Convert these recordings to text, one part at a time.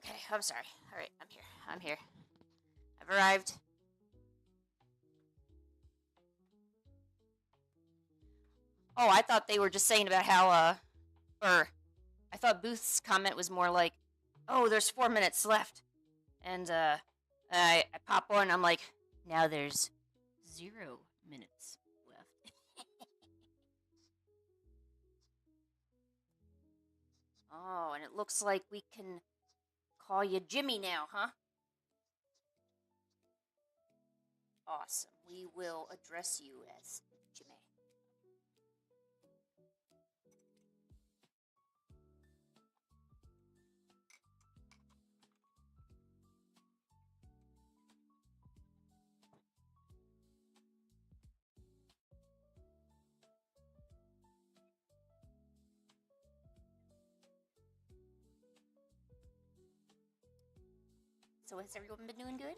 Okay, I'm sorry. All right, I'm here. I'm here. I've arrived. Oh, I thought they were just saying about how, or I thought Booth's comment was more like, oh, there's 4 minutes left. And, I pop on, I'm like, now there's 0 minutes left. Oh, and it looks like we can call you Jimmy now, huh? Awesome. We will address you as Jimmy. So has everyone been doing good?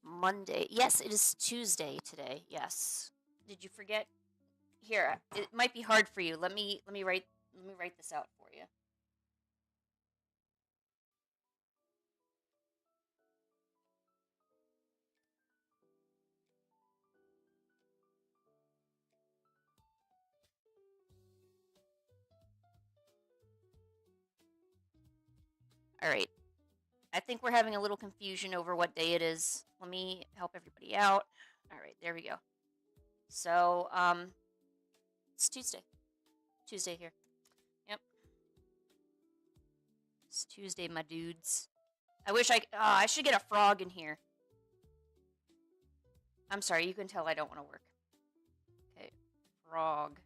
Monday. Yes, it is Tuesday today. Yes. Did you forget? Here, it might be hard for you. Let me write this out for you. All right. I think we're having a little confusion over what day it is. Let me help everybody out. All right, there we go. So, it's Tuesday. Tuesday here. Yep. It's Tuesday, my dudes. I wish I should get a frog in here. I'm sorry, you can tell I don't want to work. Okay, frog.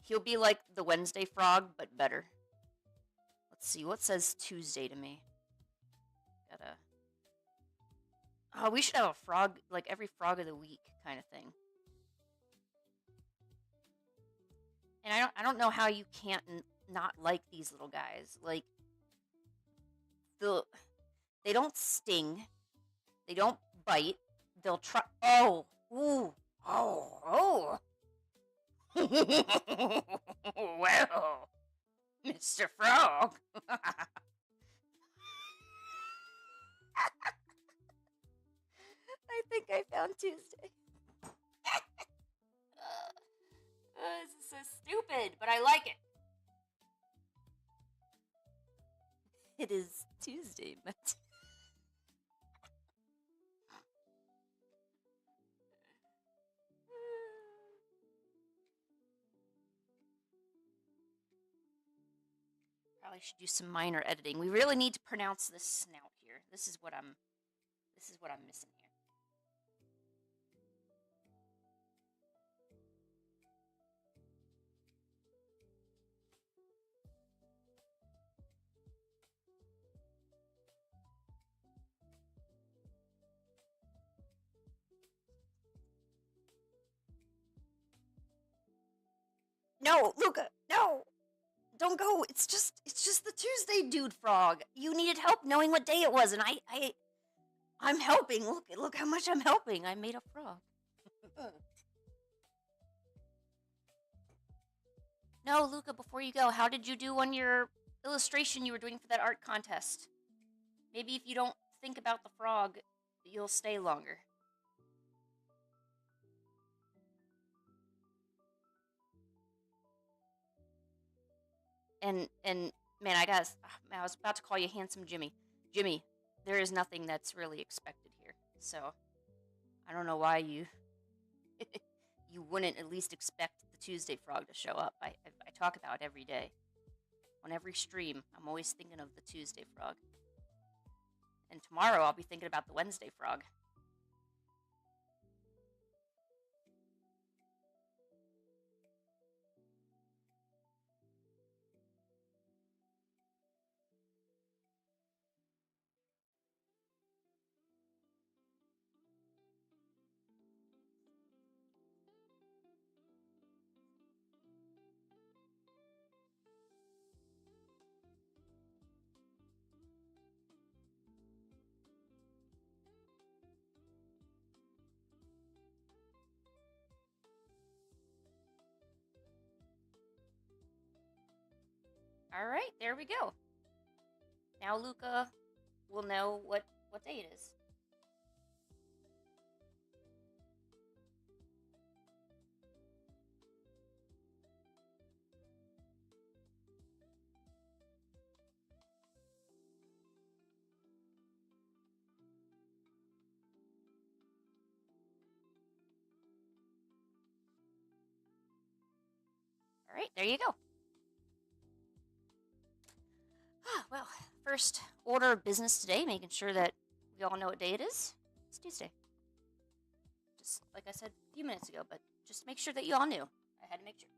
He'll be like the Wednesday frog, but better. Let's see, what says Tuesday to me? Gotta. Oh, we should have a frog, like every frog of the week kind of thing. And I don't know how you can't not like these little guys. Like, they don't sting, they don't bite. They'll try. Oh, ooh, oh, oh. Well, Mr. Frog. I think I found Tuesday. This is so stupid, but I like it. It is Tuesday, but probably should do some minor editing. We really need to pronounce this snout here. This is what I'm missing here. No, Luca, no. Don't go. It's just the Tuesday dude frog. You needed help knowing what day it was, and I'm helping. Look how much I'm helping. I made a frog. No, Luca, before you go, how did you do on your illustration you were doing for that art contest? Maybe if you don't think about the frog, you'll stay longer. And man, I was about to call you handsome Jimmy. Jimmy, there is nothing that's really expected here. So I don't know why you you wouldn't at least expect the Tuesday frog to show up. I talk about it every day. On every stream, I'm always thinking of the Tuesday frog. And tomorrow I'll be thinking about the Wednesday frog. All right, there we go. Now Luca will know what day it is. All right, there you go. Well, first order of business today, making sure that we all know what day it is. It's Tuesday. Just like I said a few minutes ago, but just make sure that you all knew. I had to make sure.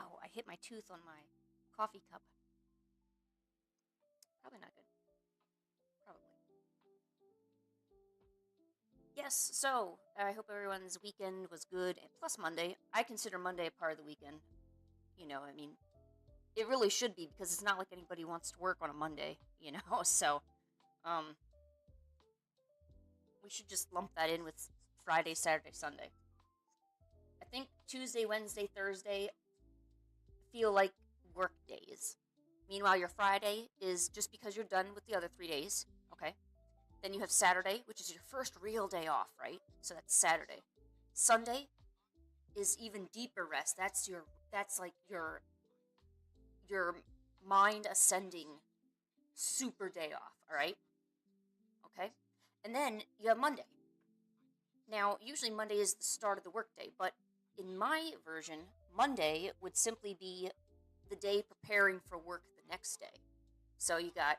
Ow, I hit my tooth on my coffee cup. Probably not good. Probably. Yes, so I hope everyone's weekend was good. Plus Monday. I consider Monday a part of the weekend. You know, I mean, it really should be because it's not like anybody wants to work on a Monday, you know? So, um, we should just lump that in with Friday, Saturday, Sunday. I think Tuesday, Wednesday, Thursday feel like work days. Meanwhile, your Friday is just because you're done with the other 3 days, okay? Then you have Saturday, which is your first real day off, right? So that's Saturday. Sunday is even deeper rest. That's like your mind ascending super day off, all right? Okay? And then you have Monday. Now, usually Monday is the start of the workday, but in my version, Monday would simply be the day preparing for work the next day. So you got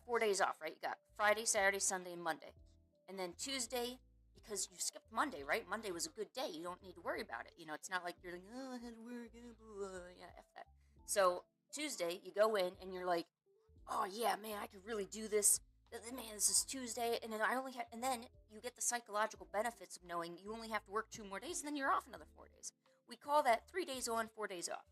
4 days off, right? You got Friday, Saturday, Sunday, and Monday. And then Tuesday, because you skipped Monday, right? Monday was a good day. You don't need to worry about it. You know, it's not like you're like, oh, I had to work, blah, blah. Yeah, F that. So Tuesday, you go in and you're like, oh yeah, man, I could really do this. Man, this is Tuesday, and then you get the psychological benefits of knowing you only have to work 2 more days, and then you're off another 4 days. We call that 3 days on, 4 days off.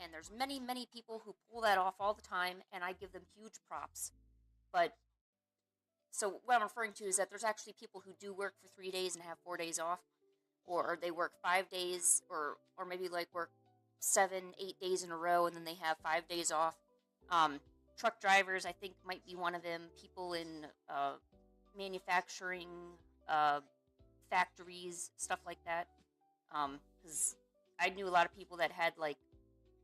And there's many, many people who pull that off all the time, and I give them huge props. But so what I'm referring to is that there's actually people who do work for 3 days and have 4 days off, or they work 5 days, or maybe like work 7, 8 days in a row, and then they have 5 days off. Truck drivers, I think, might be one of them. People in manufacturing, factories, stuff like that. Because I knew a lot of people that had like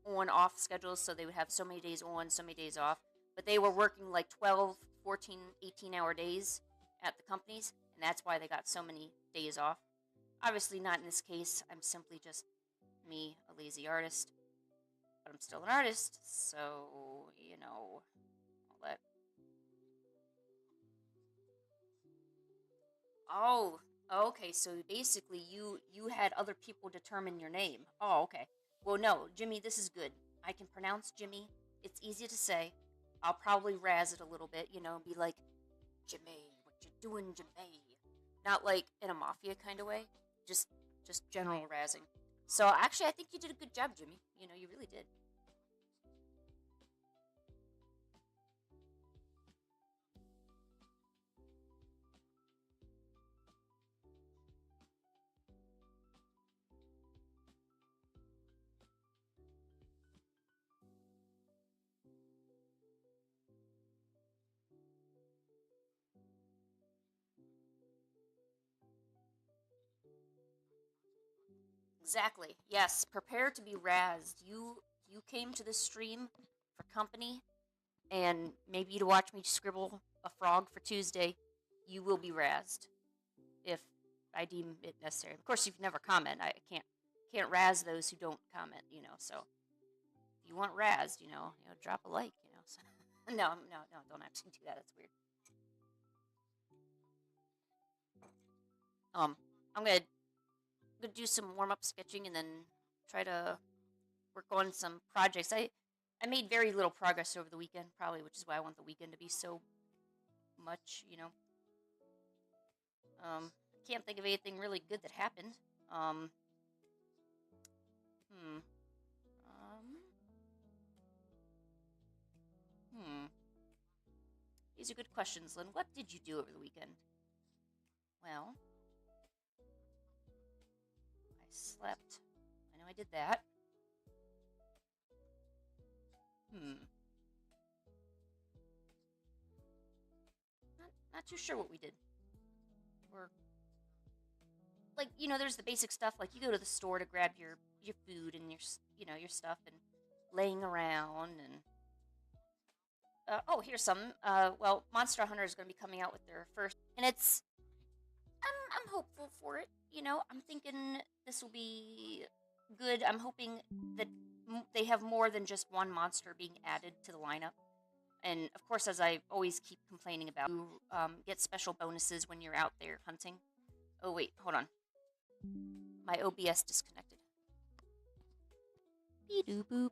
on-off schedules, so they would have so many days on, so many days off, but they were working like 12, 14, 18-hour days at the companies, and that's why they got so many days off. Obviously not in this case. I'm simply just me, a lazy artist, but I'm still an artist, so, you know, all that. Oh, okay, so basically you had other people determine your name. Oh, okay. Well, no, Jimmy, this is good. I can pronounce Jimmy. It's easy to say. I'll probably razz it a little bit, you know, be like, Jimmy, what you doing, Jimmy? Not like in a mafia kind of way. Just general razzing. So actually, I think you did a good job, Jimmy. You know, you really did. Exactly. Yes. Prepare to be razzed. You came to this stream for company, and maybe to watch me scribble a frog for Tuesday. You will be razzed if I deem it necessary. Of course, if you never comment, I can't razz those who don't comment. You know, so if you want razzed, drop a like. You know, so. No, don't actually do that. That's weird. Um, I'm gonna do some warm up sketching and then try to work on some projects. I made very little progress over the weekend, probably, which is why I want the weekend to be so much. Can't think of anything really good that happened. Um, hmm. Um, hmm. These are good questions, Lynn. What did you do over the weekend? Well, I slept. I know I did that. Hmm. Not too sure what we did. Or like there's the basic stuff. Like you go to the store to grab your food and your stuff and laying around and oh, here's some. Well, Monster Hunter is going to be coming out with their first, and I'm hopeful for it. I'm thinking this will be good. I'm hoping that they have more than just one monster being added to the lineup. And of course, as I always keep complaining about, you get special bonuses when you're out there hunting. Oh wait, hold on. My OBS disconnected. Beep doop boop.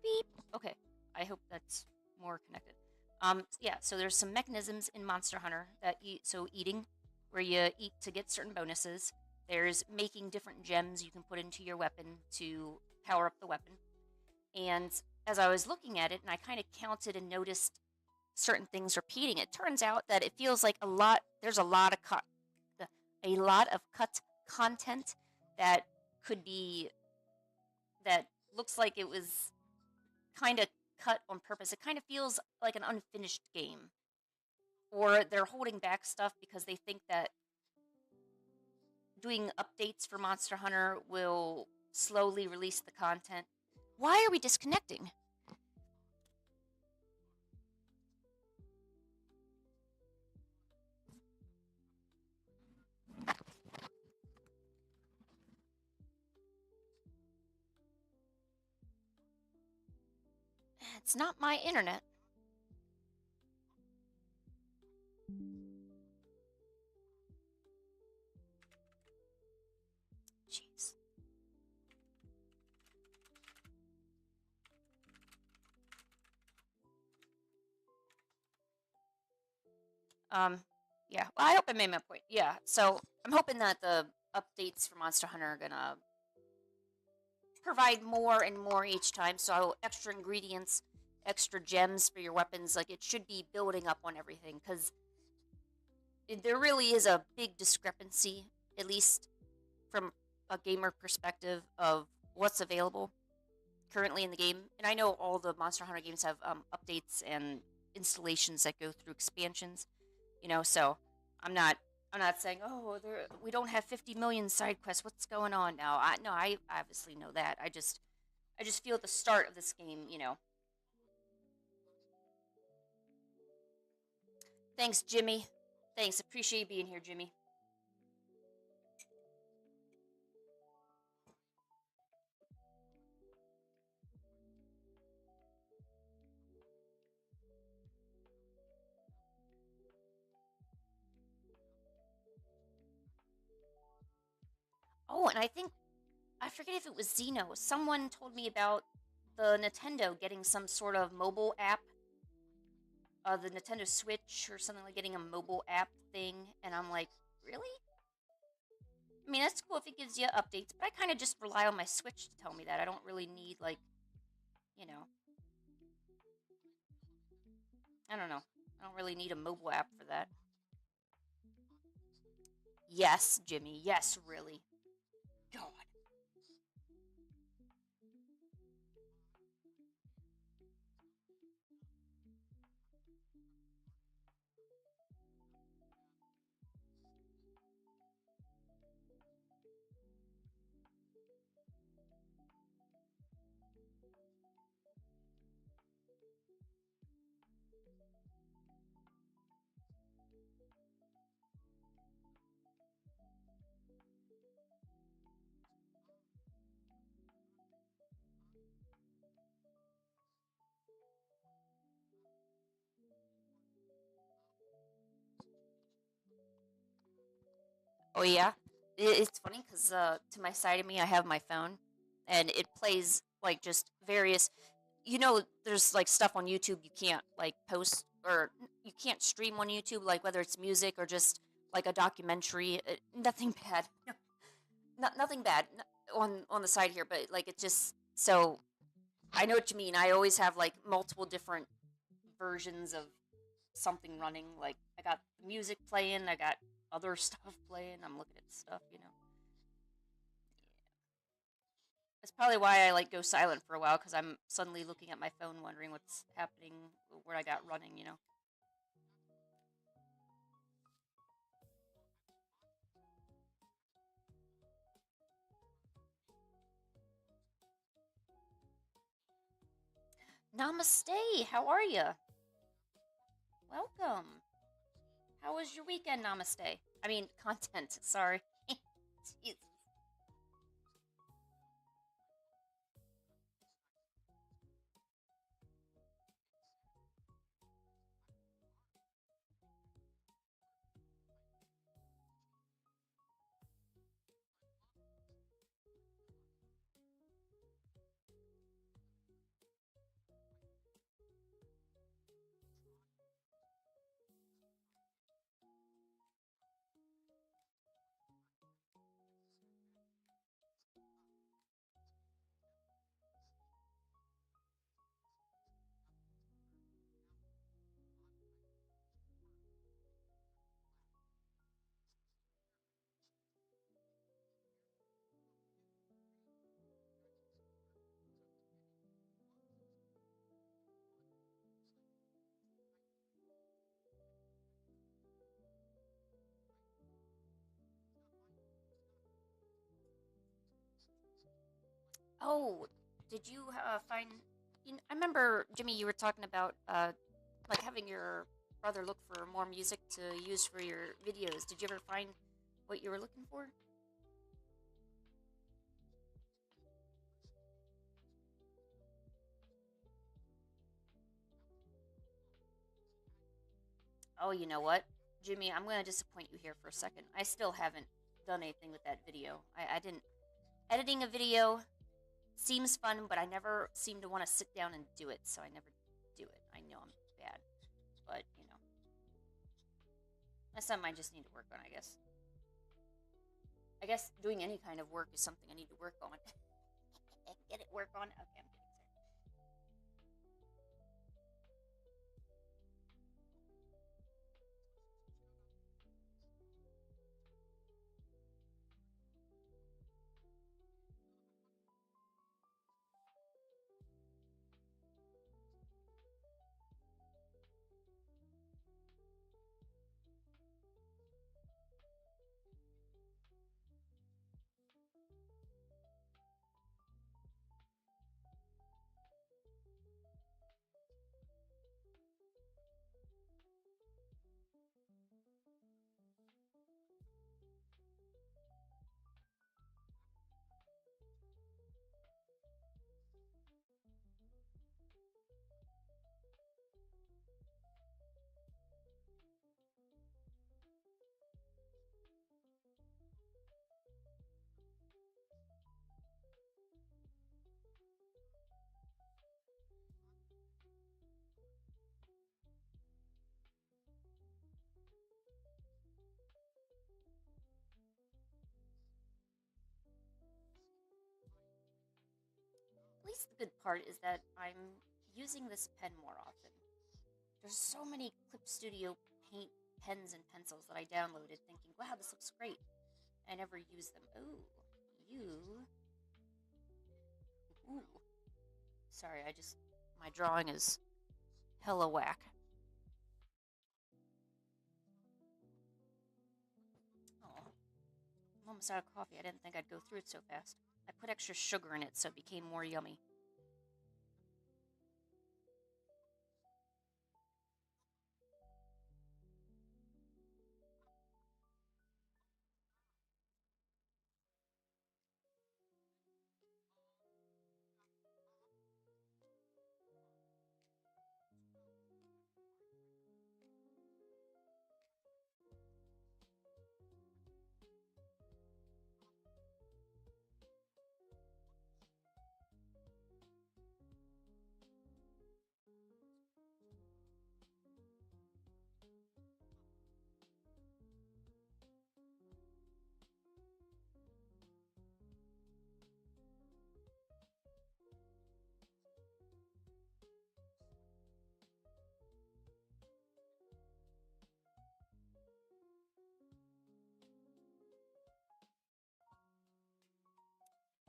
Beep. Okay, I hope that's more connected. Yeah, so there's some mechanisms in Monster Hunter that eating, where you eat to get certain bonuses. There's making different gems you can put into your weapon to power up the weapon. And as I was looking at it, and I kind of counted and noticed certain things repeating, it turns out that it feels like there's a lot of cut content that could be that looks like it was kind of cut on purpose. It kind of feels like an unfinished game, or they're holding back stuff because they think that doing updates for Monster Hunter will slowly release the content. Why are we disconnecting? It's not my internet. Jeez. Yeah. Well, I hope I made my point. Yeah. So I'm hoping that the updates for Monster Hunter are gonna provide more and more each time. So extra ingredients, extra gems for your weapons. Like it should be building up on everything because there really is a big discrepancy, at least from a gamer perspective, of what's available currently in the game. And I know all the Monster Hunter games have updates and installations that go through expansions. So I'm not I'm not saying we don't have 50 million side quests. What's going on now? I obviously know that. I just feel at the start of this game. Thanks, Jimmy. Thanks. Appreciate you being here, Jimmy. Oh, and I forget if it was Zeno. Someone told me about the Nintendo getting some sort of mobile app, the Nintendo Switch or something, like getting a mobile app thing, and I'm like, Really? I mean, that's cool if it gives you updates, but I kind of just rely on my Switch to tell me that. I don't really need, like, you know, I don't know. I don't really need a mobile app for that. Yes, Jimmy. Yes, really. God. Oh yeah, it's funny because to my side of me, I have my phone, and it plays like just various. There's like stuff on YouTube you can't like post or you can't stream on YouTube, like whether it's music or just like a documentary. Nothing bad, nothing bad on the side here, but like it's just so I know what you mean. I always have like multiple different versions of something running. Like I got music playing, I got other stuff playing. I'm looking at stuff. That's probably why I like go silent for a while because I'm suddenly looking at my phone, wondering what's happening, what I got running. Namaste. How are you? Welcome. How was your weekend? Namaste. I mean, content. Sorry. Jeez. Oh, did you find? I remember Jimmy. You were talking about like having your brother look for more music to use for your videos. Did you ever find what you were looking for? Oh, you know what, Jimmy? I'm gonna disappoint you here for a second. I still haven't done anything with that video. I didn't. Editing a video seems fun, but I never seem to want to sit down and do it, so I never do it. I know I'm bad, but that's something I just need to work on, I guess. I guess doing any kind of work is something I need to work on. Get it, work on. Okay, I'm kidding. The good part is that I'm using this pen more often. There's so many Clip Studio paint pens and pencils that I downloaded thinking, wow, this looks great. I never use them. Ooh, you. Ooh. Sorry, my drawing is hella whack. Oh, I'm almost out of coffee. I didn't think I'd go through it so fast. I put extra sugar in it so it became more yummy.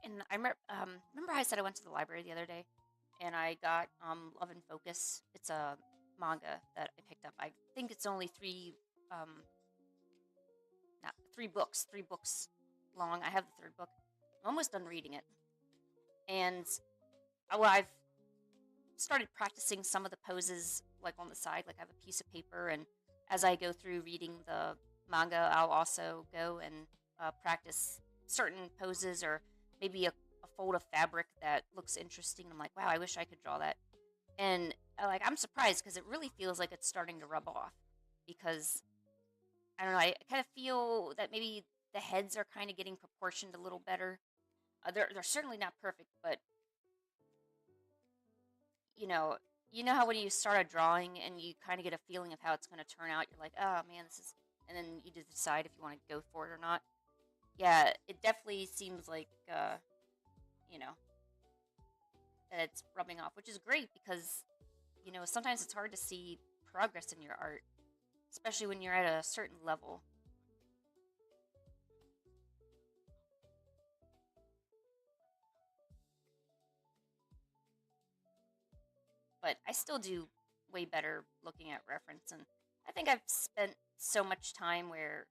And remember how I said I went to the library the other day, and I got Love and Focus. It's a manga that I picked up. I think it's only not 3 books long. I have the third book. I'm almost done reading it, and I've started practicing some of the poses like on the side. Like I have a piece of paper, and as I go through reading the manga, I'll also go and practice certain poses or maybe a fold of fabric that looks interesting. I'm like, wow, I wish I could draw that. And I'm surprised because it really feels like it's starting to rub off because I don't know. I kind of feel that maybe the heads are kind of getting proportioned a little better. They're certainly not perfect, but you know, you know how when you start a drawing and you kind of get a feeling of how it's going to turn out, you're like, oh man, this is, and then you just decide if you want to go for it or not. Yeah, it definitely seems like, you know, that it's rubbing off, which is great because, sometimes it's hard to see progress in your art, especially when you're at a certain level. But I still do way better looking at reference, and I think I've spent so much time where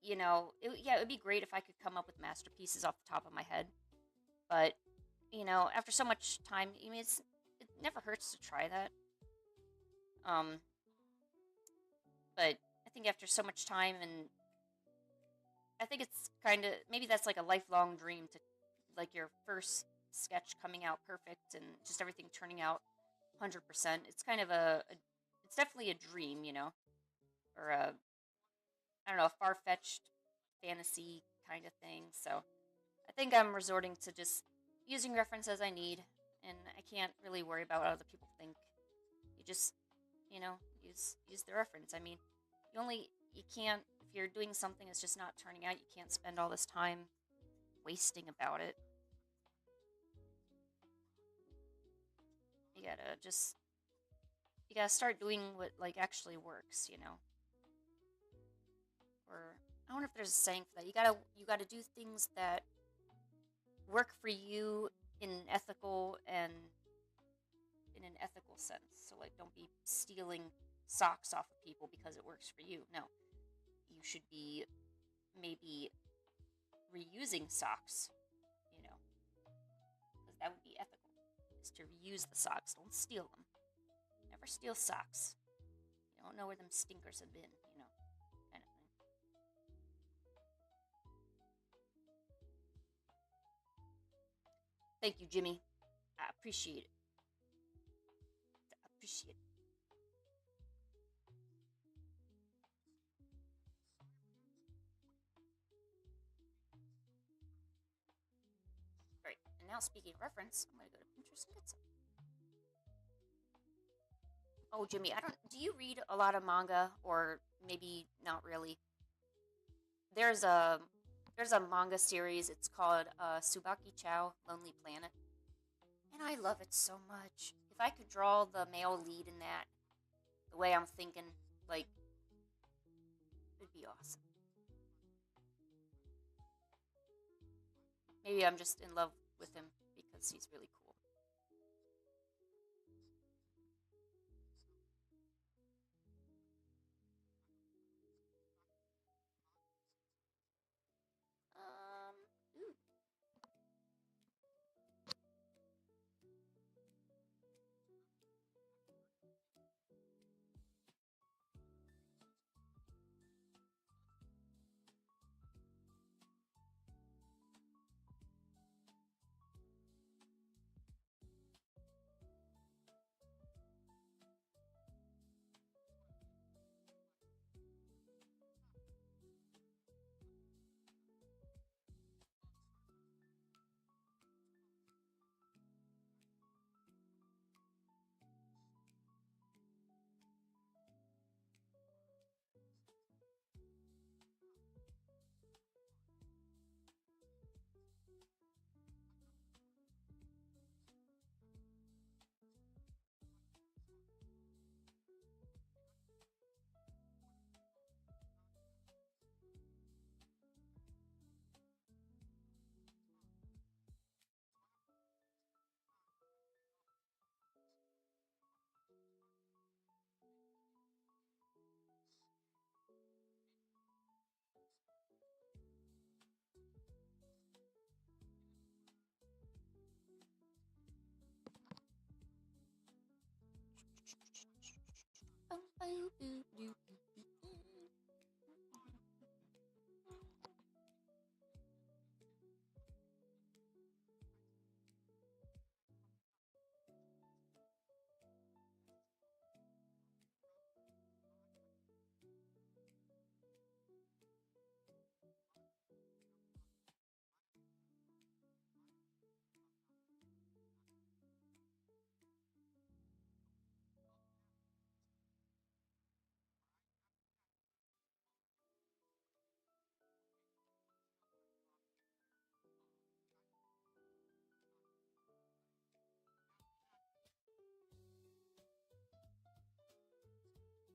yeah, it would be great if I could come up with masterpieces off the top of my head. But after so much time, I mean, it never hurts to try that. Um, but I think after so much time, and I think it's kind of maybe that's like a lifelong dream to like your first sketch coming out perfect and just everything turning out 100%. It's kind of it's definitely a dream, or a I don't know, a far fetched fantasy kind of thing. So I think I'm resorting to just using reference as I need, and I can't really worry about what other people think. You just, use the reference. I mean, you can't if you're doing something that's just not turning out. You can't spend all this time wasting about it. You gotta just you gotta start doing what like actually works. Or I wonder if there's a saying for that. You gotta do things that work for you in an ethical sense. So like don't be stealing socks off of people because it works for you. No. You should be maybe reusing socks, you know, because that would be ethical. Is to reuse the socks. Don't steal them. Never steal socks. You don't know where them stinkers have been, kind of thing. Thank you, Jimmy. I appreciate it. I appreciate it. Right. And now, speaking of reference, I'm going to go to Pinterest and get some. Oh, Jimmy, I don't. Do you read a lot of manga, or maybe not really? There's a manga series. It's called Subaki Chow Lonely Planet. And I love it so much. If I could draw the male lead in that the way I'm thinking, like, it'd be awesome. Maybe I'm just in love with him because he's really cool. Ooh.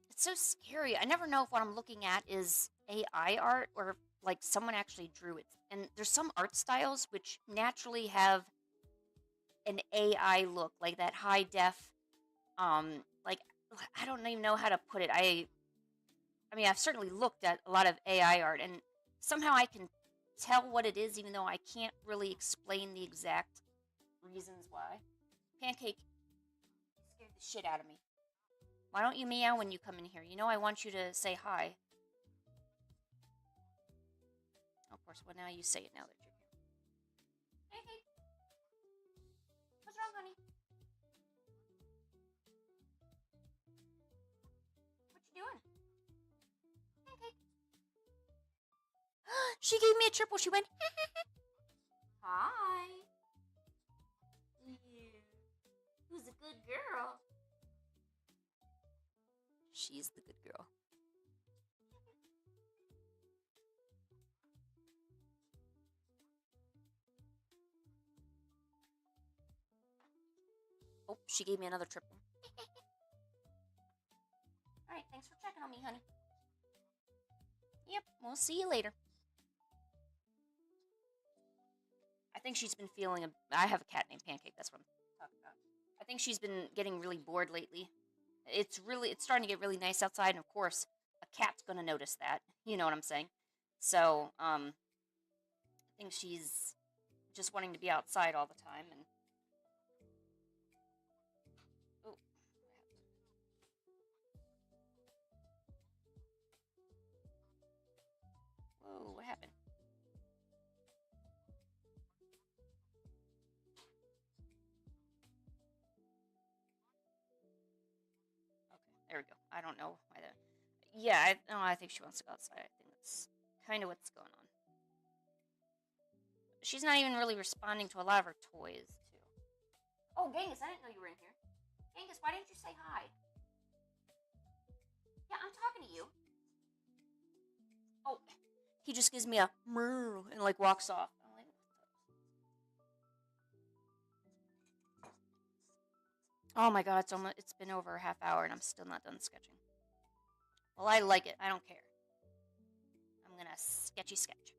It's so scary. I never know if what I'm looking at is AI art or if, like, someone actually drew it. And there's some art styles which naturally have an AI look, like that high def. Like, I don't even know how to put it. I mean, I've certainly looked at a lot of AI art, and somehow I can tell what it is, even though I can't really explain the exact reasons why. Pancake scared the shit out of me. Why don't you meow when you come in here? You know I want you to say hi. Of course, well, now you say it now that you're here. Pancake, what's wrong, honey? What you doing? Pancake. She gave me a triple. She went, hi. Yeah. Who's a good girl? She's the good girl. Oh, she gave me another triple. Alright, thanks for checking on me, honey. Yep, we'll see you later. I think she's been feeling I have a cat named Pancake, that's what I'm talking about. I think she's been getting really bored lately. It's starting to get really nice outside, and of course, a cat's gonna notice that. You know what I'm saying? So, I think she's just wanting to be outside all the time, and oh, whoa, what happened? Okay, there we go. I don't know why that. Yeah, no, I think she wants to go outside. I think that's kind of what's going on. She's not even really responding to a lot of her toys, too. Oh, Genghis, I didn't know you were in here. Genghis, why didn't you say hi? Yeah, I'm talking to you. Oh, he just gives me a moo and like walks off. I'm like, Oh my god, it's been over a half hour and I'm still not done sketching. Well, I like it. I don't care. I'm gonna sketchy sketch.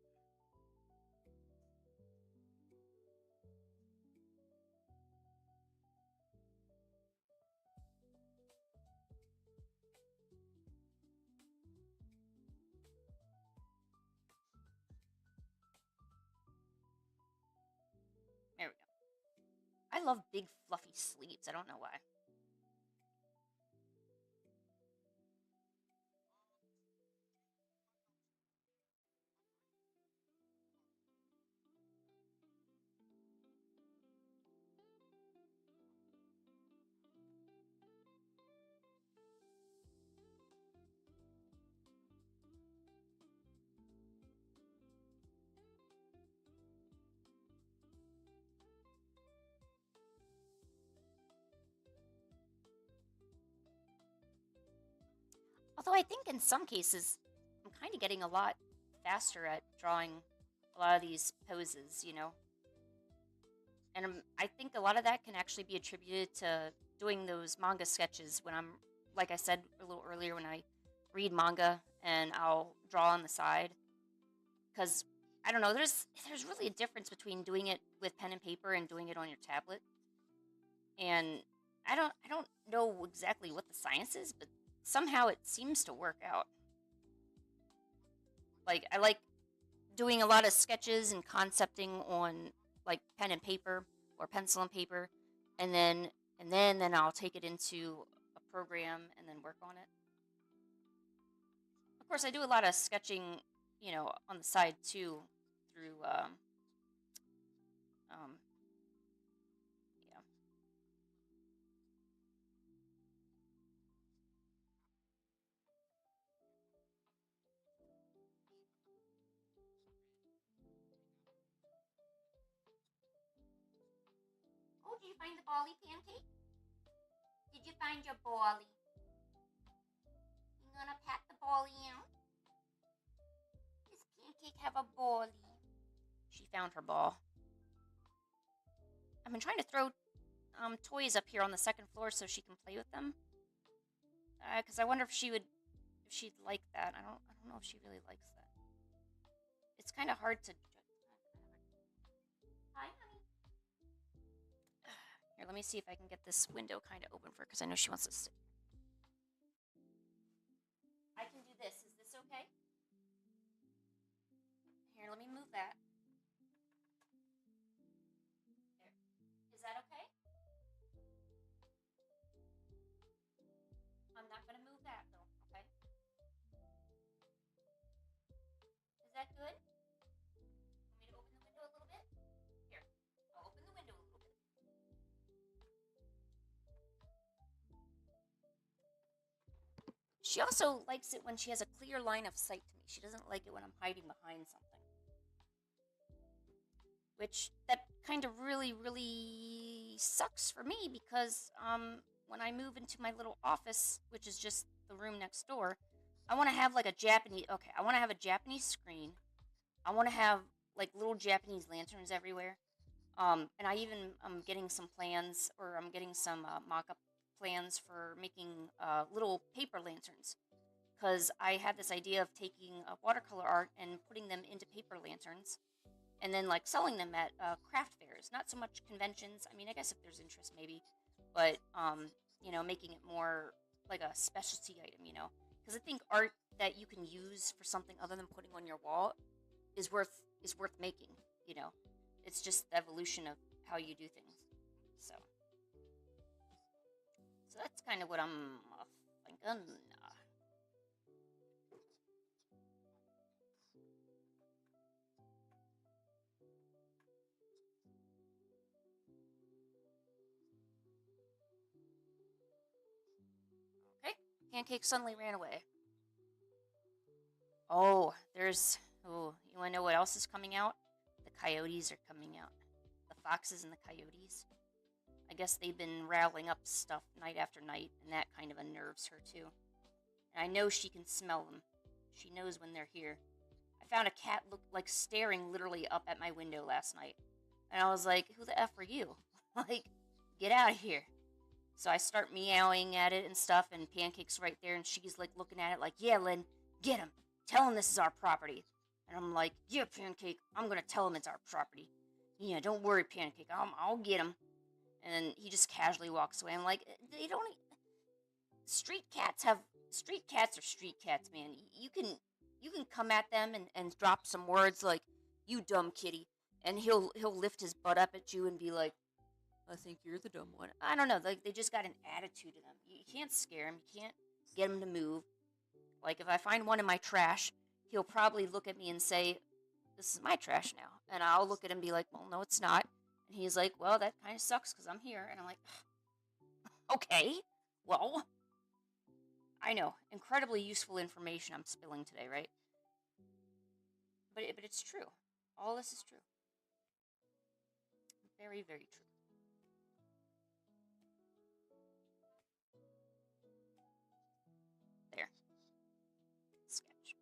There we go. I love big fluffy sleeves. I don't know why. Although I think in some cases, I'm kind of getting a lot faster at drawing a lot of these poses, you know? And I think a lot of that can actually be attributed to doing those manga sketches when I'm, like I said a little earlier, when I read manga and I'll draw on the side. Because, I don't know, there's really a difference between doing it with pen and paper and doing it on your tablet. And I don't know exactly what the science is, but somehow it seems to work out. Like I like doing a lot of sketches and concepting on like pen and paper or pencil and paper, and then I'll take it into a program and then work on it. Of course, I do a lot of sketching, on the side too, through um, yeah. Oh, did you find the bally pancake? Did you find your bally? You gonna pat the bally out? Does pancake have a bally? She found her ball. I've been trying to throw toys up here on the second floor so she can play with them. Because I wonder if she'd like that. I don't know if she really likes that. It's kind of hard to. Hi, honey. Here, let me see if I can get this window kind of open for her because I know she wants to sit. I can do this. Is this okay? Here, let me move that. There. Is that okay? I'm not gonna move that though. Okay. Is that good? Want me to open the window a little bit? Here, I'll open the window a little bit. She also likes it when she has a clear line of sight to me. She doesn't like it when I'm hiding behind something. Which that kind of really sucks for me because when I move into my little office, which is just the room next door, I want to have like a Japanese. Okay, I want to have a Japanese screen. I want to have like little Japanese lanterns everywhere. And I'm getting some plans, or I'm getting some mock-up plans for making little paper lanterns. Because I had this idea of taking watercolor art and putting them into paper lanterns, and then like selling them at craft fairs. Not so much conventions. I mean, I guess if there's interest, maybe, but making it more like a specialty item. Because I think art that you can use for something other than putting on your wall is worth making. You know, it's just the evolution of how you do things. So that's kind of what I'm thinking. Okay, Pancake suddenly ran away. Oh, you want to know what else is coming out? The coyotes are coming out. The foxes and the coyotes. I guess they've been rattling up stuff night after night, and that kind of unnerves her too. And I know she can smell them. She knows when they're here. I found a cat like staring literally up at my window last night. And I was like, who the F are you? Like, get out of here. So I start meowing at it and stuff, and Pancake's right there, and she's like looking at it like, yeah, Lynn, get him. Tell him this is our property. And I'm like, yeah, Pancake, I'm going to tell him it's our property. Yeah, don't worry, Pancake, I'll get him. And he just casually walks away. I'm like, they don't. Street cats are street cats, man. You can come at them and drop some words like, you dumb kitty. And he'll lift his butt up at you and be like, I think you're the dumb one. I don't know. Like, they just got an attitude to them. You can't scare him. You can't get him to move. Like, if I find one in my trash, he'll probably look at me and say, this is my trash now. And I'll look at him and be like, well, no, it's not. And he's like, well, that kind of sucks because I'm here. And I'm like, okay, well, I know. Incredibly useful information I'm spilling today, right? But it's true. All this is true. Very, very true. There. Sketch.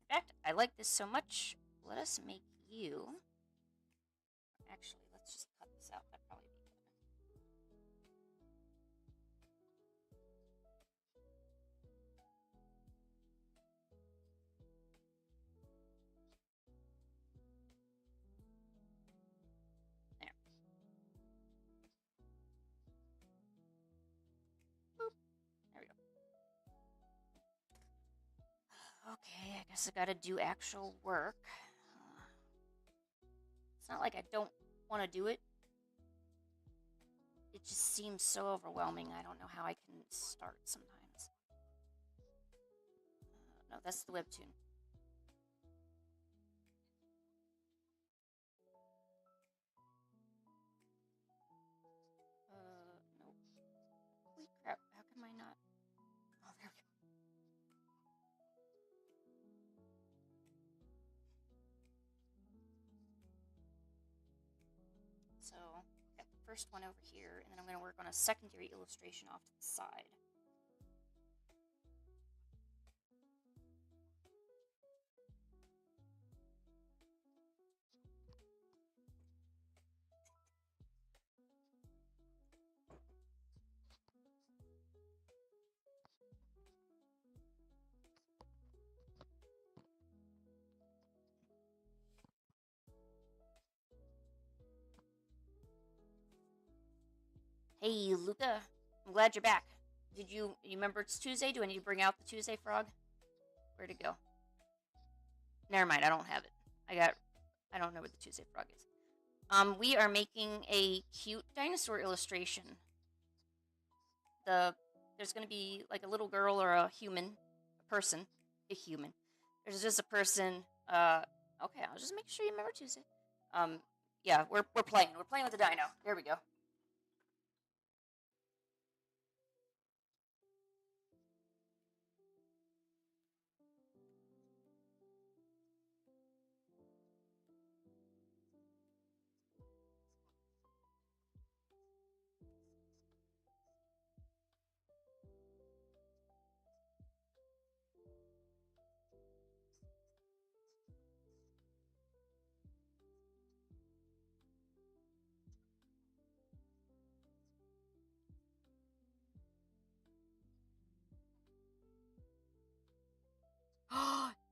In fact, I like this so much. Let us make you. Actually, let's just cut this out. That'd probably be better. There. Boop. There we go. Okay, I guess I gotta do actual work. It's not like I don't want to do it. It just seems so overwhelming. I don't know how I can start sometimes. No, that's the webtoon. Nope. Holy crap, how come I not? Oh, there we go. So, got the first one over here, and then I'm going to work on a secondary illustration off to the side. Hey, Luca, I'm glad you're back. Did you remember it's Tuesday? Do I need to bring out the Tuesday frog? Where'd it go? Never mind, I don't have it. I don't know where the Tuesday frog is. We are making a cute dinosaur illustration. There's gonna be like a little girl or a person, a human. There's just a person. Okay, I'll just make sure you remember Tuesday. Yeah, we're playing. We're playing with the dino. There we go.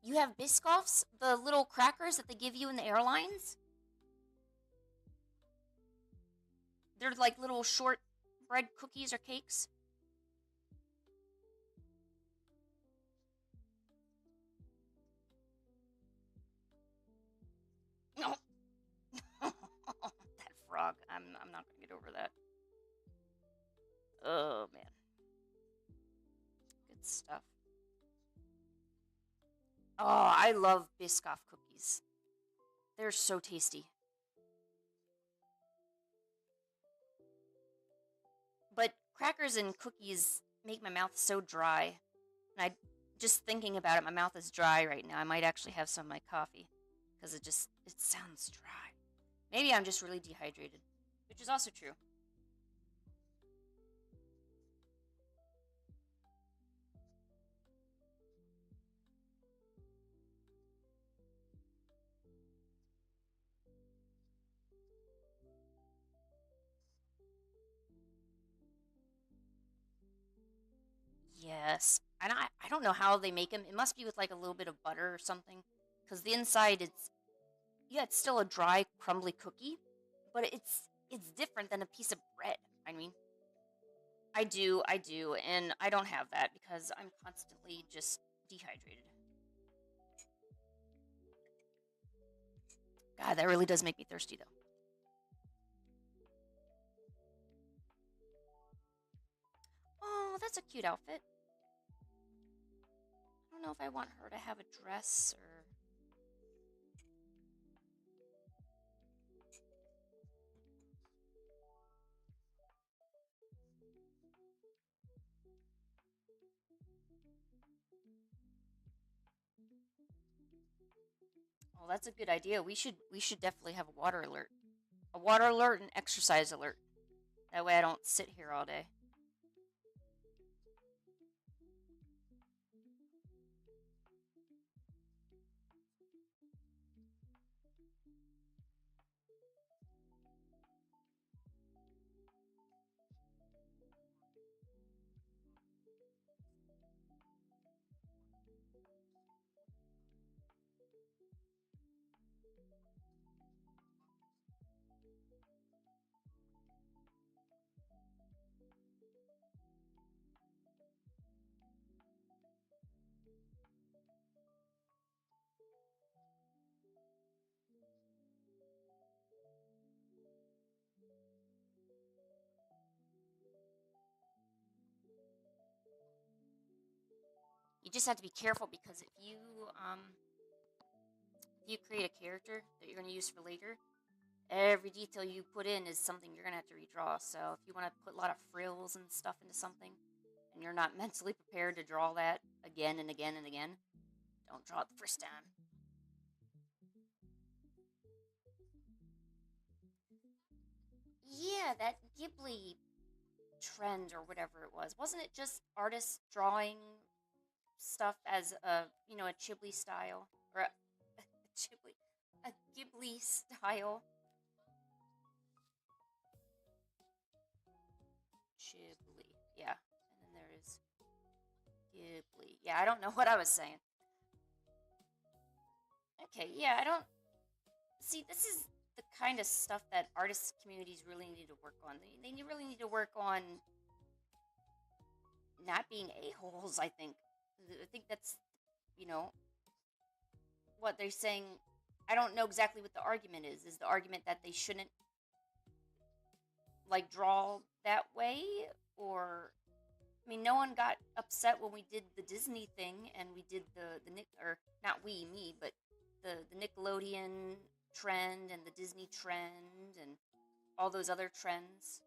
You have Biscoffs, the little crackers that they give you in the airlines? They're like little short bread cookies or cakes. No. That frog. I'm not gonna get over that. Oh man. Good stuff. Oh, I love Biscoff cookies. They're so tasty. But crackers and cookies make my mouth so dry. And I just thinking about it, my mouth is dry right now. I might actually have some of my coffee because it sounds dry. Maybe I'm just really dehydrated, which is also true. guess. And I don't know how they make them. It must be with like a little bit of butter or something. Because the inside, yeah, it's still a dry, crumbly cookie, but it's different than a piece of bread. I mean, I do, and I don't have that because I'm constantly just dehydrated. God, that really does make me thirsty, though. Oh, that's a cute outfit. I don't know if I want her to have a dress or. Oh, that's a good idea. We should definitely have a water alert. A water alert and exercise alert. That way I don't sit here all day. You just have to be careful because if you create a character that you're going to use for later, every detail you put in is something you're going to have to redraw. So if you want to put a lot of frills and stuff into something, and you're not mentally prepared to draw that again and again and again, don't draw it the first time. Yeah, that Ghibli trend or whatever it was, wasn't it just artists drawing stuff as a Ghibli style or a Ghibli style? Ghibli, yeah, and then there is Ghibli. Yeah, I don't know what I was saying. Okay, yeah, I don't see. This is the kind of stuff that artist communities really need to work on. They really need to work on not being a-holes, I think. I think that's, you know, what they're saying. I don't know exactly what the argument is. Is the argument that they shouldn't, like, draw that way? Or, I mean, no one got upset when we did the Disney thing and we did the Nick, or not we, me, but the Nickelodeon trend and the Disney trend and all those other trends.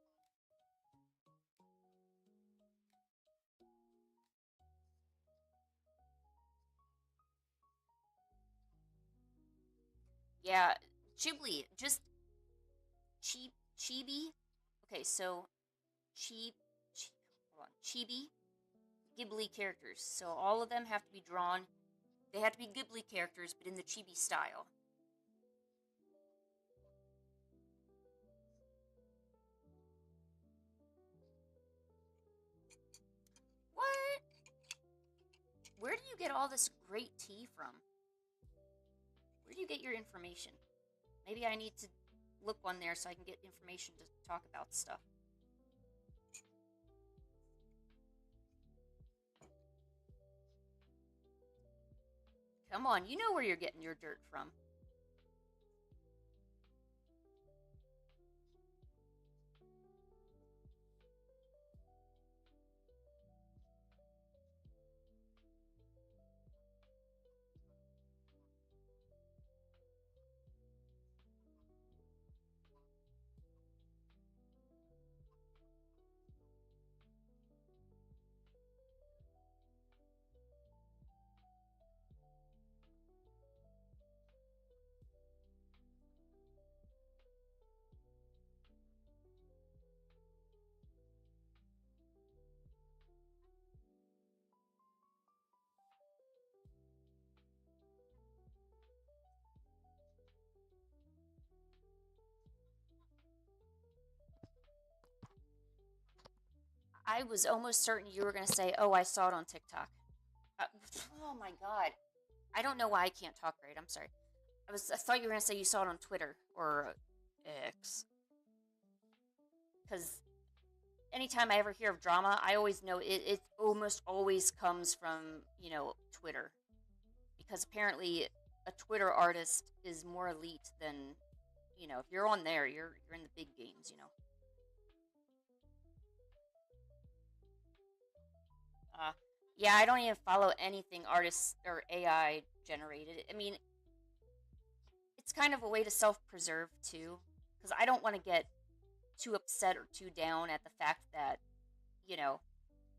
Yeah, Ghibli, just chibi. Okay, so chi, hold on, chibi Ghibli characters. So all of them have to be drawn. They have to be Ghibli characters, but in the chibi style. What? Where do you get all this great tea from? Where do you get your information? Maybe I need to look on there so I can get information to talk about stuff. Come on, you know where you're getting your dirt from. I was almost certain you were going to say, "Oh, I saw it on TikTok." Uh, oh my god. I don't know why I can't talk right. I'm sorry. I thought you were going to say you saw it on Twitter or X, cuz anytime I ever hear of drama, I always know it almost always comes from, Twitter, because apparently a Twitter artist is more elite than, if you're on there, you're in the big games. Uh, yeah, I don't even follow anything artists or AI generated. I mean, it's kind of a way to self-preserve too, because I don't want to get too upset or too down at the fact that, you know,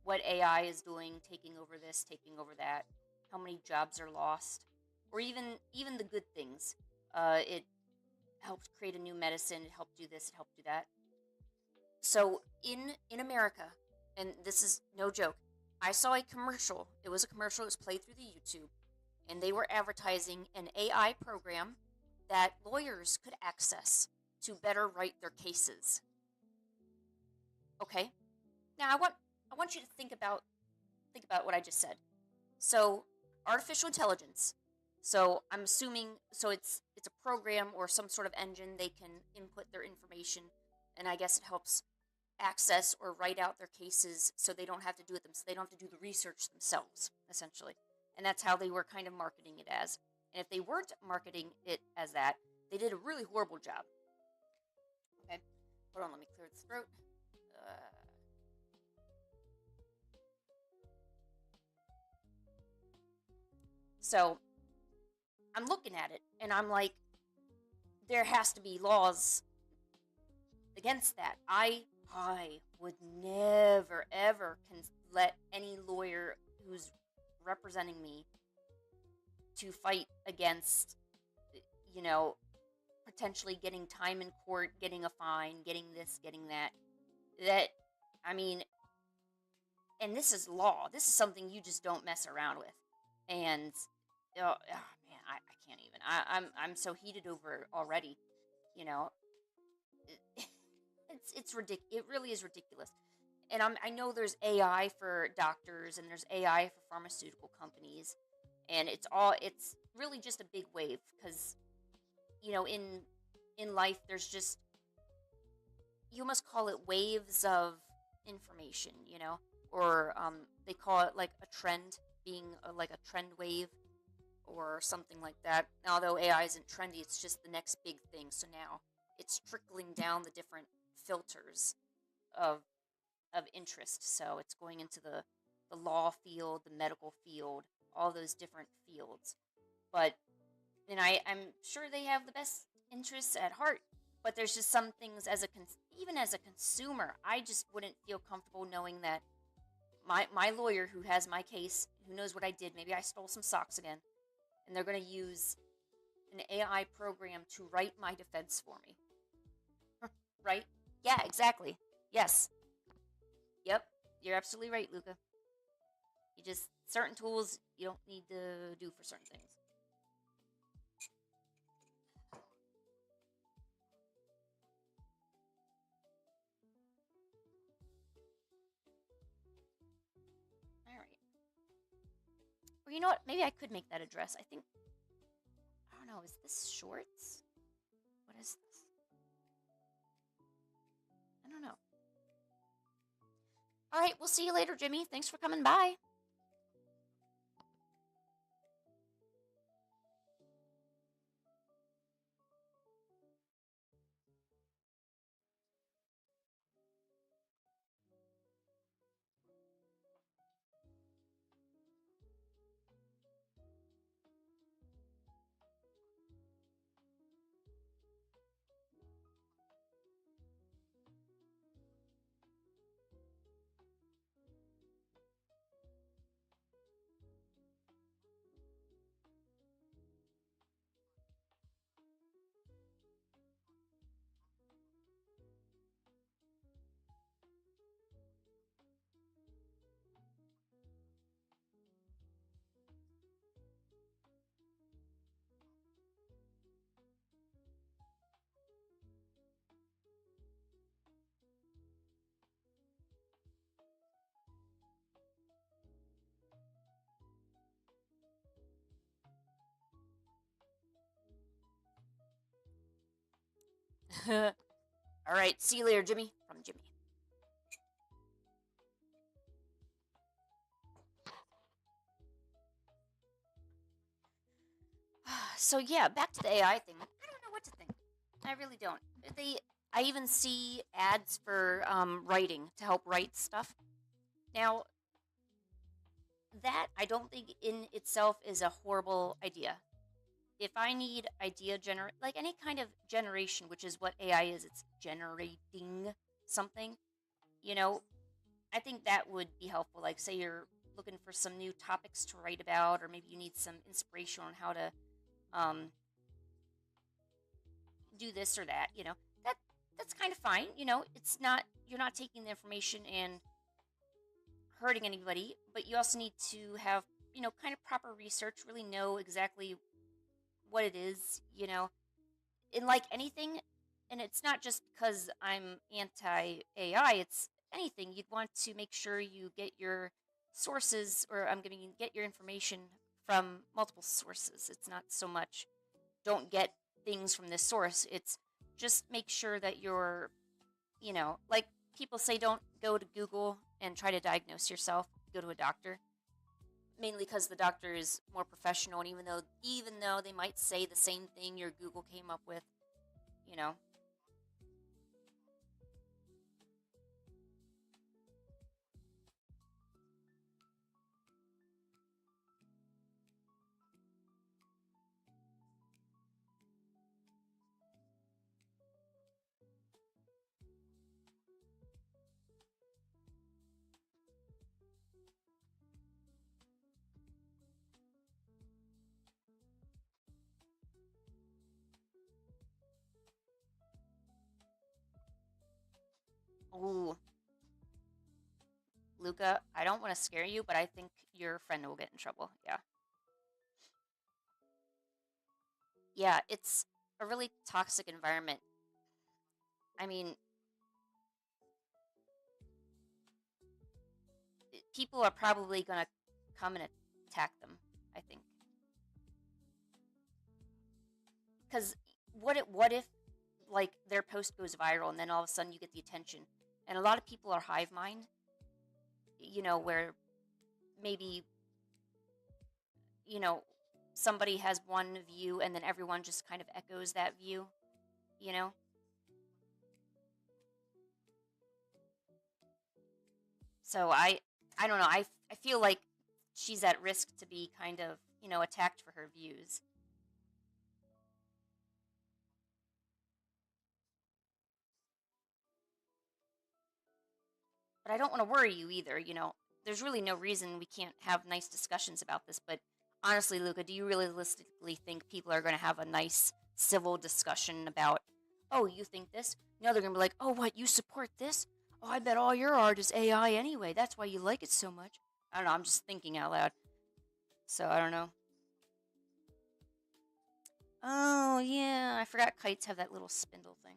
what AI is doing, taking over this, taking over that, how many jobs are lost, or even the good things. It helped create a new medicine. It helped do this. It helped do that. So in America, and this is no joke, I saw a commercial. It was a commercial. It was played through the YouTube, and they were advertising an AI program that lawyers could access to better write their cases. Okay. Now I want you to think about what I just said. So, artificial intelligence. So, I'm assuming it's a program or some sort of engine they can input their information, and I guess it helps access or write out their cases so they don't have to do it they don't have to do the research themselves, essentially. And that's how they were kind of marketing it as. And if they weren't marketing it as that, they did a really horrible job. Okay. Hold on, let me clear the throat. Uh, so I'm looking at it and I'm like, there has to be laws against that. I would never ever let any lawyer who's representing me to fight against, you know, potentially getting time in court, getting a fine, getting this, getting that. That, I mean, and this is law. This is something you just don't mess around with. And man, I can't even. I'm so heated over it already. You know, it's ridiculous. It really is ridiculous. And I know there's AI for doctors and there's AI for pharmaceutical companies, and it's really just a big wave because, in life there's just, you must call it waves of information, or they call it like a trend, being like a trend wave or something like that. Although AI isn't trendy, it's just the next big thing. So now it's trickling down the different filters of interest. So it's going into the law field, the medical field, all those different fields. But and I'm sure they have the best interests at heart. But there's just some things even as a consumer, I just wouldn't feel comfortable knowing that my lawyer who has my case, who knows what I did, maybe I stole some socks again, and they're going to use an AI program to write my defense for me. Right? Yeah, exactly. Yes. Yep. You're absolutely right, Luca. Certain tools you don't need to do for certain things. All right. Or you know what? Maybe I could make that a dress. I don't know. Is this shorts? What is this? I don't know. All right. We'll see you later, Jimmy. Thanks for coming by. All right, see you later, Jimmy. From Jimmy. So yeah, back to the AI thing. I don't know what to think. I really don't. I even see ads for writing to help write stuff. Now, that I don't think in itself is a horrible idea. If I need idea generate, like any kind of generation, which is what AI is, it's generating something. You know, I think that would be helpful. Like, say you're looking for some new topics to write about, or maybe you need some inspiration on how to um, do this or that. That that's kind of fine. It's not you're not taking the information and hurting anybody, but you also need to have kind of proper research, really know exactly what it is. In like anything, and it's not just because I'm anti AI. It's anything you'd want to make sure you get your sources, or I'm going to get your information from multiple sources. It's not so much don't get things from this source. It's just make sure that like people say, don't go to Google and try to diagnose yourself. Go to a doctor. Mainly because the doctor is more professional, and even though they might say the same thing your Google came up with, you know. Ooh, Luca, I don't want to scare you, but I think your friend will get in trouble. Yeah. Yeah, it's a really toxic environment. I mean, people are probably going to come and attack them, I think. Because what if like their post goes viral and then all of a sudden you get the attention? And a lot of people are hive mind, where maybe, you know, somebody has one view and then everyone just kind of echoes that view, you know? So I don't know. I feel like she's at risk to be kind of, attacked for her views. But I don't want to worry you either, There's really no reason we can't have nice discussions about this, but honestly, Luca, do you realistically think people are going to have a nice civil discussion about, "Oh, you think this?" No, they're going to be like, "Oh, what, you support this? Oh, I bet all your art is AI anyway. That's why you like it so much." I don't know, I'm just thinking out loud. So, I don't know. Oh, yeah, I forgot kites have that little spindle thing.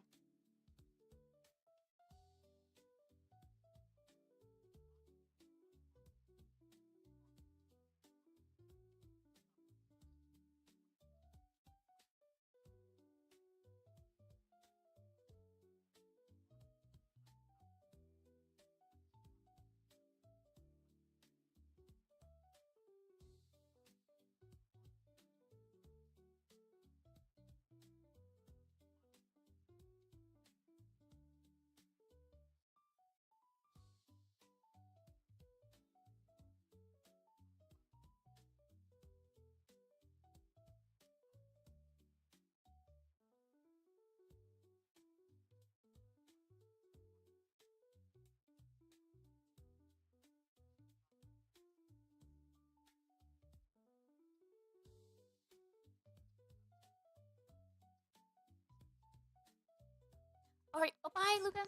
All right, oh, bye, Luca.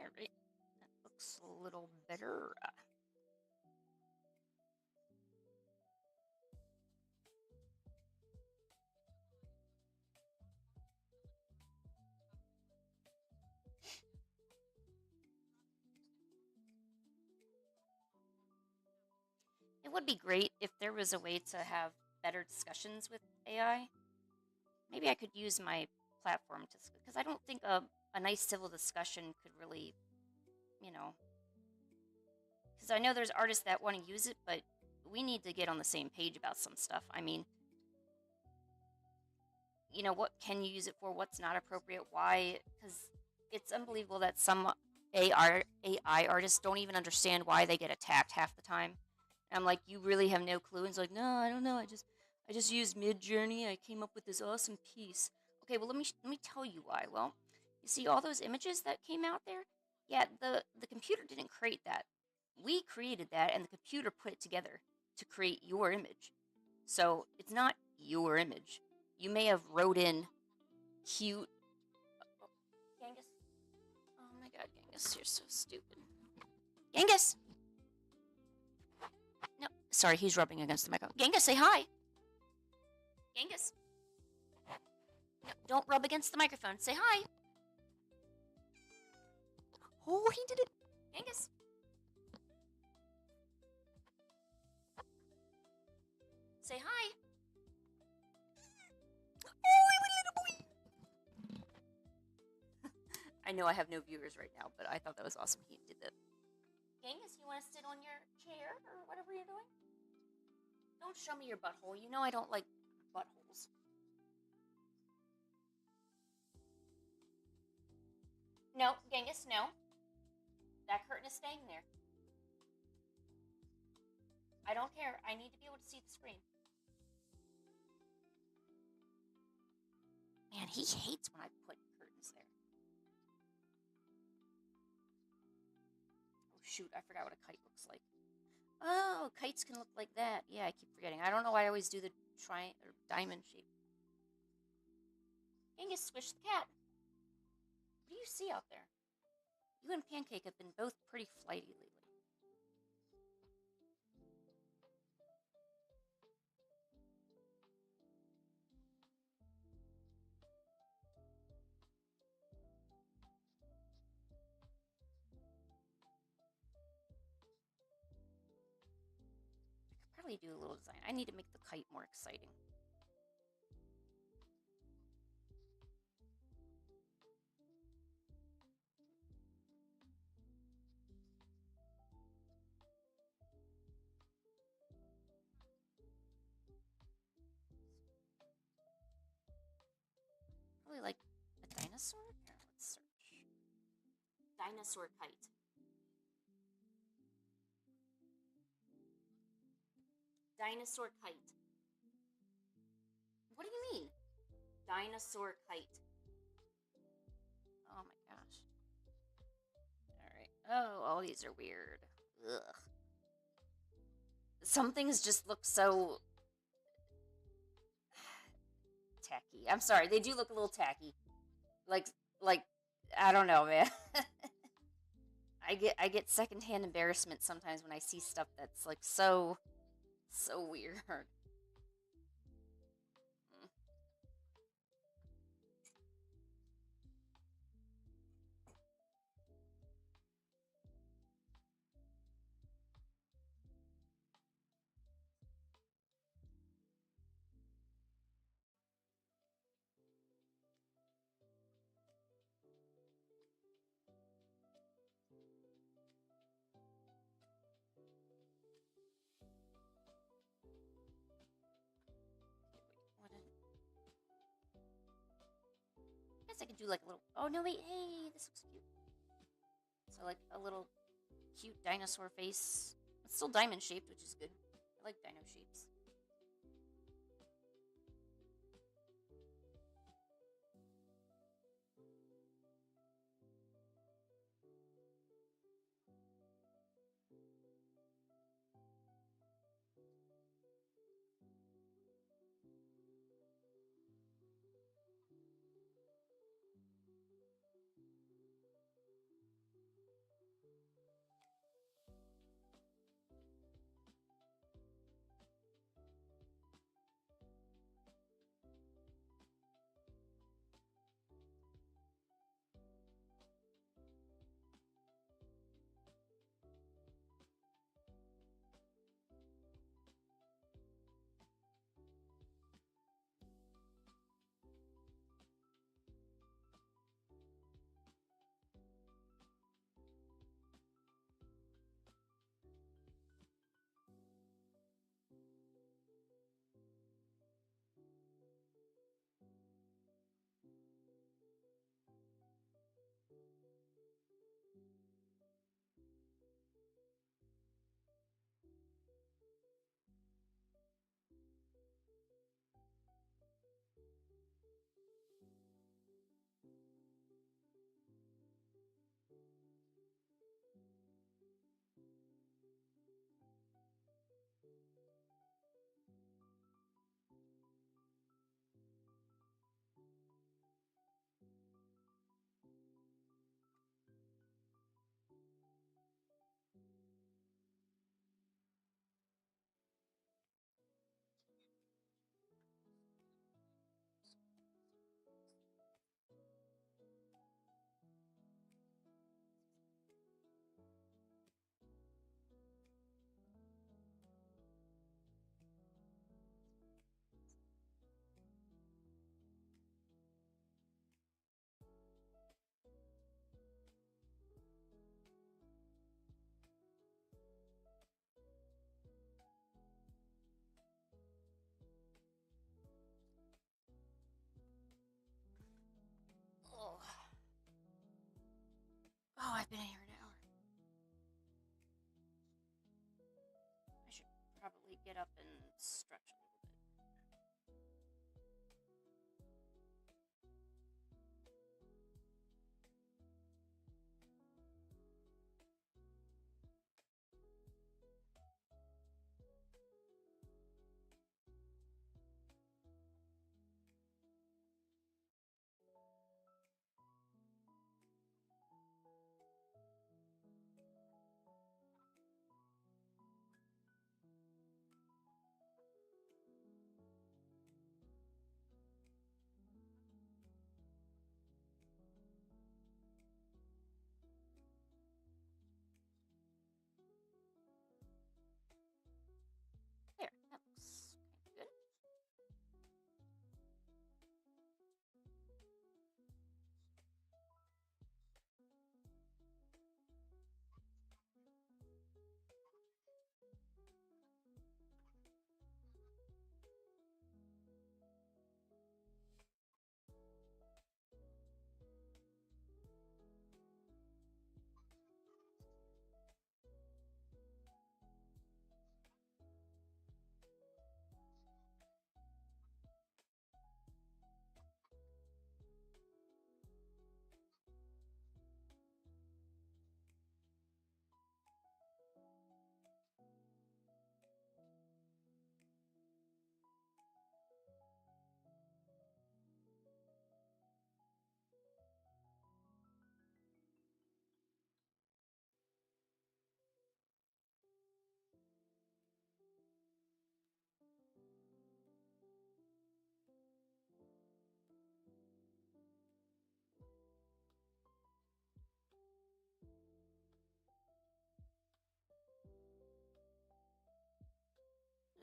Alright, that looks a little better. It would be great if there was a way to have better discussions with AI. Maybe I could use my platform to, because I don't think a nice civil discussion could really, you know, because I know there's artists that want to use it, but we need to get on the same page about some stuff. I mean, what can you use it for? What's not appropriate? Why? Because it's unbelievable that some AI artists don't even understand why they get attacked half the time. And I'm like, you really have no clue. And it's like, no, I don't know. I just used Mid Journey. I came up with this awesome piece. Okay, well let me tell you why. Well, you see all those images that came out there? Yeah, the computer didn't create that. We created that, and the computer put it together to create your image. So it's not your image. You may have wrote in cute. Oh, Genghis. Oh my God, Genghis, you're so stupid. Genghis. No, sorry, he's rubbing against the microphone. Genghis, say hi. Genghis. No, don't rub against the microphone. Say hi. Oh, he did it. Genghis. Say hi. Oh, little boy. I know I have no viewers right now, but I thought that was awesome. He did that. Genghis, you want to sit on your chair or whatever you're doing? Don't show me your butthole. You know I don't like buttholes. No, Genghis, no. That curtain is staying there. I don't care. I need to be able to see the screen. Man, he hates when I put curtains there. Oh, shoot. I forgot what a kite looks like. Oh, kites can look like that. Yeah, I keep forgetting. I don't know why I always do the or diamond shape. Genghis, squish the cat. What do you see out there? You and Pancake have been both pretty flighty lately. I could probably do a little design. I need to make the kite more exciting. Probably like a dinosaur? Here, let's search. Dinosaur kite. Dinosaur kite. What do you mean? Dinosaur kite. Oh my gosh. Alright. Oh, all these are weird. Ugh. Some things just look so tacky. I'm sorry, they do look a little tacky. Like I don't know, man. I get secondhand embarrassment sometimes when I see stuff that's like so weird. I guess I could do like a little. Oh no, wait! Hey, this looks cute. So like a little cute dinosaur face. It's still diamond shaped, which is good. I like dino shapes. get up and stretch a little bit. There, that looks kind of good.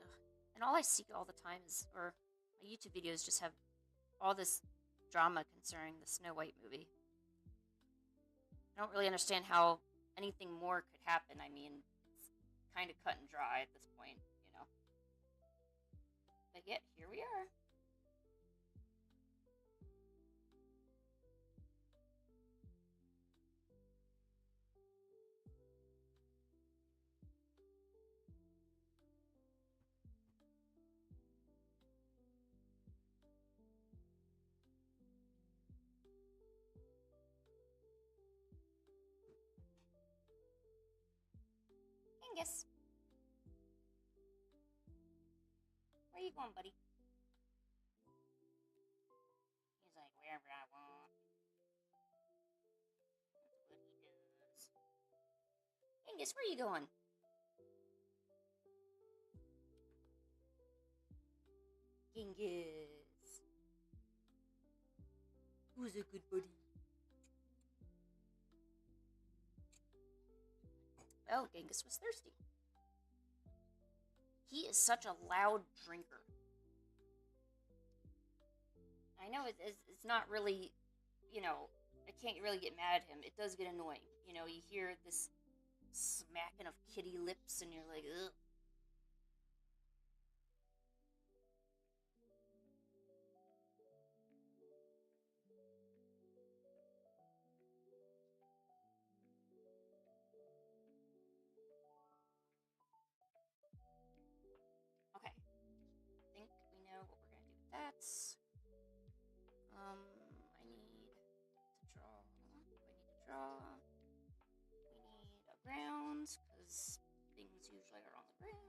Ugh. And all I see all the time is, or my YouTube videos just have all this drama concerning the Snow White movie. I don't really understand how anything more could happen. I mean, it's kind of cut and dry at this point, you know. But yet, here we are. Angus. Where you going, buddy? He's like, wherever I want. That's what he does. Angus, where you going? Angus. Who's a good buddy? Well, Genghis was thirsty. He is such a loud drinker. I know it's not really, you know, I can't really get mad at him. It does get annoying. You know, you hear this smacking of kitty lips and you're like, ugh. Okay. I think we know what we're going to do with that. I need to draw. We need to draw. We need a ground, because things usually are on the ground.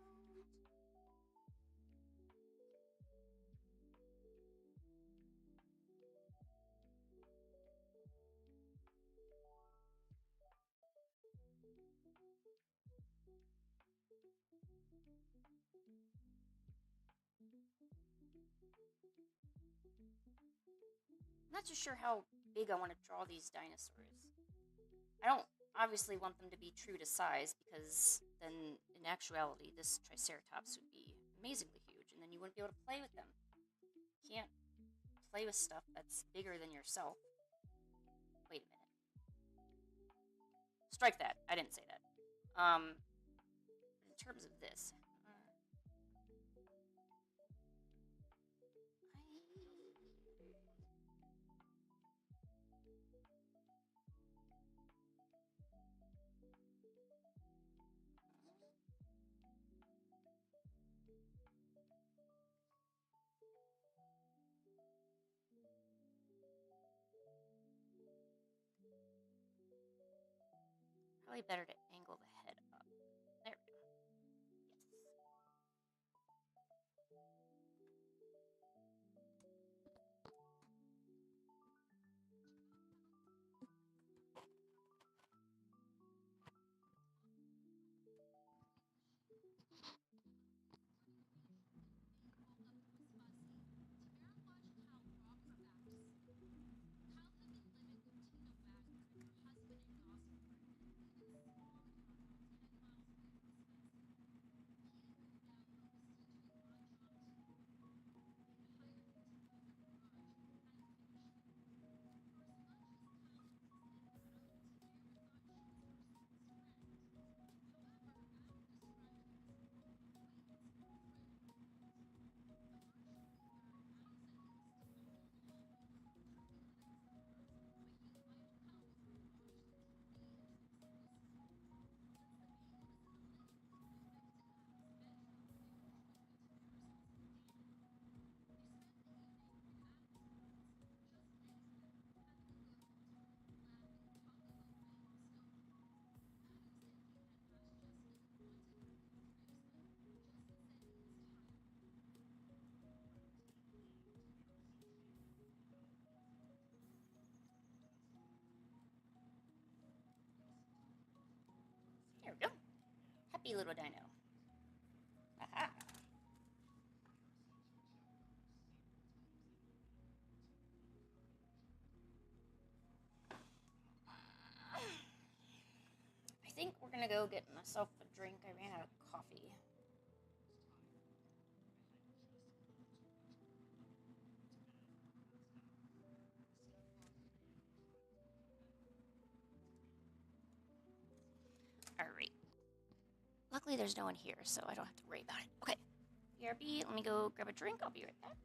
I'm not too sure how big I want to draw these dinosaurs. I don't obviously want them to be true to size, because then in actuality this Triceratops would be amazingly huge and then you wouldn't be able to play with them. You can't play with stuff that's bigger than yourself. Wait a minute. Strike that. I didn't say that. In terms of this, Probably better to angle the head up. There we go. Yes. There we go. Happy little dino. Aha. I think we're gonna go get myself a drink. I ran out of coffee. Alright. Luckily there's no one here, so I don't have to worry about it. Okay. BRB, let me go grab a drink. I'll be right back.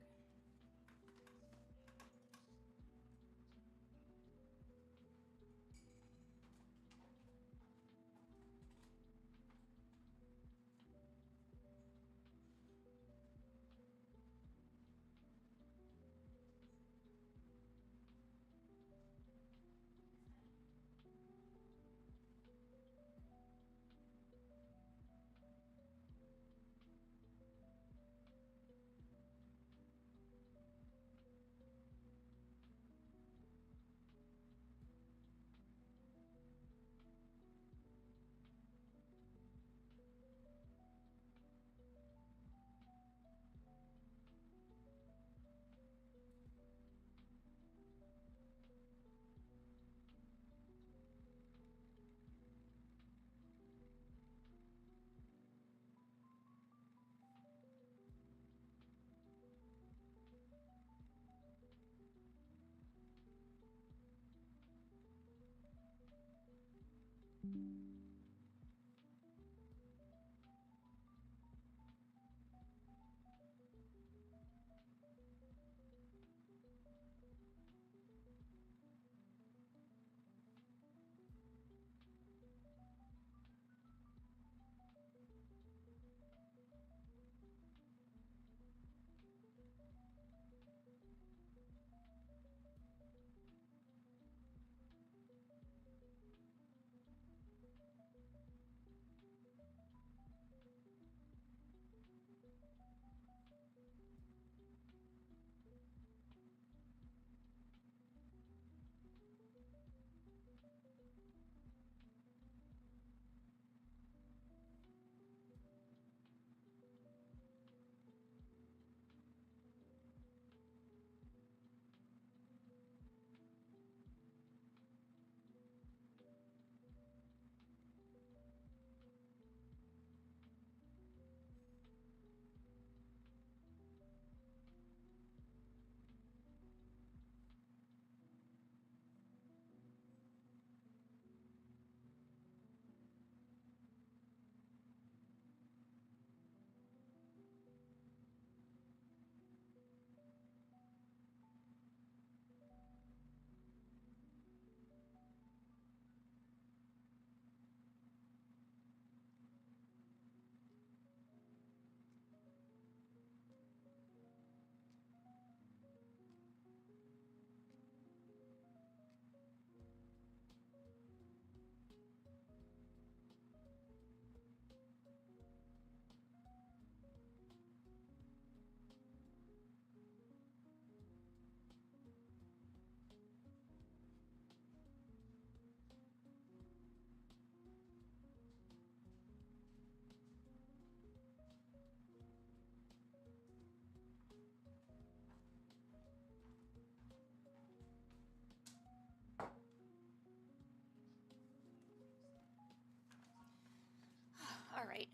Alright,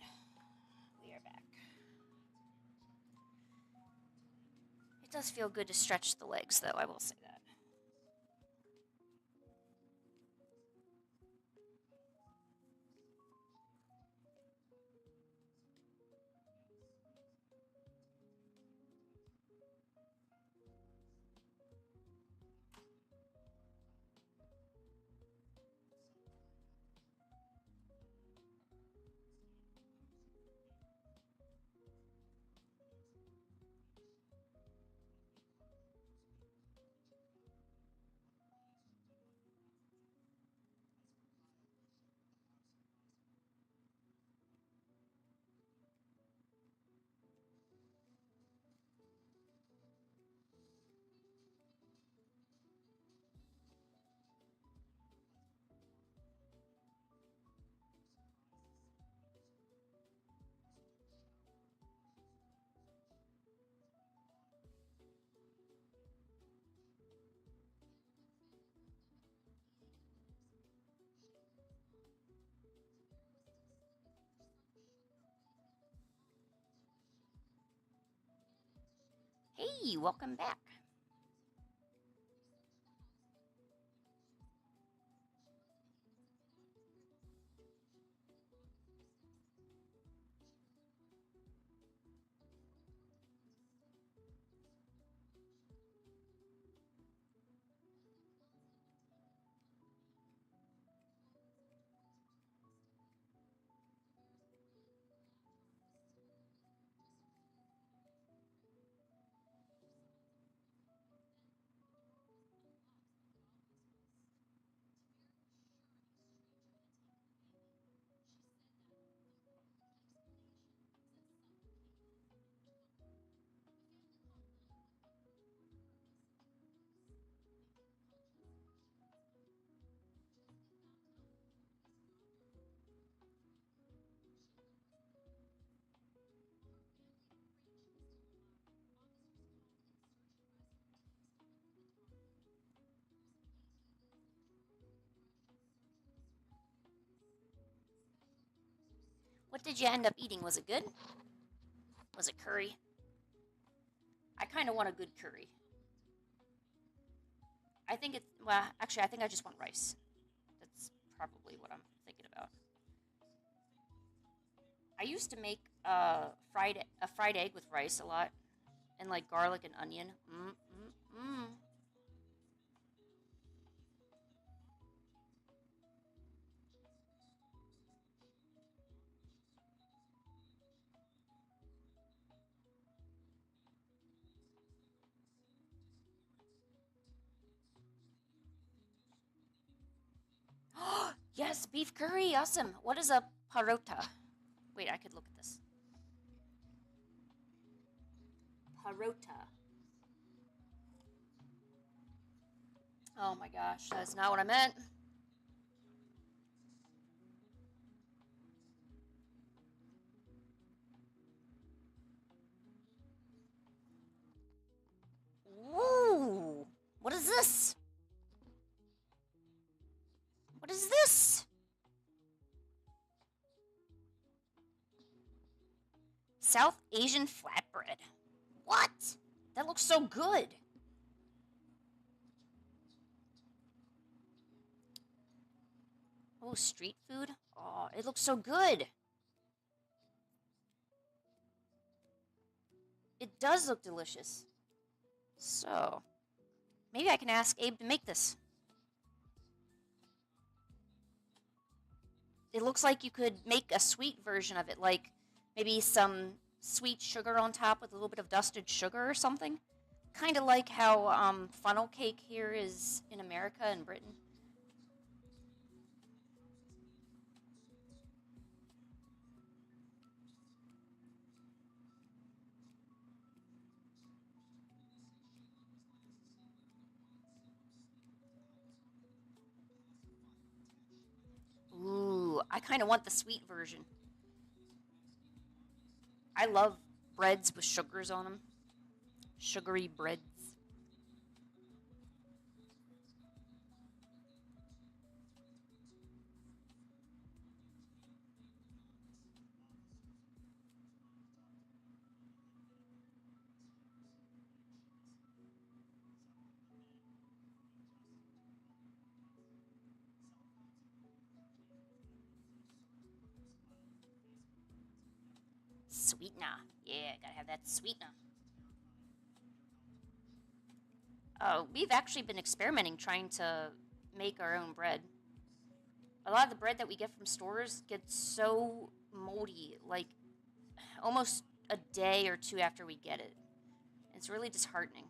we are back. It does feel good to stretch the legs, though, I will say that. Hey, welcome back. What did you end up eating? Was it good? Was it curry? I kind of want a good curry. I think it's, well, actually, I think I just want rice. That's probably what I'm thinking about. I used to make a fried egg with rice a lot, and like garlic and onion. Yes, beef curry, awesome. What is a parota? Wait, I could look at this. Parota. Oh my gosh, that's not what I meant. Woo! What is this? What is this? South Asian flatbread. What? That looks so good. Oh, street food? Oh, it looks so good. It does look delicious. So, maybe I can ask Abe to make this. It looks like you could make a sweet version of it, like maybe some sweet sugar on top with a little bit of dusted sugar or something. Kind of like how funnel cake here is in America and Britain. Ooh, I kind of want the sweet version. I love breads with sugars on them. Sugary breads. Sweetener. Yeah, gotta have that sweetener. We've actually been experimenting trying to make our own bread. A lot of the bread that we get from stores gets so moldy, like almost a day or two after we get it. It's really disheartening.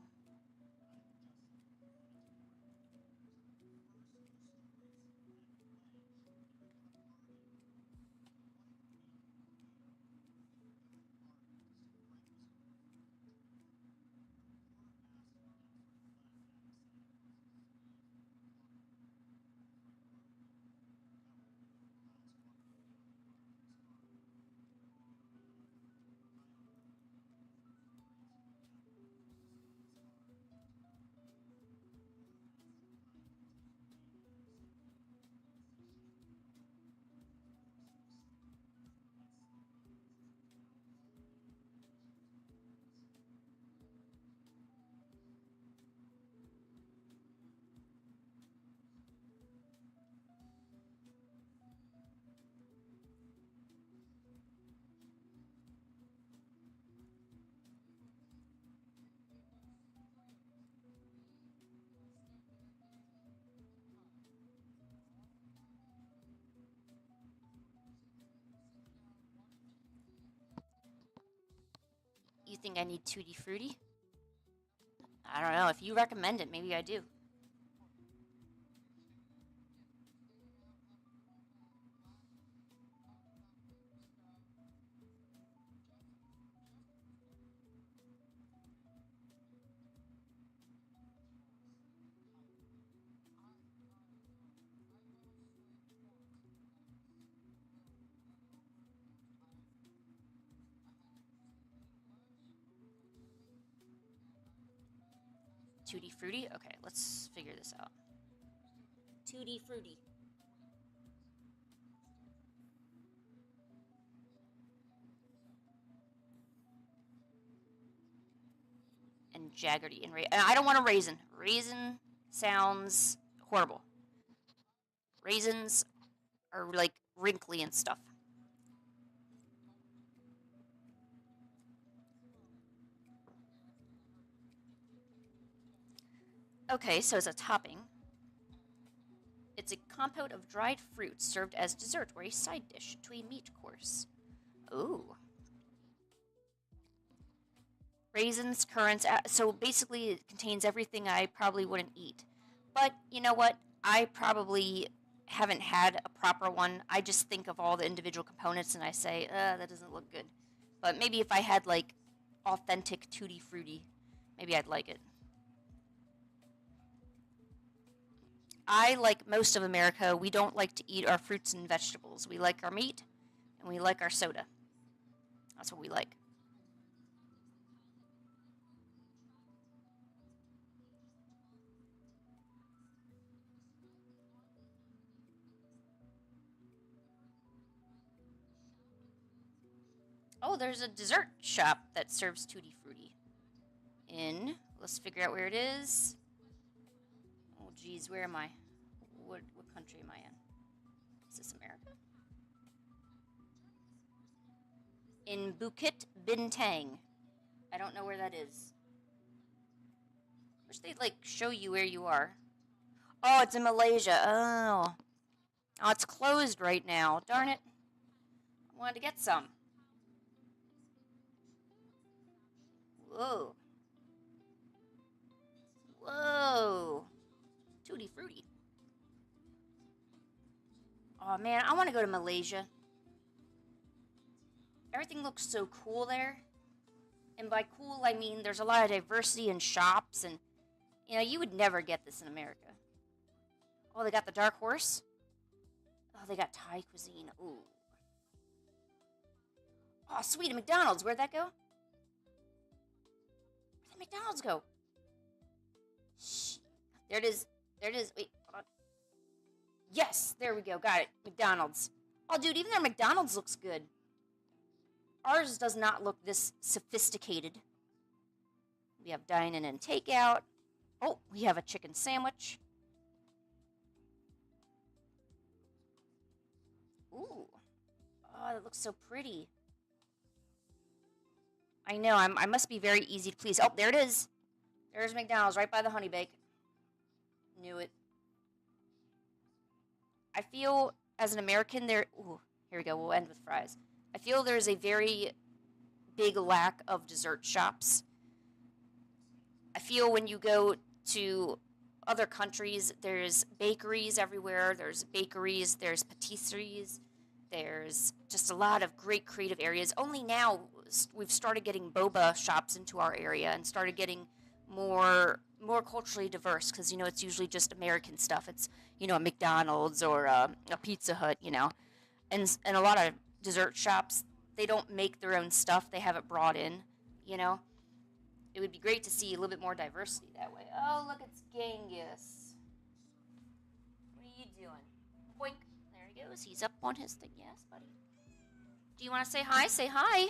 You think I need Tutti Frutti? I don't know. If you recommend it, maybe I do. Tutti Frutti? Okay, let's figure this out. Tutti Frutti. And Jaggerty and I don't want a raisin. Raisin sounds horrible. Raisins are like wrinkly and stuff. Okay, so as a topping, it's a compote of dried fruits served as dessert or a side dish to a meat course. Ooh. Raisins, currants, so basically it contains everything I probably wouldn't eat. But you know what? I probably haven't had a proper one. I just think of all the individual components and I say, that doesn't look good. But maybe if I had like authentic Tutti Frutti, maybe I'd like it. I, like most of America, we don't like to eat our fruits and vegetables. We like our meat and we like our soda. That's what we like. Oh, there's a dessert shop that serves Tutti Frutti. Let's figure out where it is. Oh, geez, where am I? What country am I in? Is this America? In Bukit Bintang. I don't know where that is. Wish they'd like show you where you are. Oh, it's in Malaysia. Oh, it's closed right now. Darn it. I wanted to get some. Whoa. Whoa. Tutti Frutti. Oh man, I want to go to Malaysia. Everything looks so cool there. And by cool, I mean there's a lot of diversity in shops, and you would never get this in America. Oh, they got the dark horse. Oh, they got Thai cuisine. Ooh. Oh, sweet, a McDonald's. Where'd that go? Where'd the McDonald's go? Shh. There it is. There it is. Wait, hold on. Yes, there we go. Got it. McDonald's. Oh, dude, even their McDonald's looks good. Ours does not look this sophisticated. We have dine-in and takeout. Oh, we have a chicken sandwich. Ooh. Oh, that looks so pretty. I know, I must be very easy to please. Oh, there it is. There's McDonald's right by the honey bake. Knew it. I feel as an American there. Ooh, here we go. We'll end with fries. I feel there's a very big lack of dessert shops. I feel when you go to other countries, there's bakeries everywhere. There's bakeries, there's patisseries, there's just a lot of great creative areas. Only now we've started getting boba shops into our area and started getting more culturally diverse because it's usually just American stuff. It's a McDonald's or a Pizza Hut, and a lot of dessert shops, they don't make their own stuff. They have it brought in, you know. It would be great to see a little bit more diversity that way. Oh, look, it's Genghis. What are you doing? Boink. There he goes. He's up on his thing. Yes, buddy. Do you want to say hi? Say hi.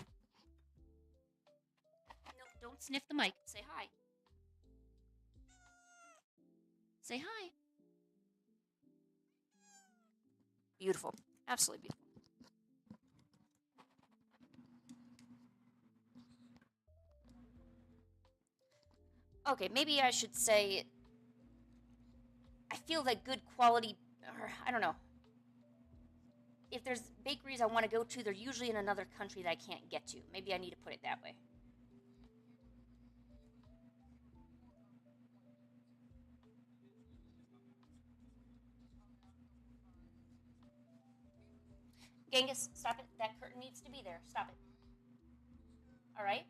No, don't sniff the mic. Say hi. Say hi. Beautiful. Absolutely beautiful. Okay, maybe I should say I feel that good quality, or I don't know. If there's bakeries I want to go to, they're usually in another country that I can't get to. Maybe I need to put it that way. Genghis, stop it. That curtain needs to be there. Stop it. All right?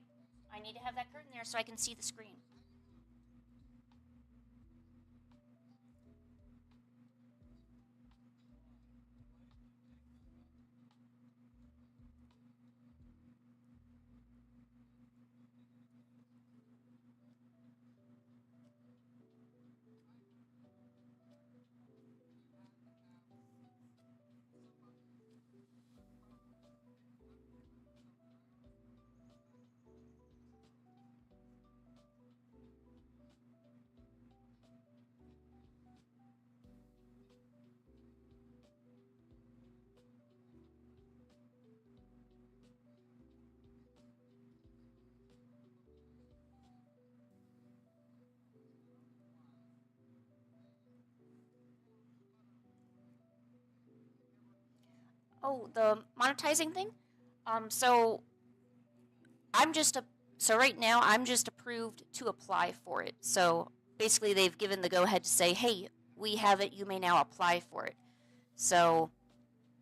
I need to have that curtain there so I can see the screen. Oh, the monetizing thing? So I'm just a so right now I'm just approved to apply for it. So basically they've given the go ahead to say, "Hey, we have it. You may now apply for it." So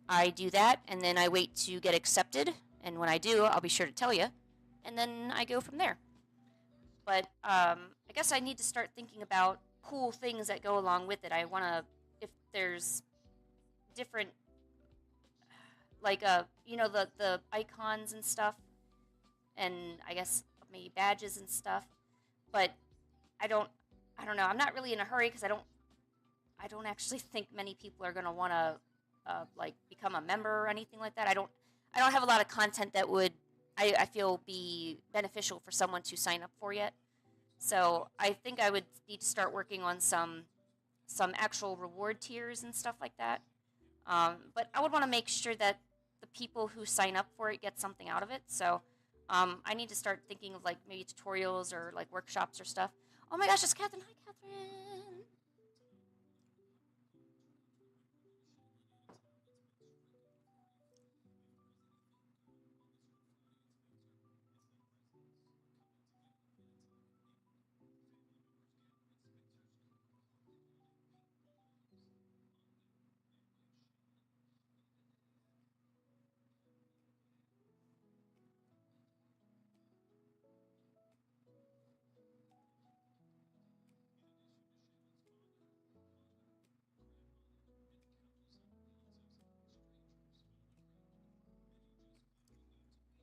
I do that and then I wait to get accepted, and when I do, I'll be sure to tell you, and then I go from there. But I guess I need to start thinking about cool things that go along with it. I want to if there's different like the icons and stuff, and I guess maybe badges and stuff. But I don't I don't know. I'm not really in a hurry because I don't actually think many people are gonna want to like become a member or anything like that. I don't have a lot of content that would I feel be beneficial for someone to sign up for yet. So I think I would need to start working on some actual reward tiers and stuff like that. But I would want to make sure that the people who sign up for it get something out of it. So I need to start thinking of like maybe tutorials or like workshops or stuff. Oh my gosh, it's Catherine. Hi, Catherine.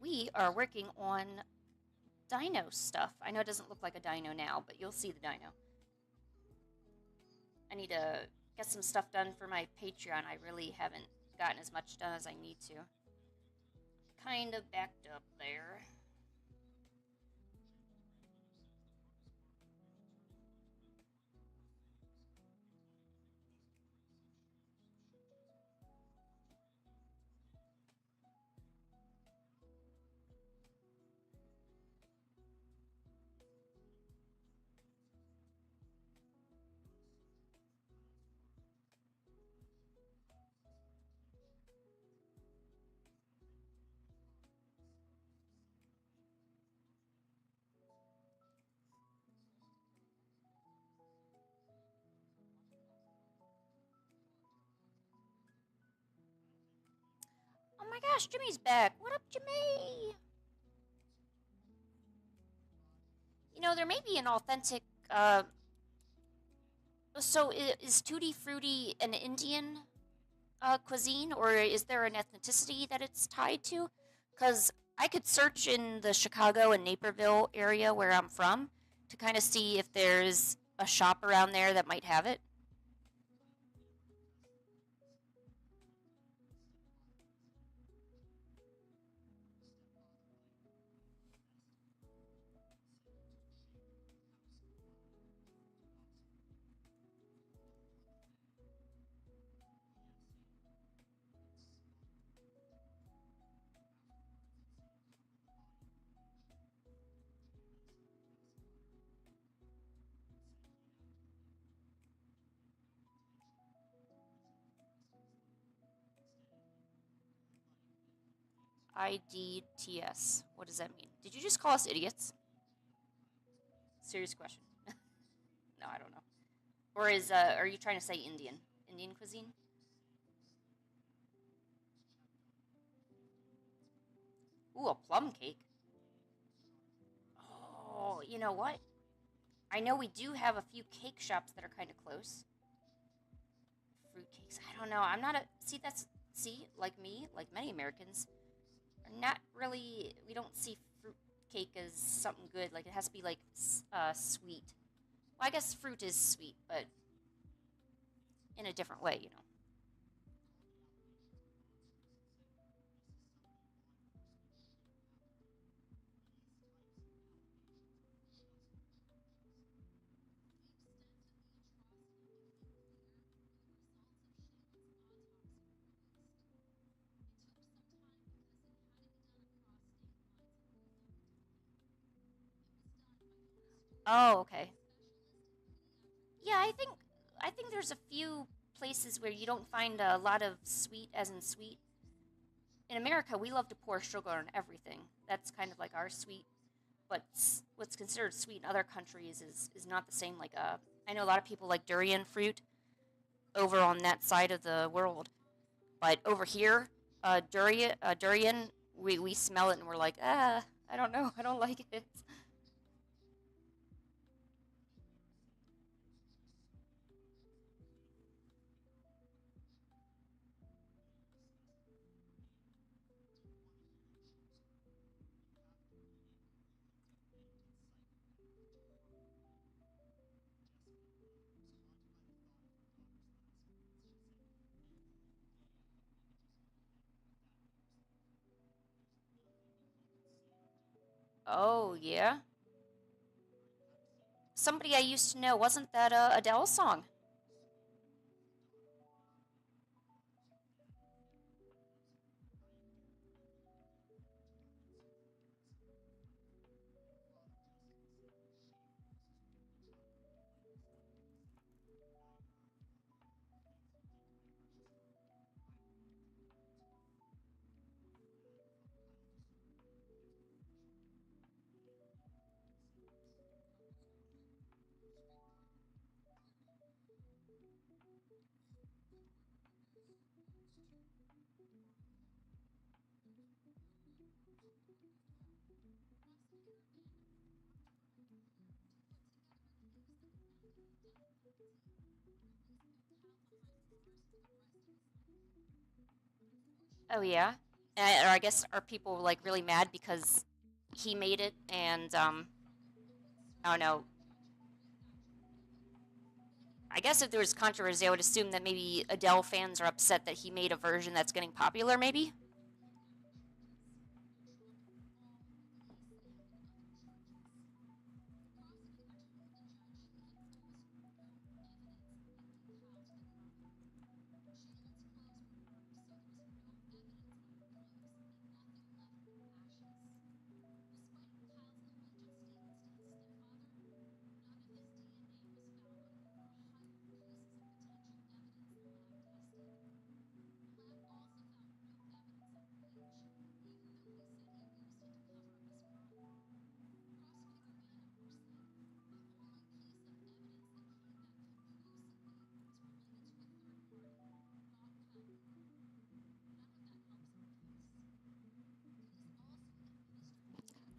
We are working on dino stuff. I know it doesn't look like a dino now, but you'll see the dino. I need to get some stuff done for my Patreon. I really haven't gotten as much done as I need to. Kind of backed up there. gosh, Jimmy's back. What up, Jimmy? You know, there may be an authentic, so is Tutti Frutti an Indian cuisine, or is there an ethnicity that it's tied to? Because I could search in the Chicago and Naperville area where I'm from to kind of see if there's a shop around there that might have it. IDTS. What does that mean? Did you just call us idiots? Serious question. No, I don't know. Or are you trying to say Indian cuisine? Ooh, a plum cake. Oh, you know what? I know we do have a few cake shops that are kind of close. Fruit cakes. I don't know. I'm not a like me, like many Americans, are not really. We don't see fruit cake as something good. Like it has to be like sweet. Well, I guess fruit is sweet, but in a different way, you know. Oh, okay. Yeah, I think there's a few places where you don't find a lot of sweet as in sweet. In America, we love to pour sugar on everything. That's kind of like our sweet. But what's considered sweet in other countries is not the same. Like I know a lot of people like durian fruit over on that side of the world, but over here, durian, we smell it and we're like, I don't know, I don't like it. Oh yeah, somebody I used to know, wasn't that a Adele song? Oh yeah, or I guess are people like really mad because he made it and I don't know. I guess if there was controversy, I would assume that maybe Adele fans are upset that he made a version that's getting popular. Maybe.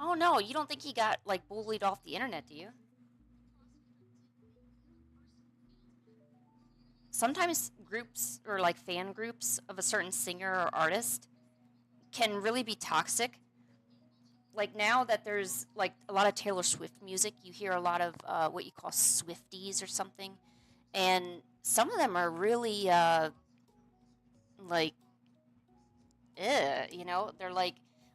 Oh no, you don't think he got like bullied off the internet, do you? Sometimes groups or like fan groups of a certain singer or artist can really be toxic. Like now that there's like a lot of Taylor Swift music, you hear a lot of what you call Swifties or something, and some of them are really like, they're like,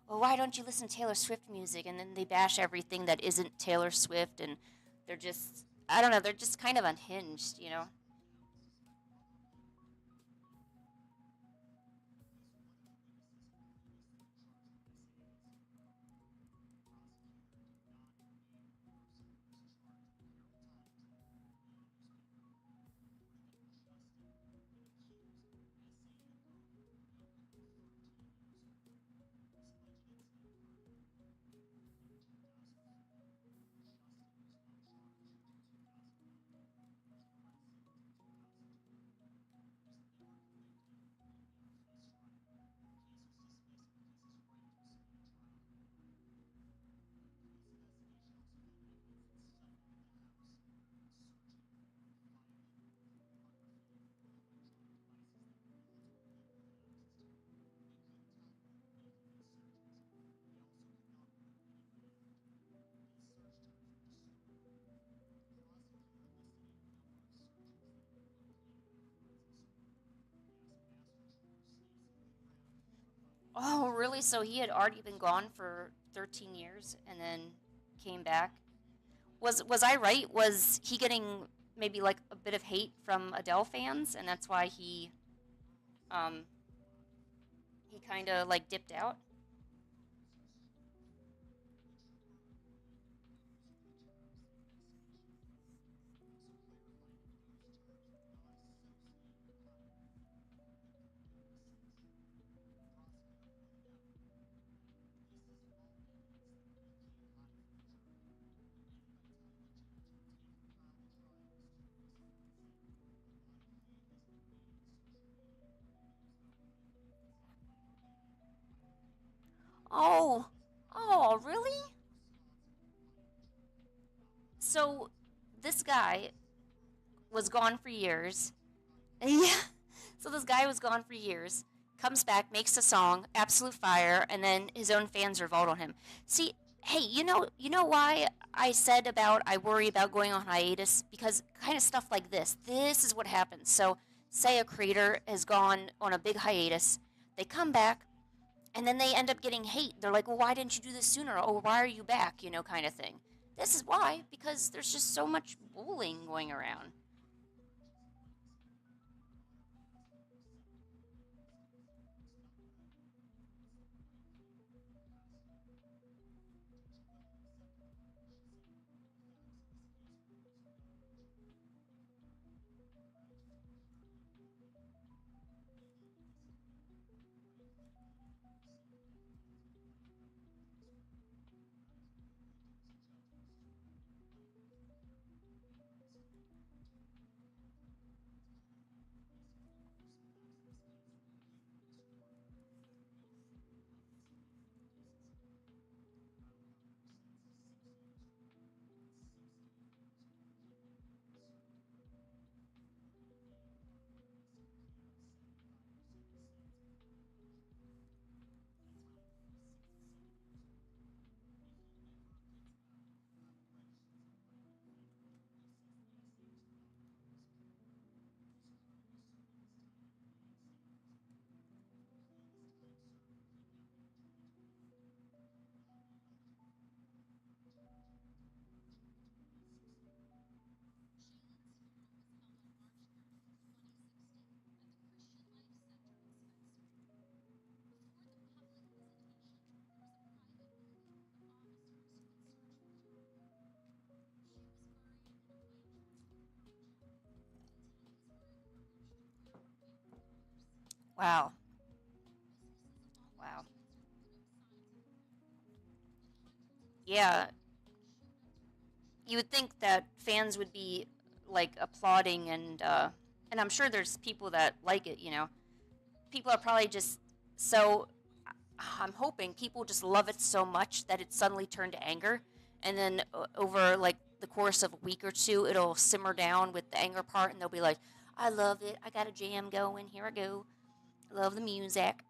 well, why don't you listen to Taylor Swift music? And then they bash everything that isn't Taylor Swift, and they're just, I don't know, they're just kind of unhinged. Oh, really? So he had already been gone for 13 years and then came back. Was I right? Was he getting maybe like a bit of hate from Adele fans, and that's why um he kind of like dipped out? Oh, oh, really? So this guy was gone for years. Yeah. So this guy was gone for years, comes back, makes a song, absolute fire, and then his own fans revolt on him. See, hey, you know why I said about I worry about going on hiatus, because kind of stuff like this. This is what happens. So, say a creator has gone on a big hiatus, they come back, and then they end up getting hate. They're like, "Well, why didn't you do this sooner?" Or "Why are you back?" Kind of thing. This is why, because there's just so much bullying going around. Wow, wow, yeah. You would think that fans would be like applauding, and I'm sure there's people that like it. People are probably just so. I'm hoping people just love it so much that it suddenly turned to anger, and then over like the course of a week or two, it'll simmer down with the anger part, and they'll be like, "I love it. I got a jam going. Here I go. I love the music."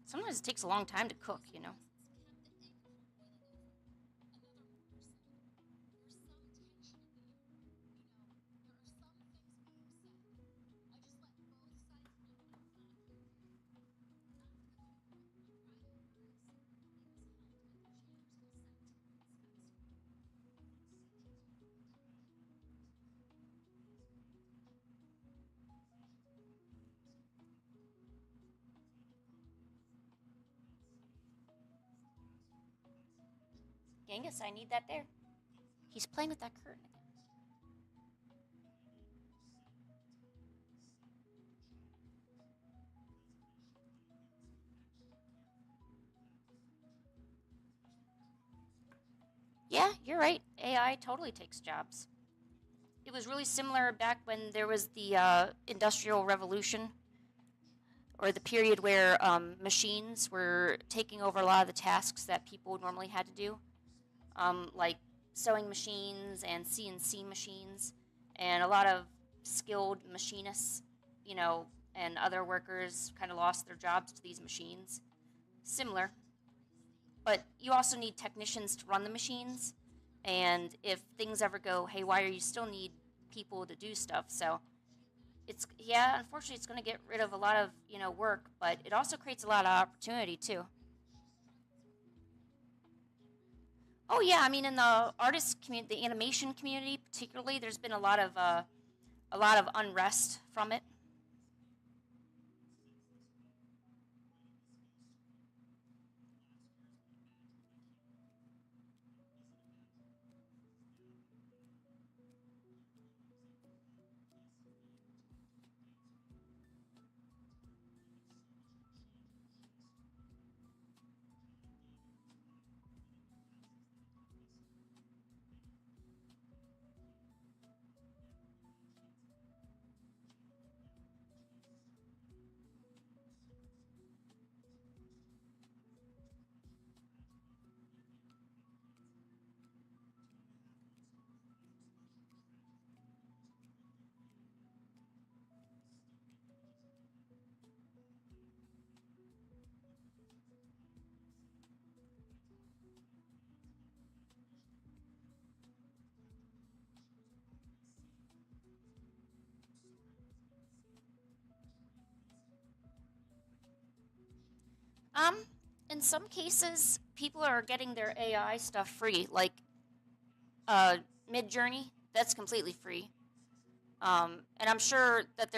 Sometimes it takes a long time to cook, you know. Genghis, I need that there. He's playing with that curtain again. Yeah, you're right. AI totally takes jobs. It was really similar back when there was the Industrial Revolution, or the period where machines were taking over a lot of the tasks that people normally had to do, like sewing machines and CNC machines, and a lot of skilled machinists, you know, and other workers kind of lost their jobs to these machines. Similar, but you also need technicians to run the machines, and if things ever go haywire, you still need people to do stuff. So it's, yeah, unfortunately, it's going to get rid of a lot of, you know, work, but it also creates a lot of opportunity too. Oh yeah, I mean, in the artist community, the animation community particularly, there's been a lot of unrest from it. Um, in some cases, people are getting their AI stuff free, like uh, Mid Journey. That's completely free. And I'm sure that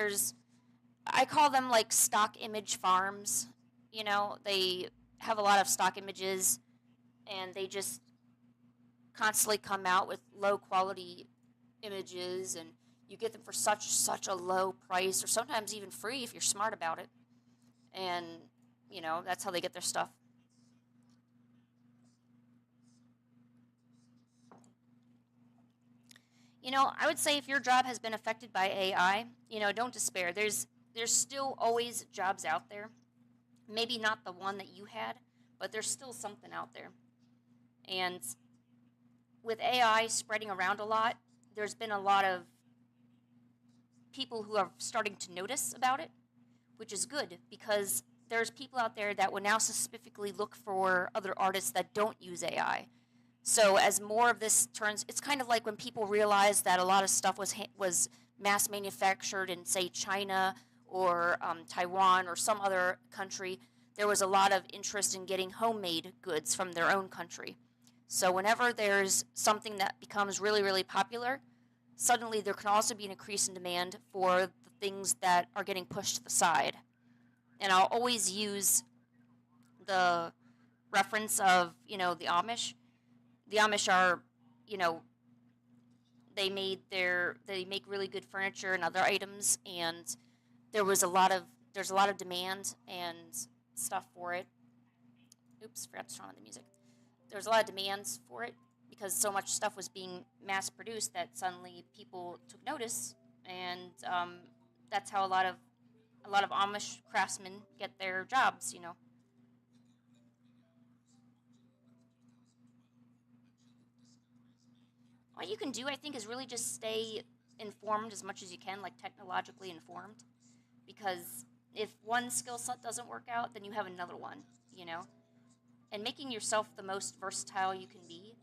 I call them like stock image farms. You know, they have a lot of stock images, and they just constantly come out with low quality images, and you get them for such a low price, or sometimes even free if you're smart about it. And that's how they get their stuff. I would say if your job has been affected by AI, don't despair. There's still always jobs out there. Maybe not the one that you had, but there's still something out there. And with AI spreading around a lot, there's been a lot of people who are starting to notice about it, which is good because there's people out there that will now specifically look for other artists that don't use AI. So as more of this turns, it's kind of like when people realized that a lot of stuff was mass manufactured in, say, China or Taiwan or some other country. There was a lot of interest in getting homemade goods from their own country. So whenever there's something that becomes really, really popular, suddenly there can also be an increase in demand for the things that are getting pushed to the side. And I'll always use the reference of, the Amish. The Amish are, you know, they make really good furniture and other items, and there's a lot of demand and stuff for it. Oops, forgot to turn on the music. There's a lot of demands for it because so much stuff was being mass produced that suddenly people took notice, and that's how a lot of Amish craftsmen get their jobs. What you can do, I think, is really just stay informed as much as you can, like technologically informed, because if one skill set doesn't work out, then you have another one, you know. And making yourself the most versatile you can be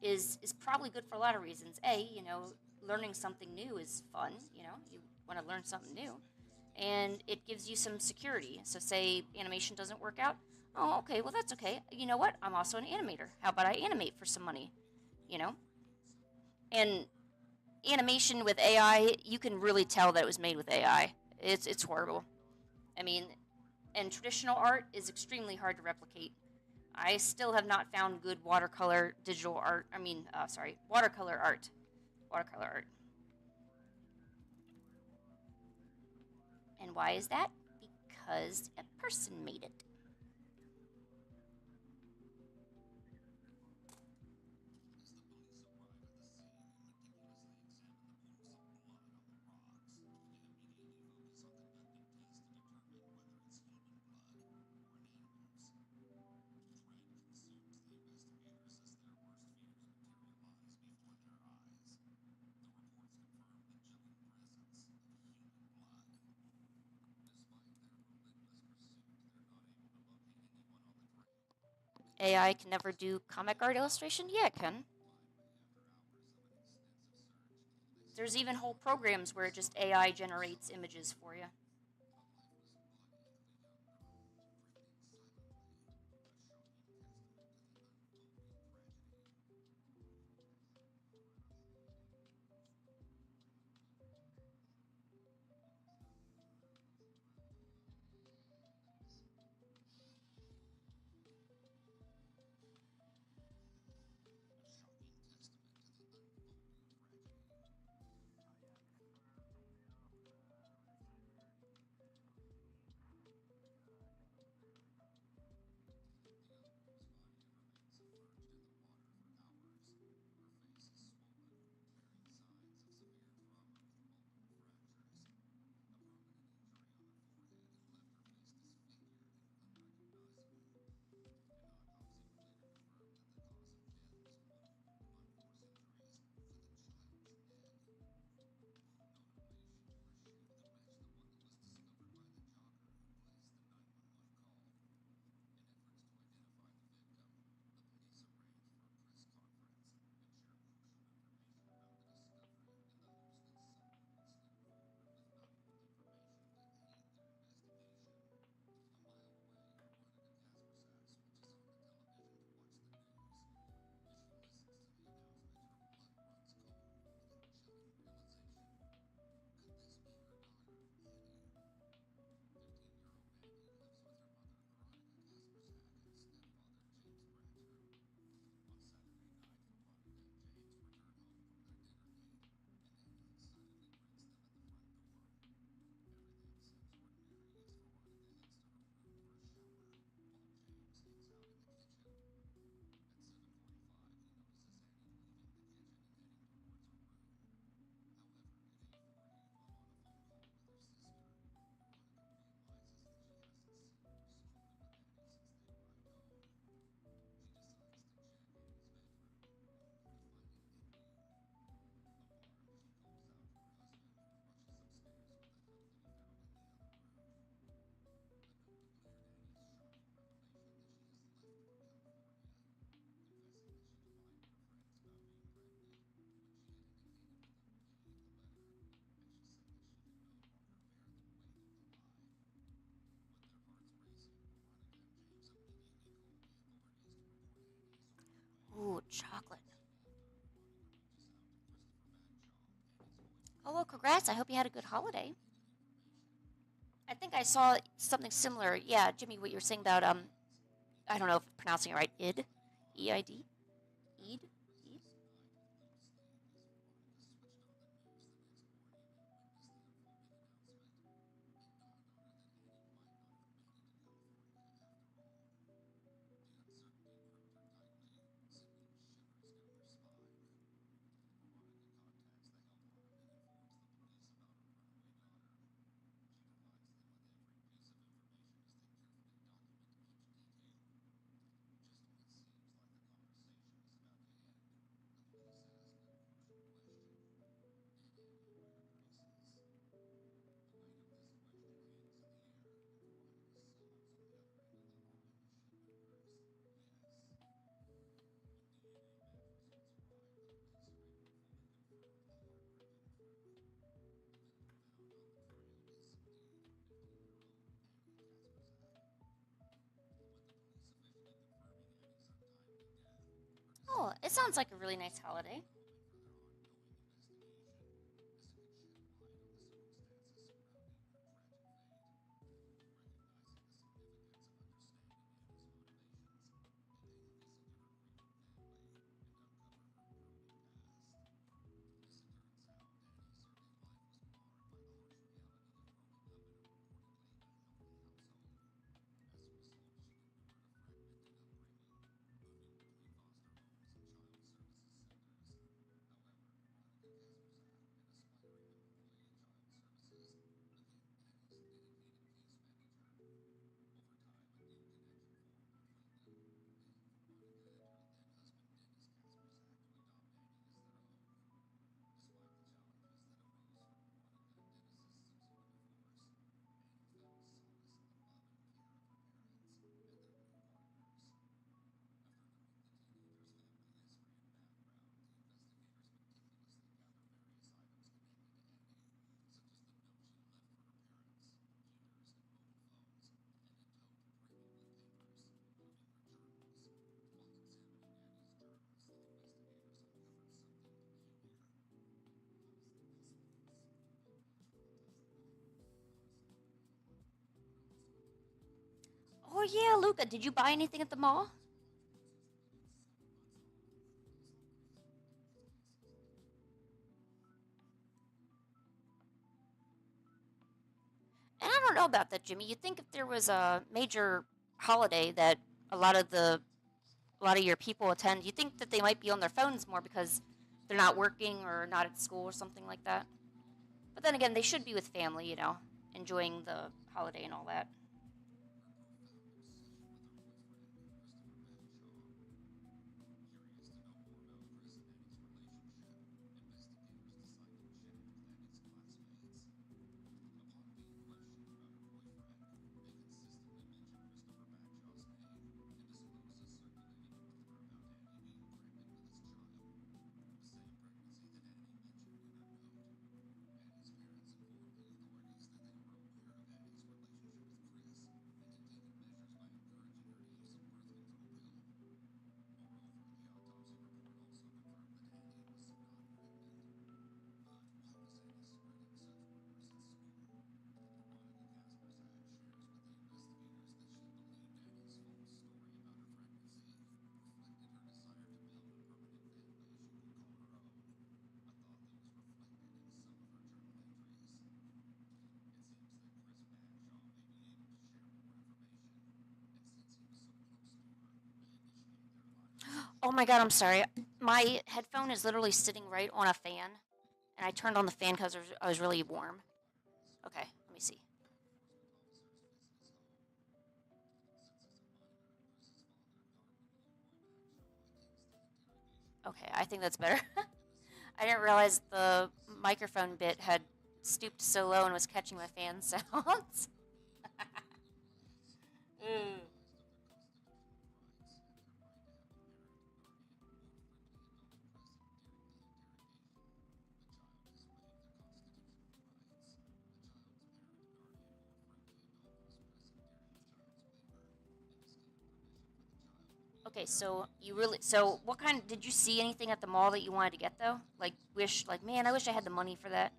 is probably good for a lot of reasons. Learning something new is fun. You want to learn something new, and it gives you some security. So, say animation doesn't work out. Oh, okay. Well, that's okay. You know what? I'm also an animator. How about I animate for some money? You know, and animation with AI, you can really tell that it was made with AI. It's horrible. I mean, and traditional art is extremely hard to replicate. I still have not found good watercolor digital art. Watercolor art. Watercolor art. And why is that? Because a person made it. AI can never do comic art illustration? Yeah, it can. There's even whole programs where just AI generates images for you. chocolate. Oh, well, congrats. I hope you had a good holiday. I think I saw something similar. Yeah, Jimmy, what you were saying about, I don't know if I'm pronouncing it right. Id? E-I-D? Eid? Eid? Oh, it sounds like a really nice holiday. Oh, yeah, Luca, did you buy anything at the mall? And I don't know about that, Jimmy. You'd think if there was a major holiday that a lot of the a lot of your people attend, you think that they might be on their phones more because they're not working or not at school or something like that. But then again, they should be with family, enjoying the holiday and all that. Oh my god, I'm sorry. My headphone is literally sitting right on a fan, and I turned on the fan because I was really warm. Okay, let me see. Okay, I think that's better. I didn't realize the microphone bit had stooped so low and was catching my fan sounds. Mm. Okay, so so what kind, did you see anything at the mall that you wanted to get though? Like, man, I wish I had the money for that.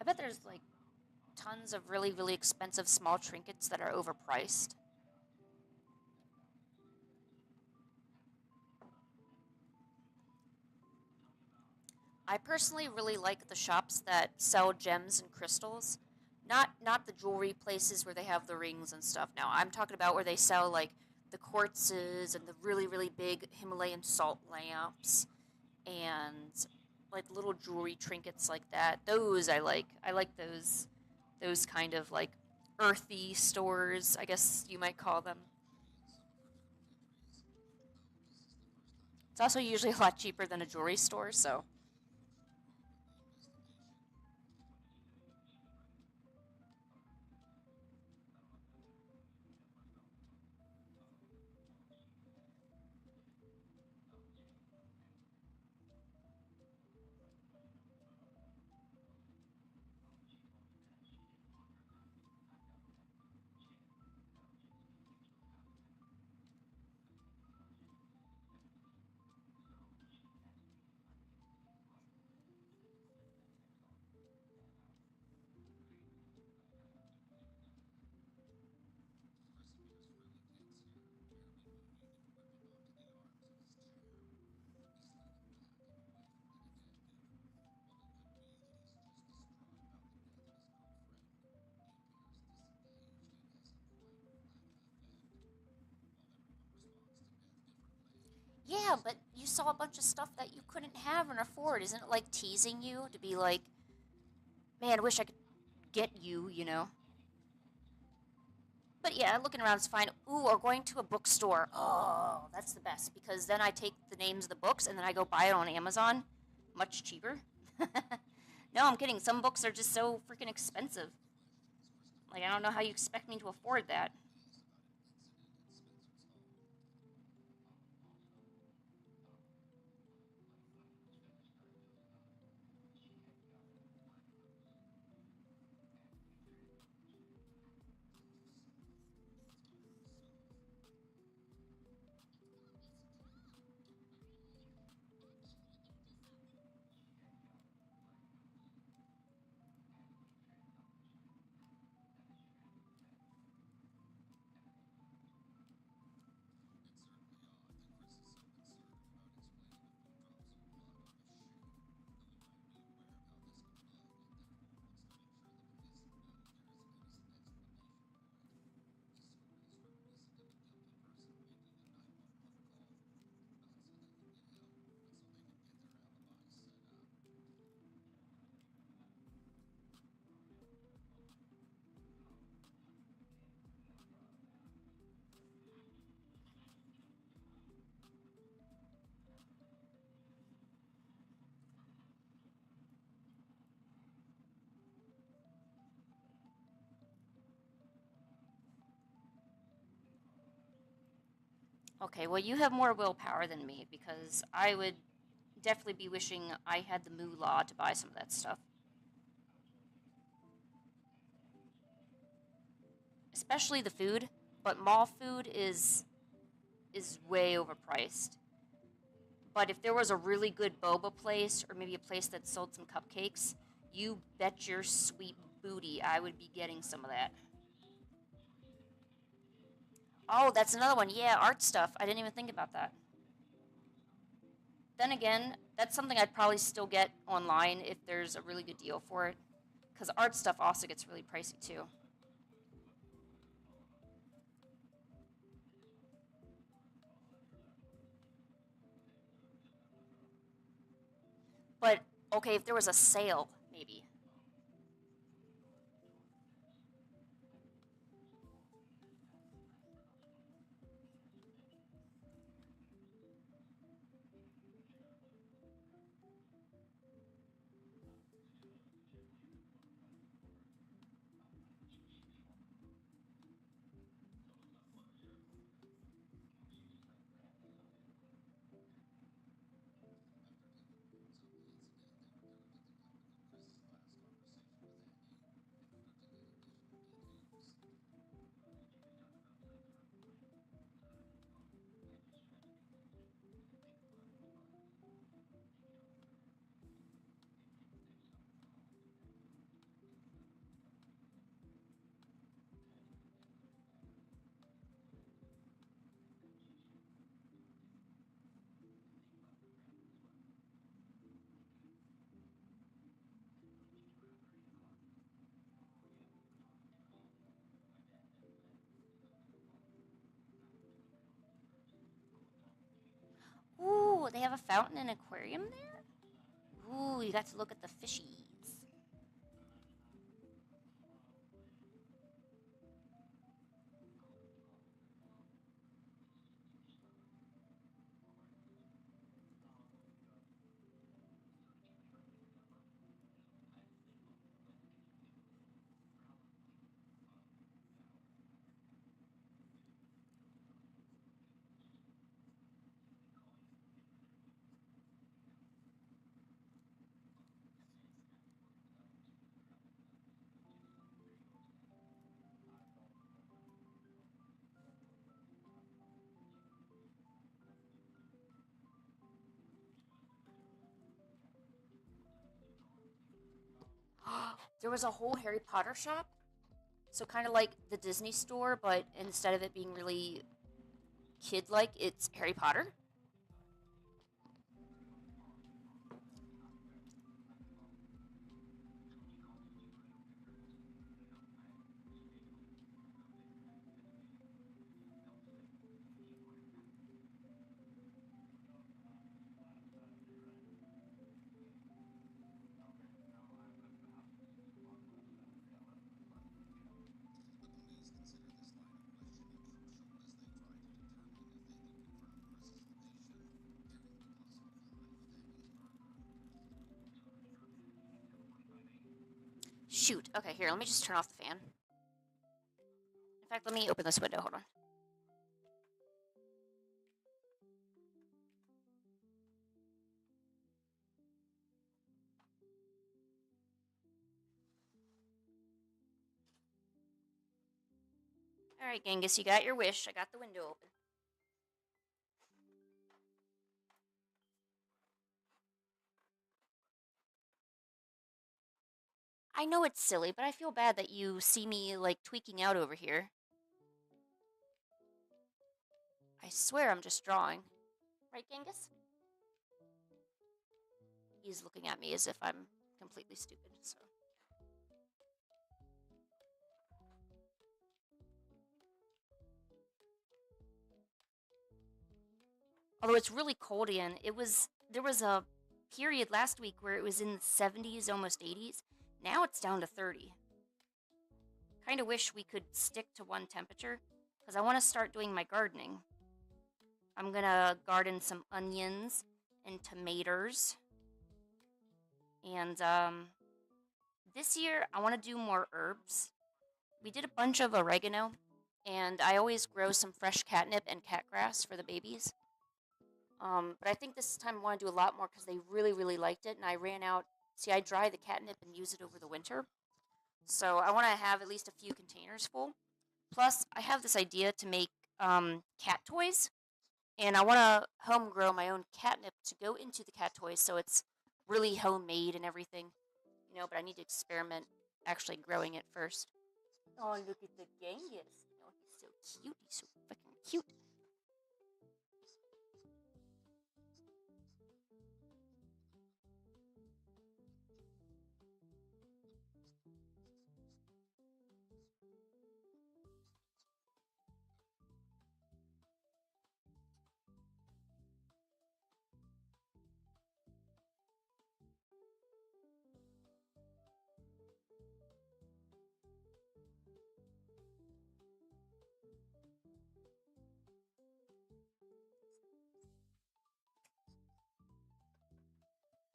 I bet there's like tons of really, really expensive small trinkets that are overpriced. I personally really like the shops that sell gems and crystals. Not the jewelry places where they have the rings and stuff. Now, I'm talking about where they sell like the quartzes and the really, really big Himalayan salt lamps and like little jewelry trinkets like that. Those I like. I like those kind of like earthy stores, I guess you might call them. It's also usually a lot cheaper than a jewelry store, so yeah, but you saw a bunch of stuff that you couldn't have and afford. Isn't it like teasing you to be like, man, I wish I could get you, you know? But yeah, looking around is fine. Ooh, or going to a bookstore. Oh, that's the best because then I take the names of the books and then I go buy it on Amazon. Much cheaper. No, I'm kidding. Some books are just so freaking expensive. Like, I don't know how you expect me to afford that. Okay, well, you have more willpower than me because I would definitely be wishing I had the moolah to buy some of that stuff. especially the food, but mall food is way overpriced. But if there was a really good boba place, or maybe a place that sold some cupcakes, you bet your sweet booty I would be getting some of that. Oh, that's another one. Yeah, art stuff. I didn't even think about that. Then again, that's something I'd probably still get online if there's a really good deal for it. Because art stuff also gets really pricey too. But, okay, if there was a sale, maybe. Ooh, they have a fountain and aquarium there? Ooh, you got to look at the fishies. There was a whole Harry Potter shop? So kind of like the Disney store, but instead of it being really kid-like, it's Harry Potter? Shoot. Okay, here, let me just turn off the fan. In fact, let me open this window. Hold on. Alright, Genghis, you got your wish. I got the window open. I know it's silly, but I feel bad that you see me, like, tweaking out over here. I swear I'm just drawing. Right, Genghis? He's looking at me as if I'm completely stupid, so... Although it's really cold again. There was a period last week where it was in the 70s, almost 80s. Now it's down to 30. Kind of wish we could stick to one temperature, because I want to start doing my gardening. I'm gonna garden some onions and tomatoes. And this year I want to do more herbs. We did a bunch of oregano, and I always grow some fresh catnip and catgrass for the babies. But I think this time I want to do a lot more because they really, really liked it, and I ran out. See, I dry the catnip and use it over the winter. So I want to have at least a few containers full. Plus, I have this idea to make cat toys, and I want to home grow my own catnip to go into the cat toys, so it's really homemade and everything. But I need to experiment actually growing it first. Oh, look at the Genghis. He's so cute. He's so fucking cute.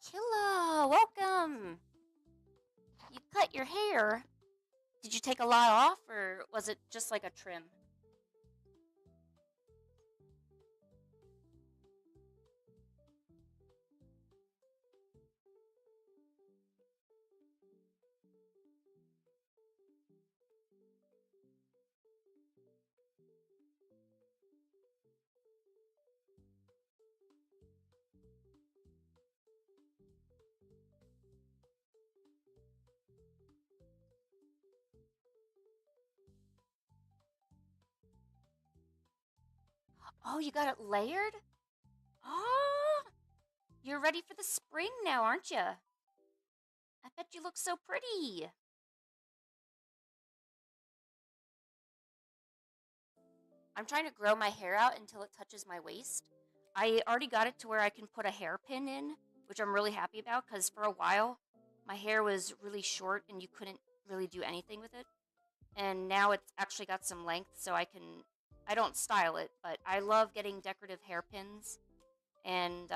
Killa, welcome. You cut your hair. Did you take a lot off, or was it just like a trim? Oh, you got it layered? Oh, you're ready for the spring now, aren't you? I bet you look so pretty. I'm trying to grow my hair out until it touches my waist. I already got it to where I can put a hairpin in, which I'm really happy about because for a while my hair was really short and you couldn't really do anything with it. And now it's actually got some length, so I don't style it, but I love getting decorative hairpins and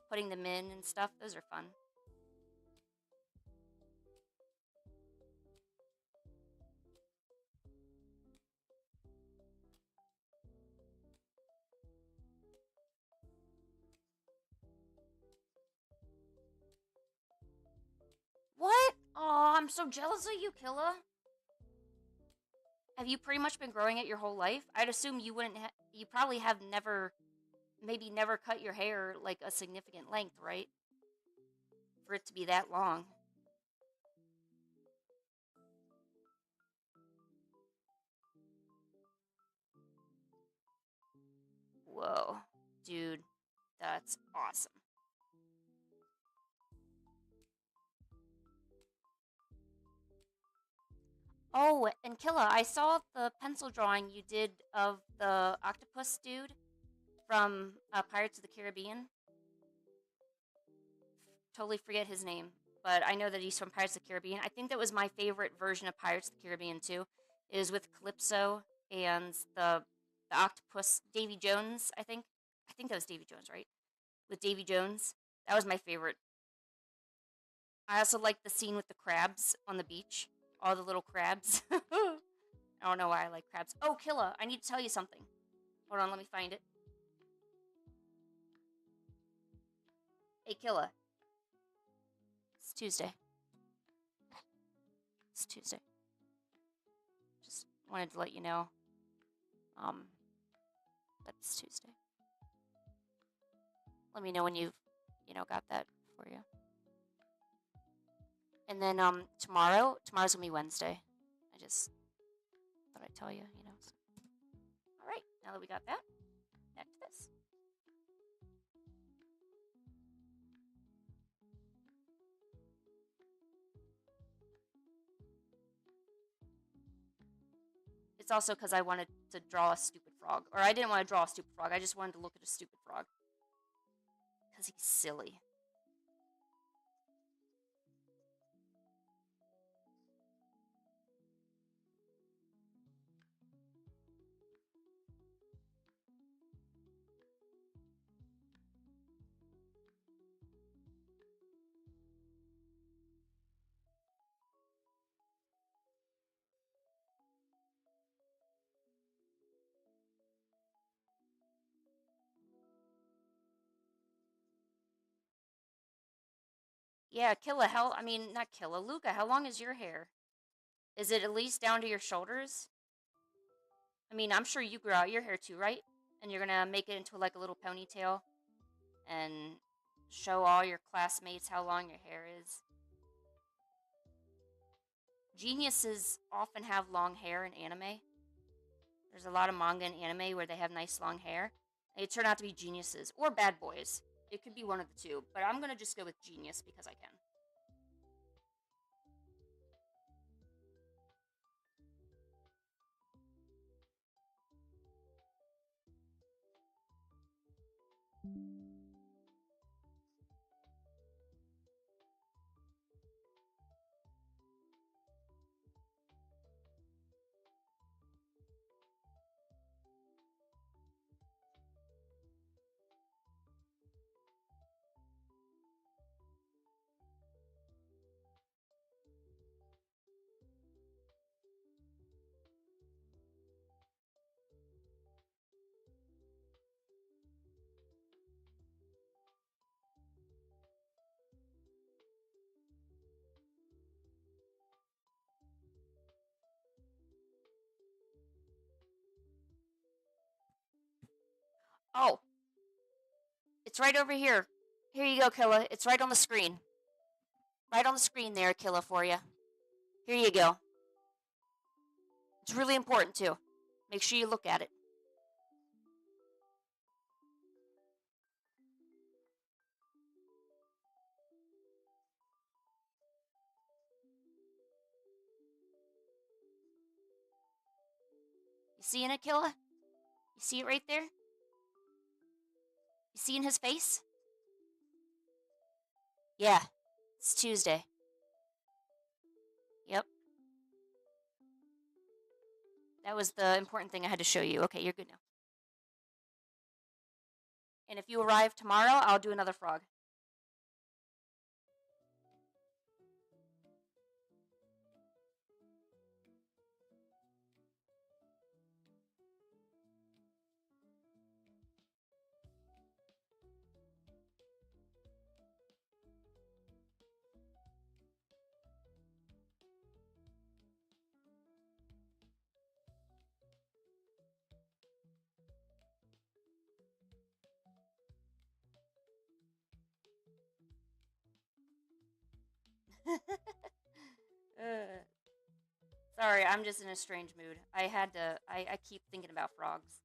putting them in and stuff. Those are fun. What? Oh, I'm so jealous of you, Killa. Have you pretty much been growing it your whole life? I'd assume you wouldn't. You probably have maybe never cut your hair like a significant length, right? For it to be that long. Whoa, dude, that's awesome. Oh, and Killa, I saw the pencil drawing you did of the octopus dude from Pirates of the Caribbean. Totally forget his name, but I know that he's from Pirates of the Caribbean. I think that was my favorite version of Pirates of the Caribbean too. Is with Calypso and the octopus Davy Jones. I think that was Davy Jones, right? With Davy Jones, that was my favorite. I also like the scene with the crabs on the beach, all the little crabs. I don't know why I like crabs. Oh, Killa, I need to tell you something. Hold on, let me find it. Hey, Killa, it's Tuesday. It's Tuesday. Just wanted to let you know um, that it's Tuesday. Let me know when you've got that for you. And then tomorrow's gonna be Wednesday. I just thought I'd tell you. So. All right, now that we got that, back to this. It's also because I wanted to draw a stupid frog, or I didn't want to draw a stupid frog. I just wanted to look at a stupid frog because he's silly. Yeah, Killa, I mean, not Killa, Luca, how long is your hair? Is it at least down to your shoulders? I mean, I'm sure you grew out your hair too, right? And you're gonna make it into like a little ponytail and show all your classmates how long your hair is. Geniuses often have long hair in anime. There's a lot of manga and anime where they have nice long hair. They turn out to be geniuses or bad boys. It could be one of the two, but I'm gonna just go with genius because I can. Oh, it's right over here. Here you go, Killa. It's right on the screen. Right on the screen there, Killa, for you. Here you go. It's really important too. Make sure you look at it. You seeing it, Killa? You see it right there? You seeing his face? Yeah, it's Tuesday. Yep. That was the important thing I had to show you. Okay, you're good now. And if you arrive tomorrow, I'll do another frog. uh, sorry, I'm just in a strange mood. I keep thinking about frogs.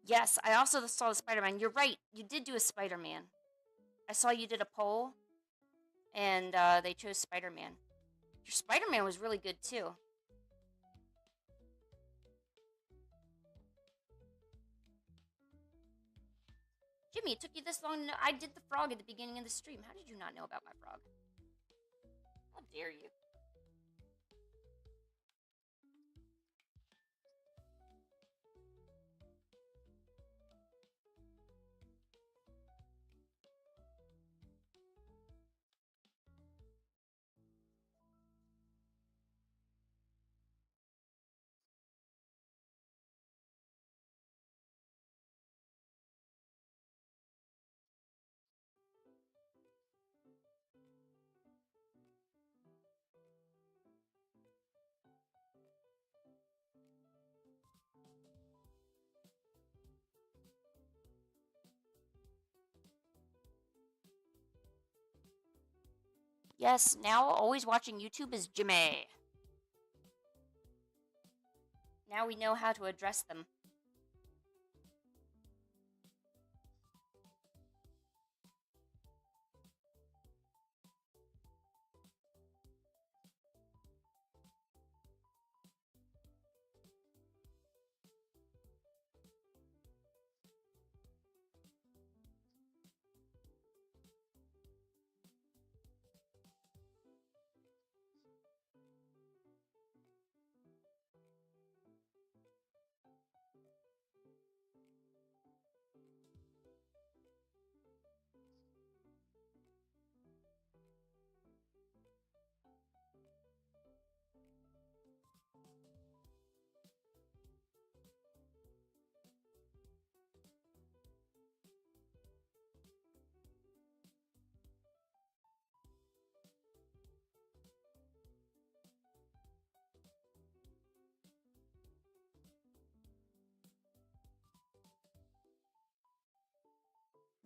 Yes, I also saw the Spider-Man. You're right. You did do a Spider-Man. I saw you did a poll, and they chose Spider-Man. Your Spider-Man was really good too. Jimmy, it took you this long to know. I did the frog at the beginning of the stream. How did you not know about my frog? How dare you? Yes, now always watching YouTube is Jimmy. Now we know how to address them.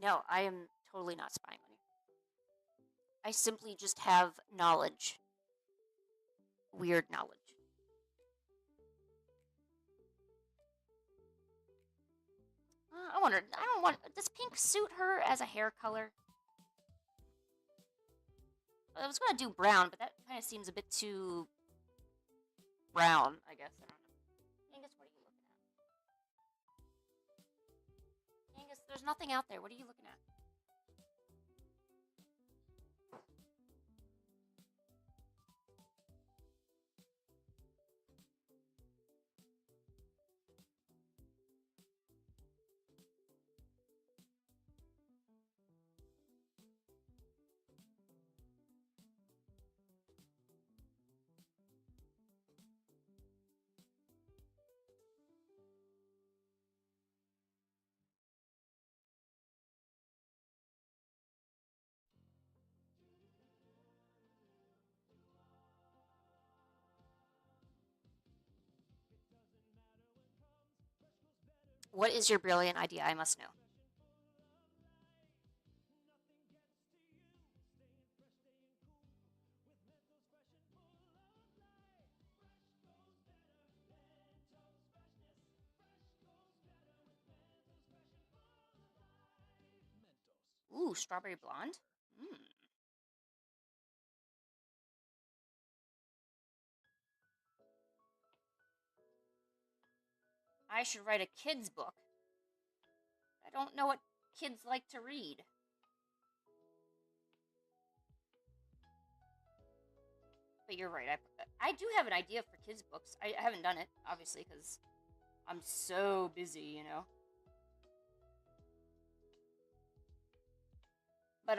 No, I am totally not spying on you. I simply just have knowledge. Weird knowledge. I wonder, I don't want, does pink suit her as a hair color? I was gonna do brown, but that kind of seems a bit too brown, I guess. I don't know. Angus, what are you looking at? Angus, there's nothing out there. What are you looking at? What is your brilliant idea? I must know. Ooh, strawberry blonde? Mm. I should write a kid's book. I don't know what kids like to read. But you're right. I do have an idea for kids' books. I haven't done it, obviously, because I'm so busy, you know. But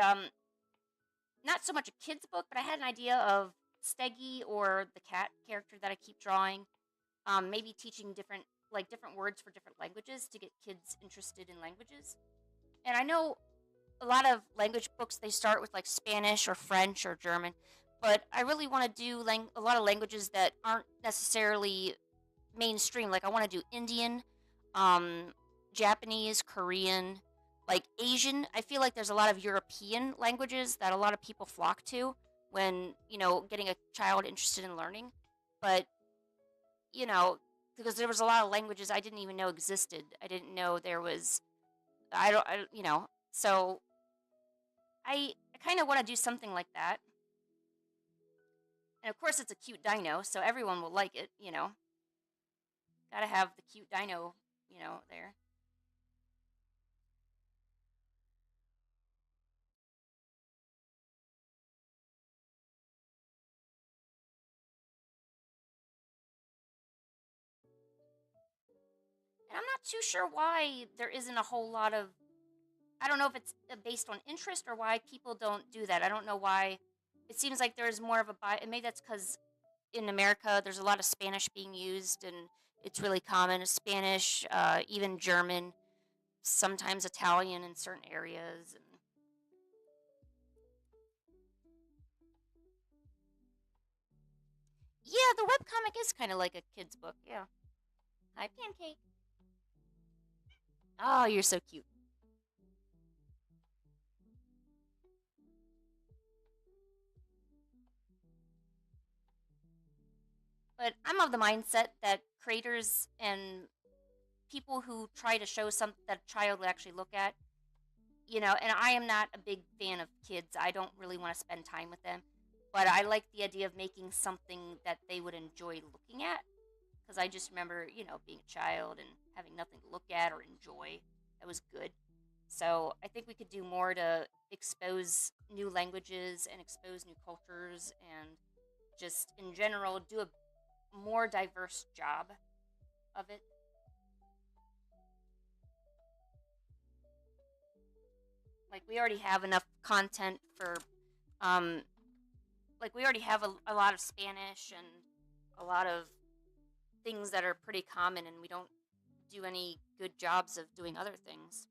not so much a kid's book, but I had an idea of Steggy or the cat character that I keep drawing. Maybe teaching different words for different languages to get kids interested in languages. And I know a lot of language books they start with like Spanish or French or German, but I really want to do a lot of languages that aren't necessarily mainstream. Like I want to do Indian, um, Japanese, Korean, like Asian. I feel like there's a lot of European languages that a lot of people flock to when getting a child interested in learning. But you know, because there was a lot of languages I didn't even know existed. I didn't know there was. So I kind of want to do something like that. And of course, it's a cute dino, so everyone will like it. Gotta have the cute dino, there. And I'm not too sure why there isn't a whole lot of. I don't know if it's based on interest or why people don't do that. I don't know why. It seems like there's more of a buy. And maybe that's because in America there's a lot of Spanish being used, and it's really common. Spanish, even German, sometimes Italian in certain areas. And yeah, the webcomic is kind of like a kid's book. Yeah. Hi, Pancake. Oh, you're so cute. But I'm of the mindset that creators and people who try to show something that a child would actually look at, and I am not a big fan of kids. I don't really want to spend time with them. But I like the idea of making something that they would enjoy looking at. Because I just remember, being a child and having nothing to look at or enjoy. That was good. So I think we could do more to expose new languages and expose new cultures and just in general do a more diverse job of it. Like we already have enough content for, um, like we already have a lot of Spanish and a lot of things that are pretty common, and we don't do any good jobs of doing other things.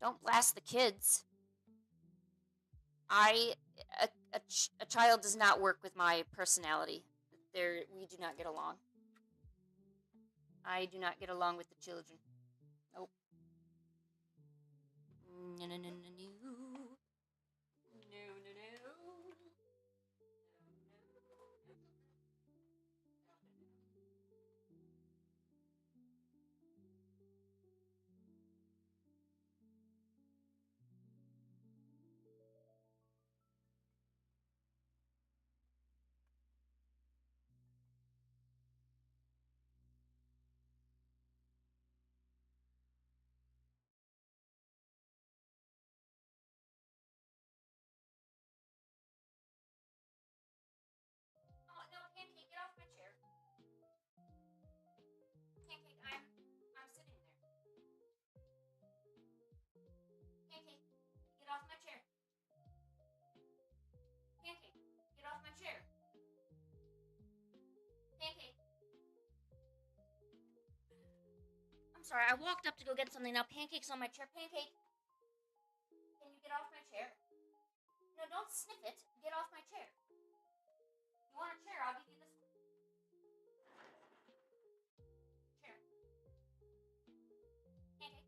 Don't blast the kids. I a child does not work with my personality. We do not get along. I do not get along with the children. Nope. I'm sorry, I walked up to go get something. Now Pancake's on my chair. Pancake, can you get off my chair? No, don't sniff it. Get off my chair. You want a chair? I'll give you this one. Chair. Pancake.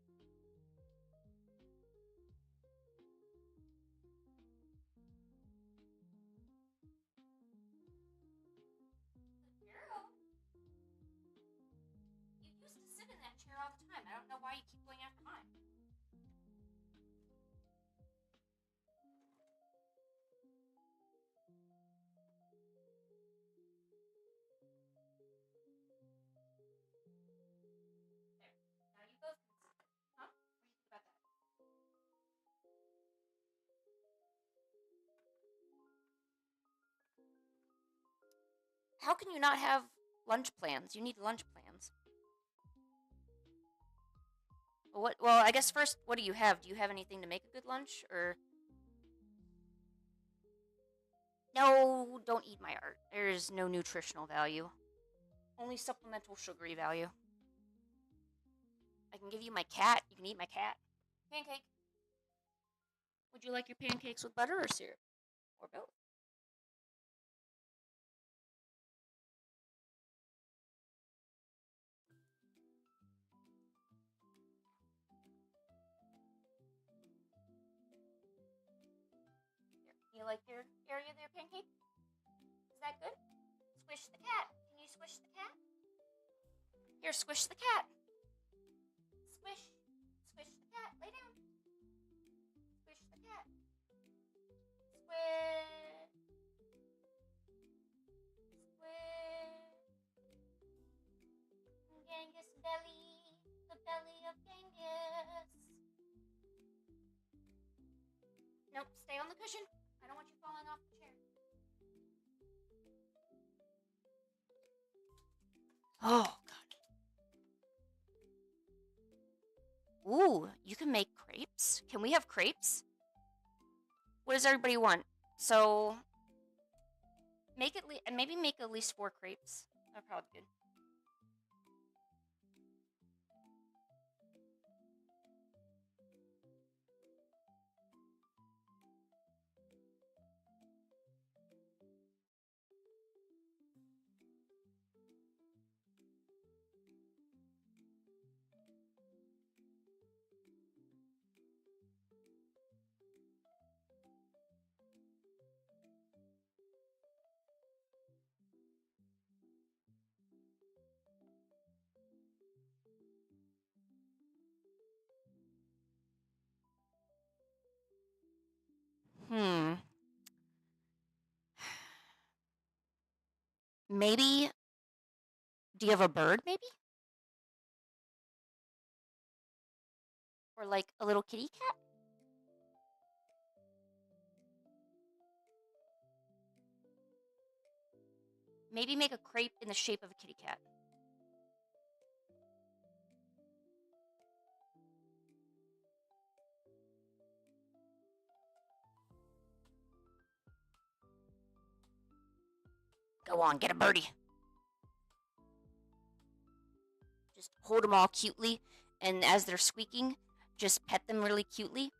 Girl. You used to sit in that chair all the time. I don't know why you keep going after mine. There. Now you both can sit. Huh? What do you think about that? How can you not have lunch plans? You need lunch plans. What? Well, I guess first, what do you have? Do you have anything to make a good lunch, or? No, don't eat my art. There's no nutritional value. Only supplemental sugary value. I can give you my cat. You can eat my cat. Pancake. Would you like your pancakes with butter or syrup? Or both? You like your area there, Pancake? Is that good? Squish the cat. Can you squish the cat? Here, squish the cat. Squish. Squish the cat. Lay down. Squish the cat. Squish. Squish. Genghis belly. The belly of Genghis. Nope, stay on the cushion. I don't want you falling off the chair. Oh, God. Ooh, you can make crepes? Can we have crepes? What does everybody want? So, make it, maybe make at least 4 crepes. That'd probably be good. Maybe, do you have a bird, maybe? Or like a little kitty cat? Maybe make a crepe in the shape of a kitty cat. Go on, get a birdie. Just hold them all cutely, and as they're squeaking, just pet them really cutely,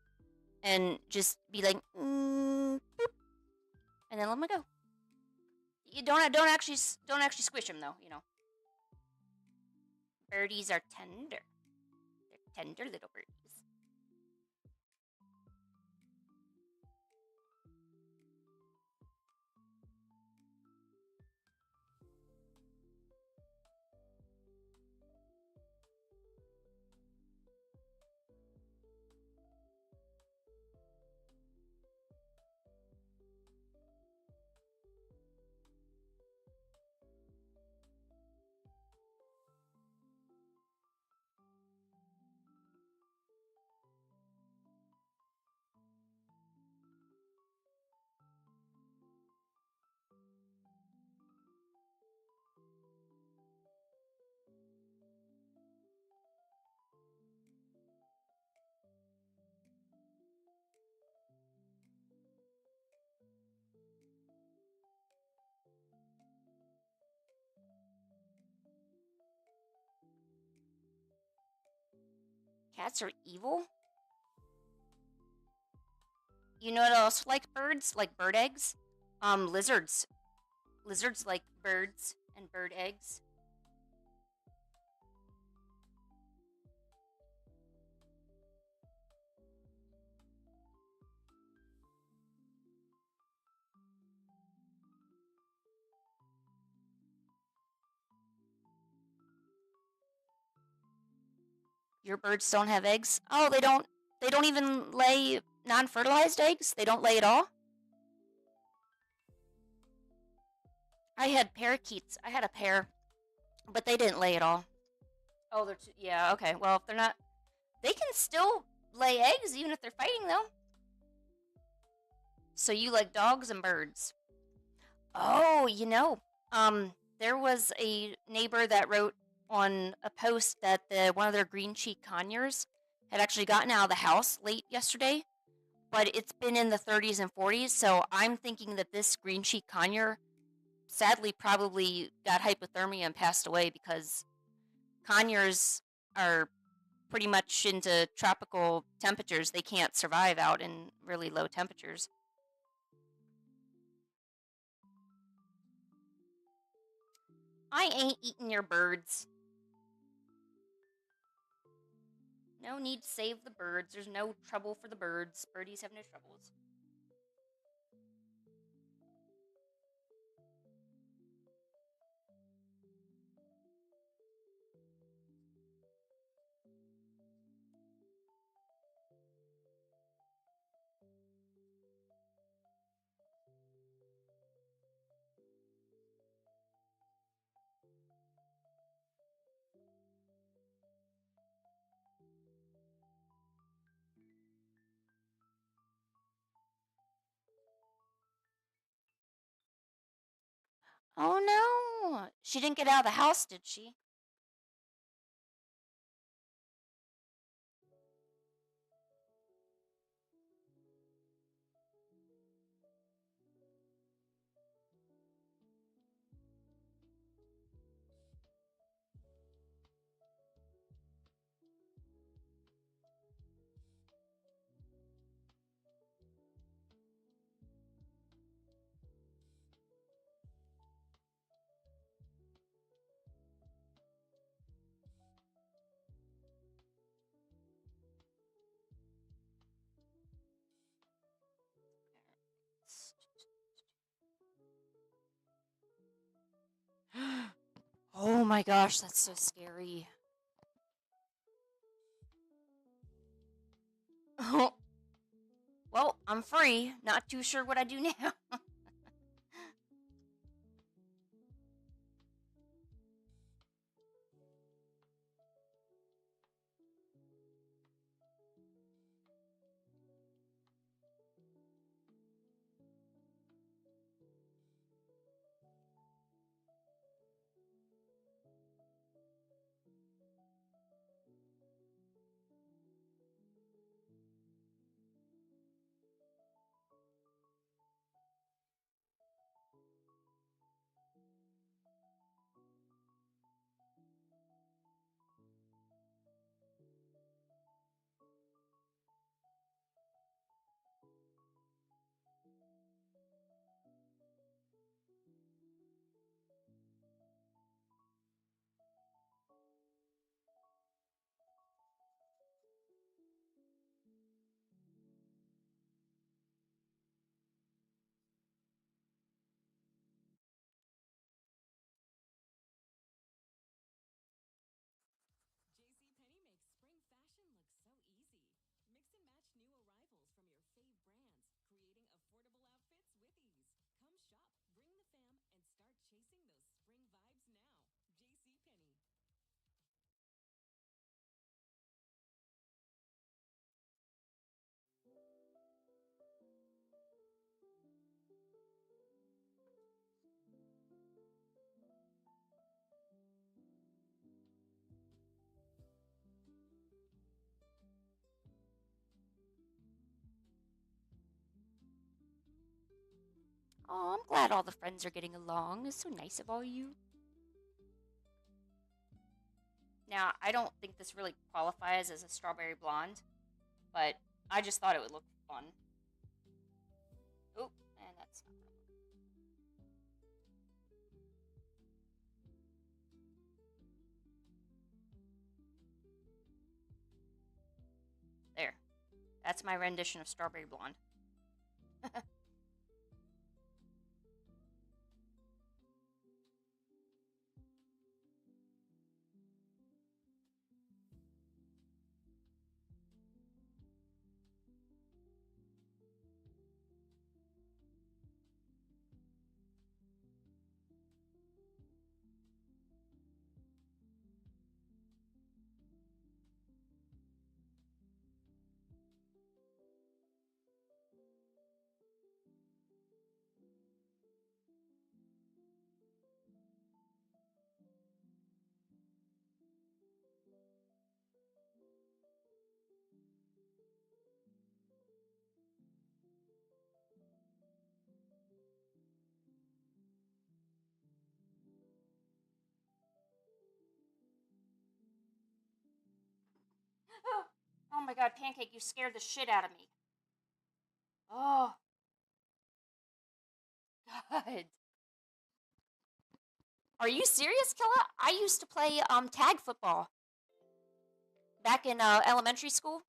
and just be like, boop, and then let them go. You don't actually squish them though. You know, birdies are tender. They're tender little birdies. Cats are evil? You know what else like birds? Like bird eggs? Lizards. Lizards like birds and bird eggs. Your birds don't have eggs? Oh, they don't even lay non-fertilized eggs? They don't lay at all? I had parakeets. I had a pair, but they didn't lay at all. Oh, they're yeah, okay. Well, if they're not, they can still lay eggs even if they're fighting though. So you like dogs and birds. Oh, there was a neighbor that wrote on a post that one of their green cheek conures had actually gotten out of the house late yesterday, but it's been in the 30s and 40s, so I'm thinking that this green cheek conure sadly probably got hypothermia and passed away because conures are pretty much into tropical temperatures. They can't survive out in really low temperatures. I ain't eating your birds. No need to save the birds. There's no trouble for the birds. Birdies have no troubles. Oh no! She didn't get out of the house, did she? Oh my gosh, that's so scary. Well, I'm free. Not too sure what I do now. Oh, I'm glad all the friends are getting along. It's so nice of all you. Now, I don't think this really qualifies as a strawberry blonde, but I just thought it would look fun. Oh, and that's not gonna work. There. That's my rendition of strawberry blonde. Oh my god, Pancake, you scared the shit out of me. Oh, God. Are you serious, Killa? I used to play tag football back in elementary school.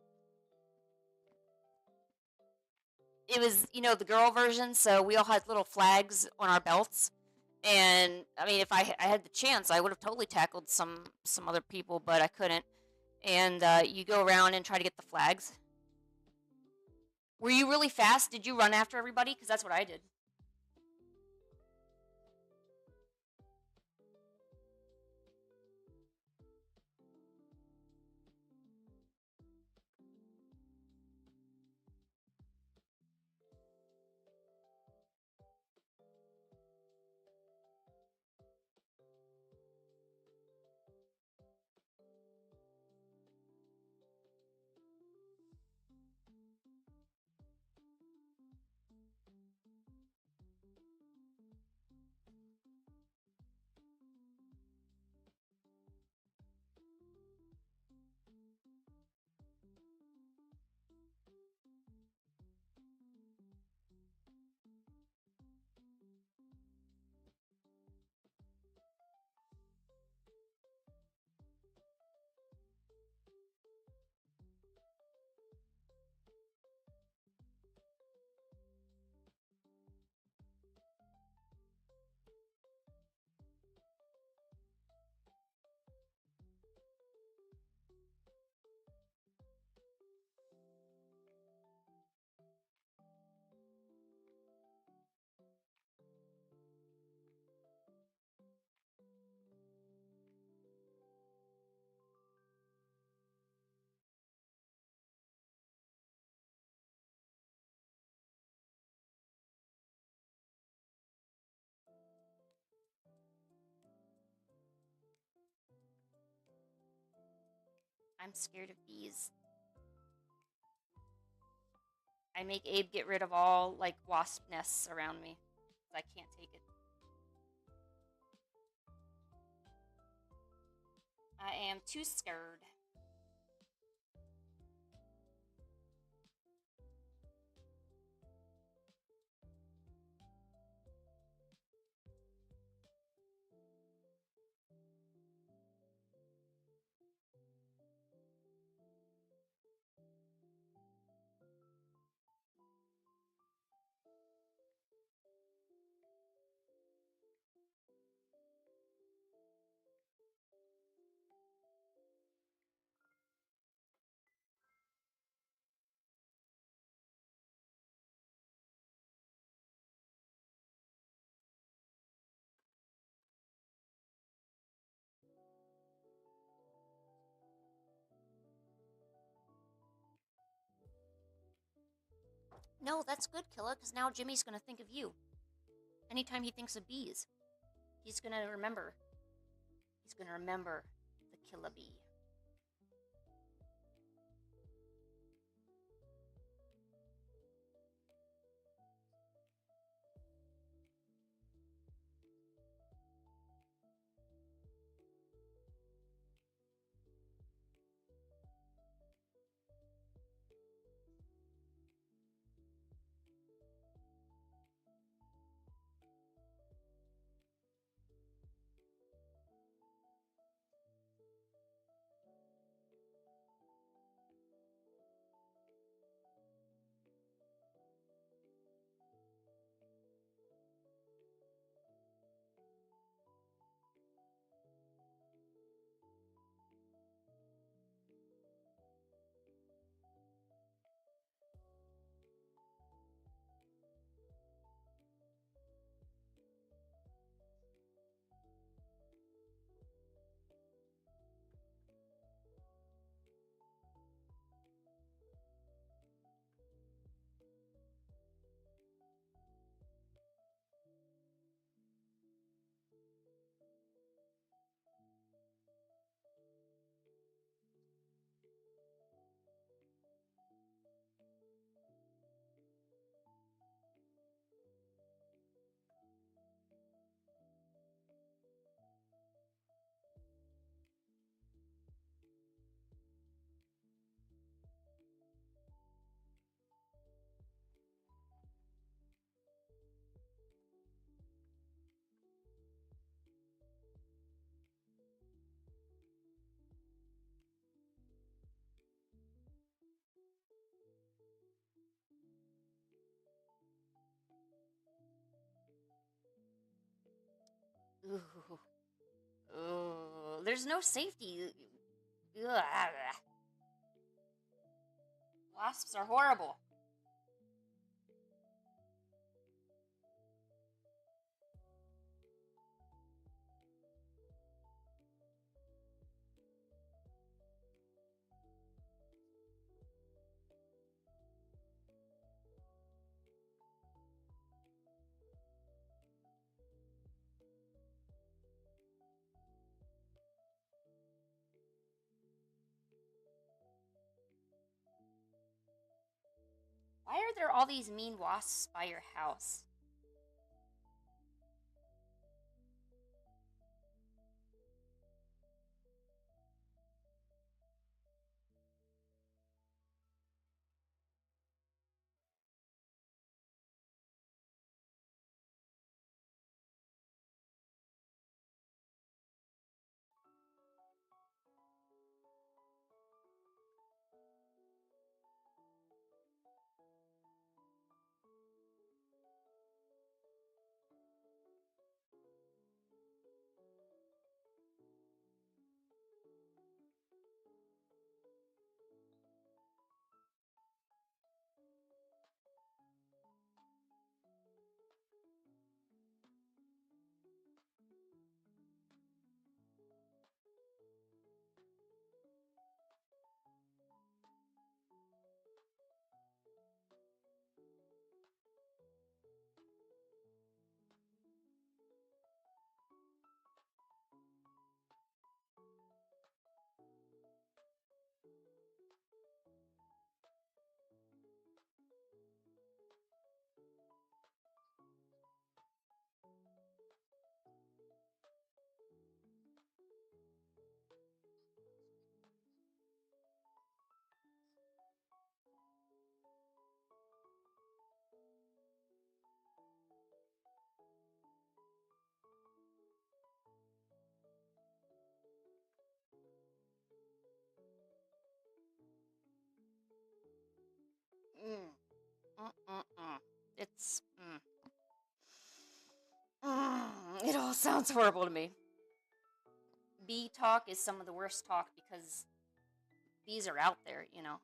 It was, the girl version, so we all had little flags on our belts. And I mean, if I had the chance, I would have totally tackled some other people, but I couldn't. And you go around and try to get the flags. Were you really fast? Did you run after everybody? Because that's what I did. I'm scared of bees. I make Abe get rid of all like wasp nests around me. I can't take it. I am too scared. No, that's good, Killa, because now Jimmy's gonna think of you. Anytime he thinks of bees, he's gonna remember. He's gonna remember the Killa bee. Ooh. Ooh. There's no safety. Ugh. Wasps are horrible. Why are there all these mean wasps by your house? Mm. Mm-mm-mm. It's. It all sounds horrible to me. Bee talk is some of the worst talk because bees are out there, you know.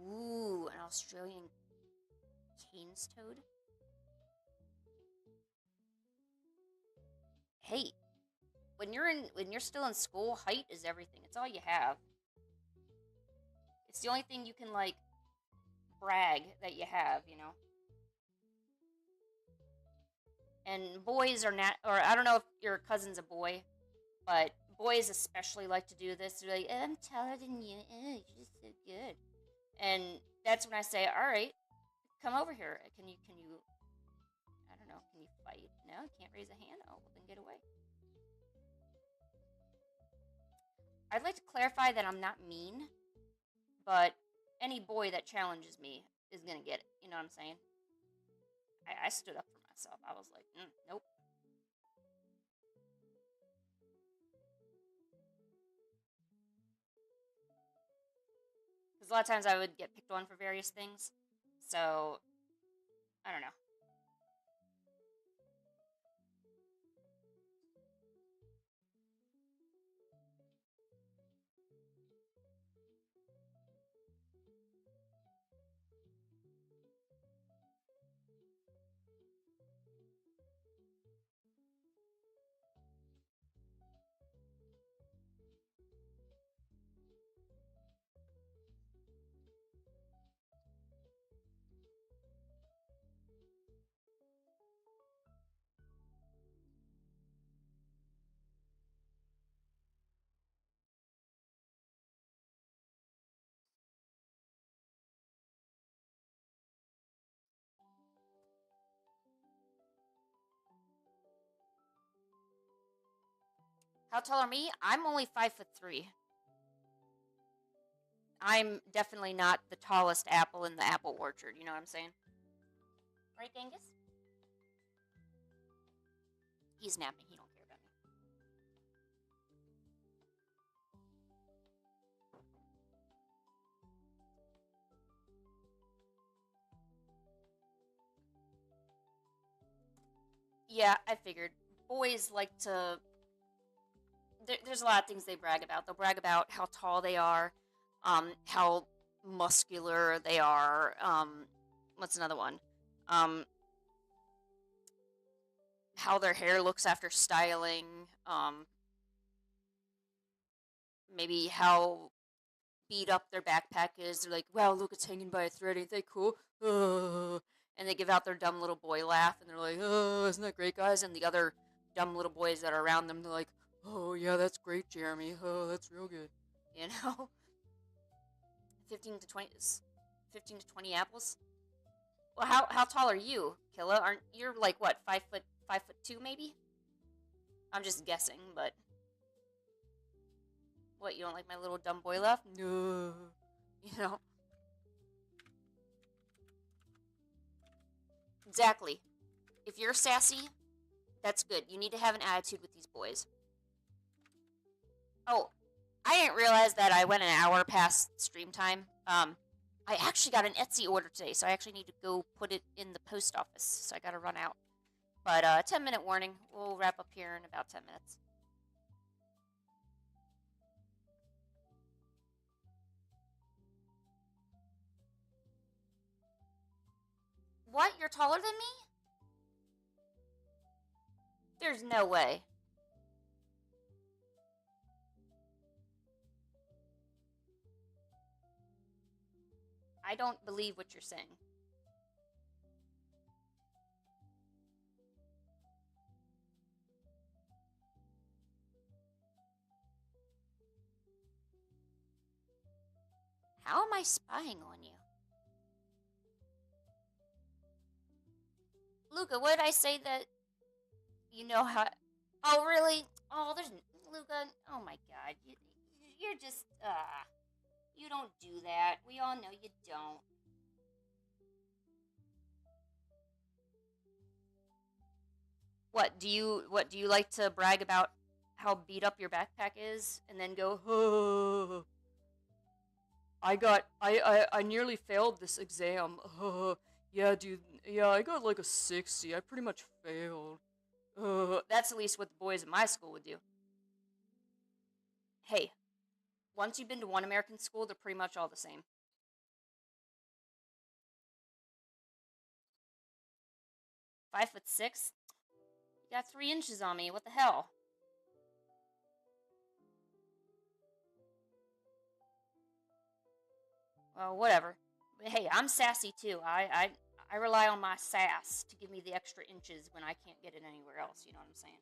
Ooh, an Australian canes toad. Hey, when you're still in school, height is everything. It's all you have. It's the only thing you can like brag that you have, you know. And boys are not, or I don't know if your cousin's a boy, but boys especially like to do this. They're like, I'm taller than you. You're just so good. And that's when I say, all right, come over here. Can you, I don't know, can you fight? No, you can't raise a hand. Oh, well, then get away. I'd like to clarify that I'm not mean, but any boy that challenges me is going to get it. You know what I'm saying? I stood up for myself. I was like, nope. Because a lot of times I would get picked on for various things. So, I don't know. How tall are me? I'm only 5'3". I'm definitely not the tallest apple in the apple orchard, you know what I'm saying? Right, Genghis? He's napping, he don't care about me. Yeah, I figured. Boys like to... there's a lot of things they brag about. They'll brag about how tall they are, how muscular they are, what's another one? Um, how their hair looks after styling, maybe how beat up their backpack is. They're like, wow, look, it's hanging by a thread. Ain't they cool? And they give out their dumb little boy laugh, and they're like, oh, isn't that great, guys? And the other dumb little boys that are around them, they're like, oh, yeah, that's great, Jeremy. Oh, that's real good. You know? 15 to 20, 15 to 20 apples? Well, how tall are you, Killa? Aren't you're like what, 5'2" maybe? I'm just guessing, but what, you don't like my little dumb boy laugh? No. You know? Exactly. If you're sassy, that's good. You need to have an attitude with these boys. Oh, I didn't realize that I went an hour past stream time. I actually got an Etsy order today, so I actually need to go put it in the post office. So I gotta run out. But 10-minute warning. We'll wrap up here in about 10 minutes. What? You're taller than me? There's no way. I don't believe what you're saying. How am I spying on you? Luca, what did I say that you know how... Oh, really? Oh, there's... Luca, oh my god. You're just... You don't do that. We all know you don't. What do you like to brag about how beat up your backpack is and then go, oh, I nearly failed this exam. Yeah, dude. Yeah, I got like a 60. I pretty much failed. That's at least what the boys at my school would do. Hey, once you've been to one American school, they're pretty much all the same. 5'6"? You got 3 inches on me. What the hell? Well, whatever. But hey, I'm sassy too. I rely on my sass to give me the extra inches when I can't get it anywhere else. You know what I'm saying?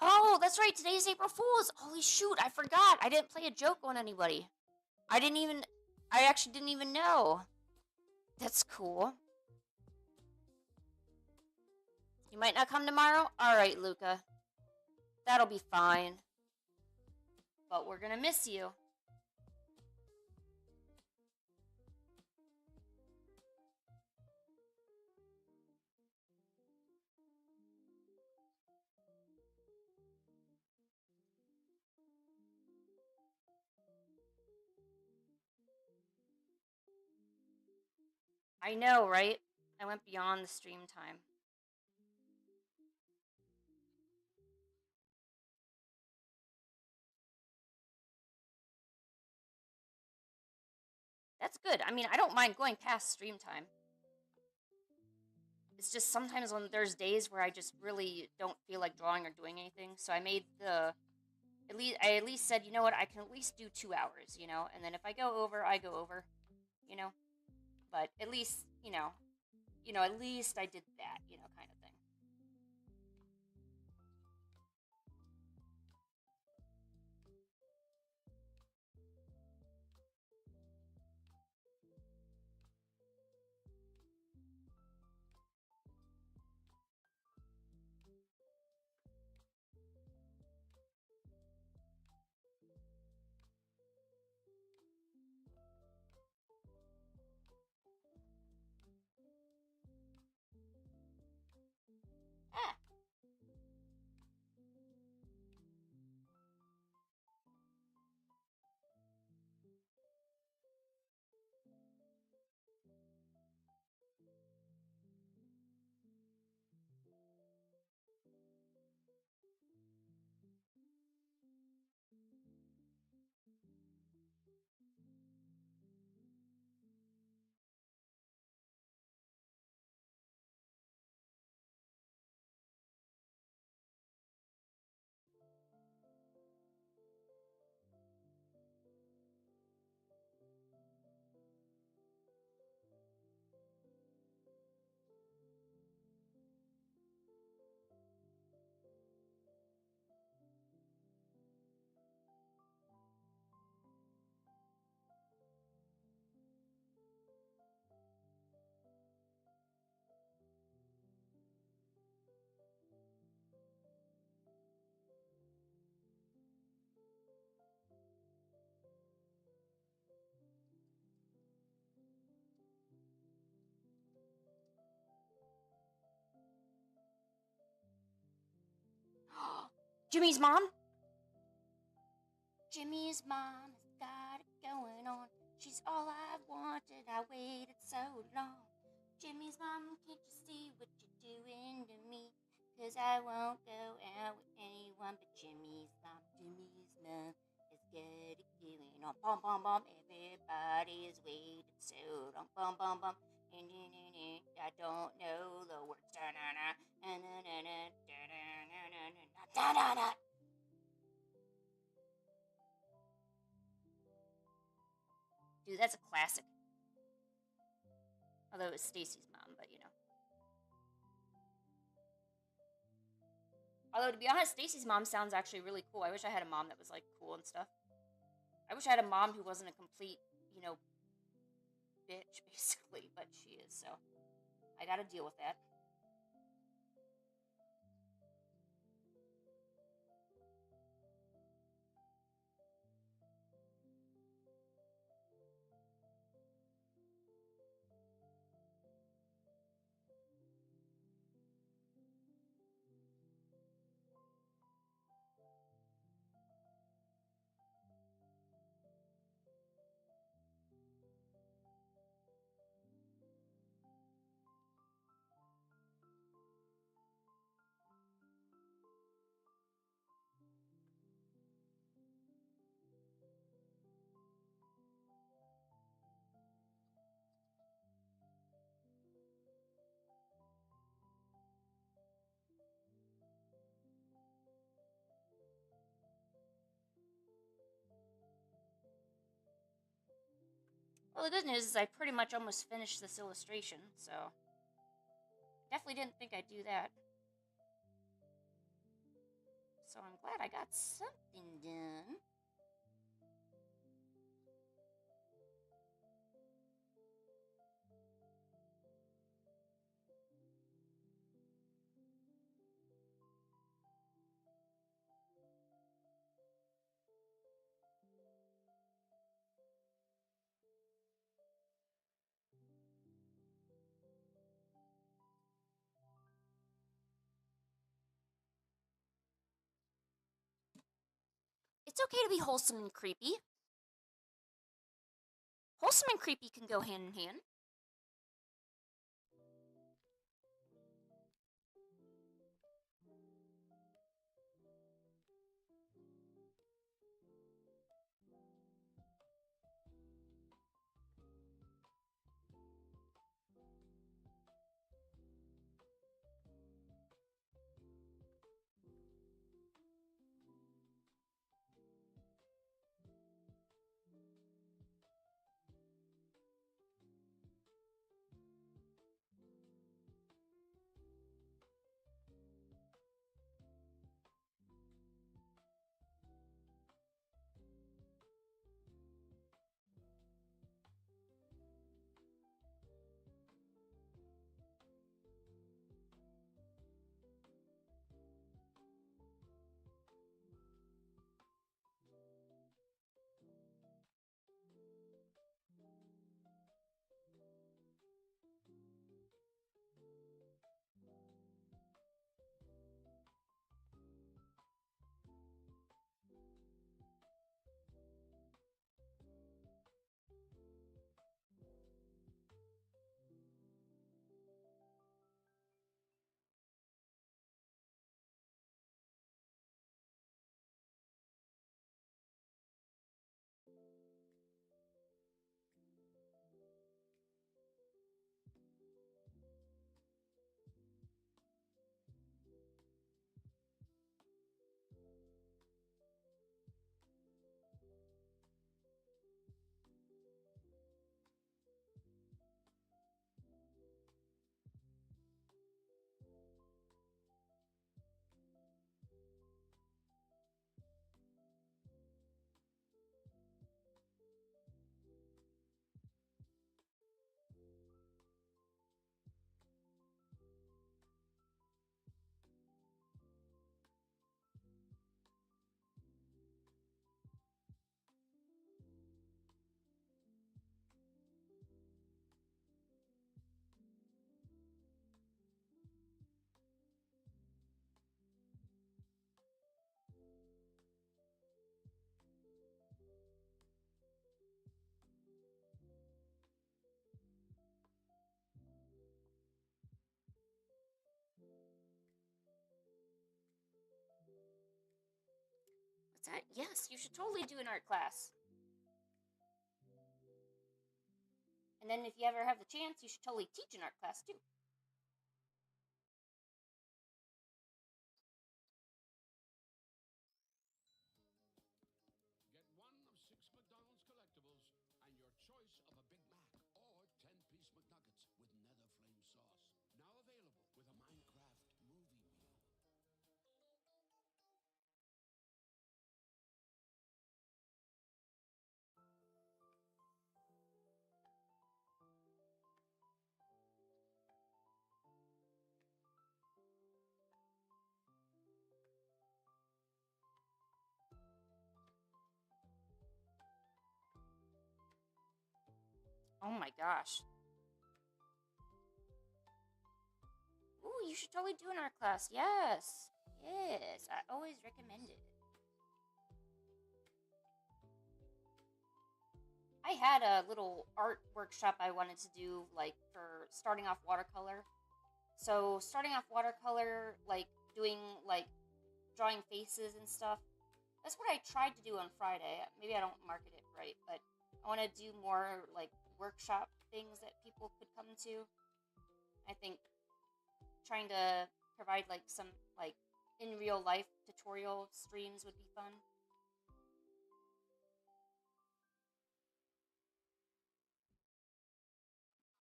Oh, that's right. Today's April Fool's. Holy shoot, I forgot. I didn't play a joke on anybody. I actually didn't even know. That's cool. You might not come tomorrow? Alright, Luca. That'll be fine. But we're gonna miss you. I know, right? I went beyond the stream time. That's good. I mean, I don't mind going past stream time. It's just sometimes when there's days where I just really don't feel like drawing or doing anything. So I made I at least said, you know what, I can at least do 2 hours, you know? And then if I go over, I go over, you know? But at least, at least I did that, kind of thing. Ah. Jimmy's mom? Jimmy's mom has got it going on. She's all I've wanted. I waited so long. Jimmy's mom, can't you see what you're doing to me? 'Cause I won't go out with anyone but Jimmy's mom. Jimmy's mom has got it going on. Bum, bum, bum. Everybody is waiting so long. Bum, bum, bum. I don't know the words. Dude, that's a classic. Although it was Stacy's mom, but you know. Although to be honest, Stacy's mom sounds actually really cool. I wish I had a mom that was like cool and stuff. I wish I had a mom who wasn't a complete, bitch basically, but she is, so I got to deal with that. Well, the good news is I pretty much almost finished this illustration, so definitely didn't think I'd do that. so I'm glad I got something done. It's okay to be wholesome and creepy. Wholesome and creepy can go hand in hand. What's that? Yes, you should totally do an art class. And then if you ever have the chance, you should totally teach an art class too. Get one of 6 McDonald's collectibles and your choice of a Big Mac or 10-piece McNuggets with nether flame sauce. Now available with a Minecraft movie meal. Oh my gosh. Ooh, you should totally do an art class. Yes. Yes, I always recommend it. I had a little art workshop I wanted to do, like, for starting off watercolor. So, starting off watercolor, like, doing, like, drawing faces and stuff. That's what I tried to do on Friday. Maybe I don't market it right, but I want to do more, like, workshop things that people could come to. I think trying to provide, like, some, like, in real life tutorial streams would be fun.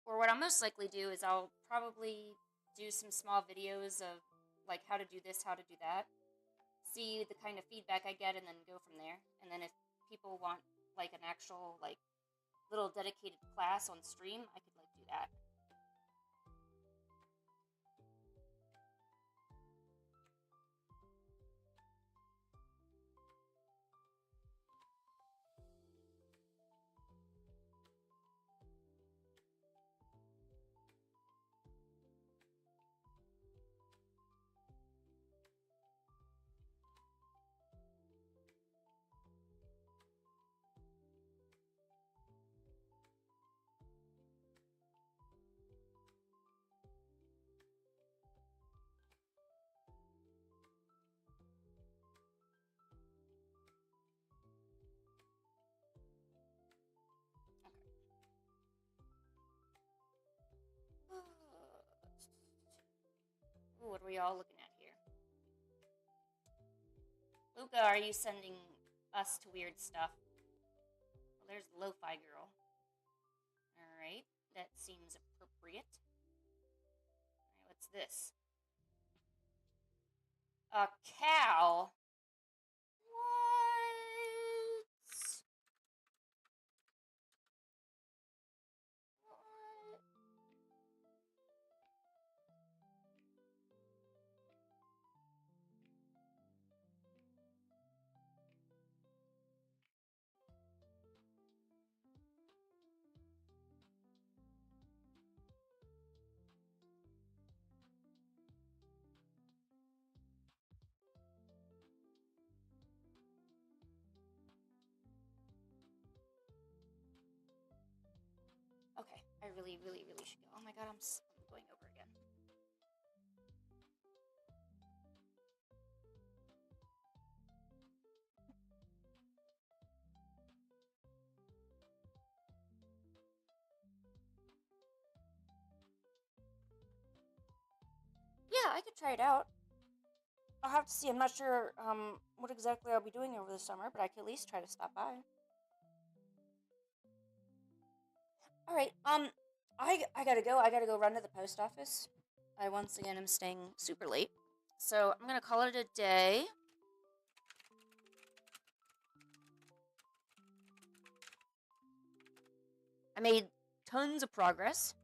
Or what I'll most likely do is I'll probably do some small videos of, like, how to do this, how to do that. see the kind of feedback I get and then go from there. And then if people want like an actual like little dedicated class on stream, I could like do that. Ooh, what are we all looking at here? Luca, are you sending us to weird stuff? Well, there's the Lo-Fi Girl. Alright, that seems appropriate. Alright, what's this? A cow? What? What? Okay, I really, really, really should go. Oh my god, I'm going over again. Yeah, I could try it out. I'll have to see. I'm not sure what exactly I'll be doing over the summer, but I could at least try to stop by. All right. I gotta go. I gotta go run to the post office. I once again am staying super late, so I'm gonna call it a day. I made tons of progress.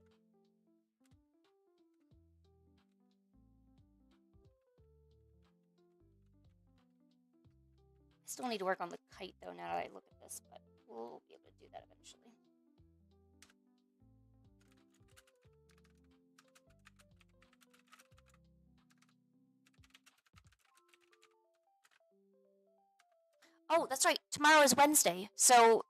I still need to work on the kite though. Now that I look at this, but we'll be able to do that eventually. Oh, that's right. Tomorrow is Wednesday. So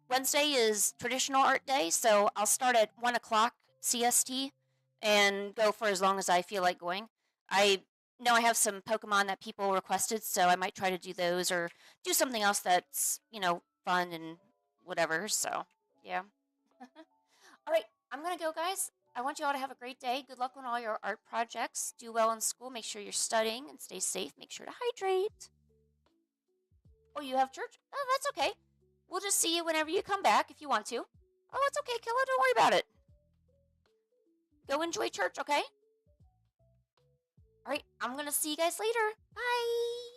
Wednesday is traditional art day. So I'll start at 1 o'clock CST and go for as long as I feel like going. I know I have some Pokemon that people requested, so I might try to do those or do something else that's, fun and whatever. So, yeah. All right, I'm going to go, guys. I want you all to have a great day. Good luck on all your art projects. Do well in school. Make sure you're studying and stay safe. Make sure to hydrate. Oh, you have church? Oh, that's okay. We'll just see you whenever you come back if you want to. Oh, it's okay, Killa. Don't worry about it. Go enjoy church, okay? All right, I'm going to see you guys later. Bye.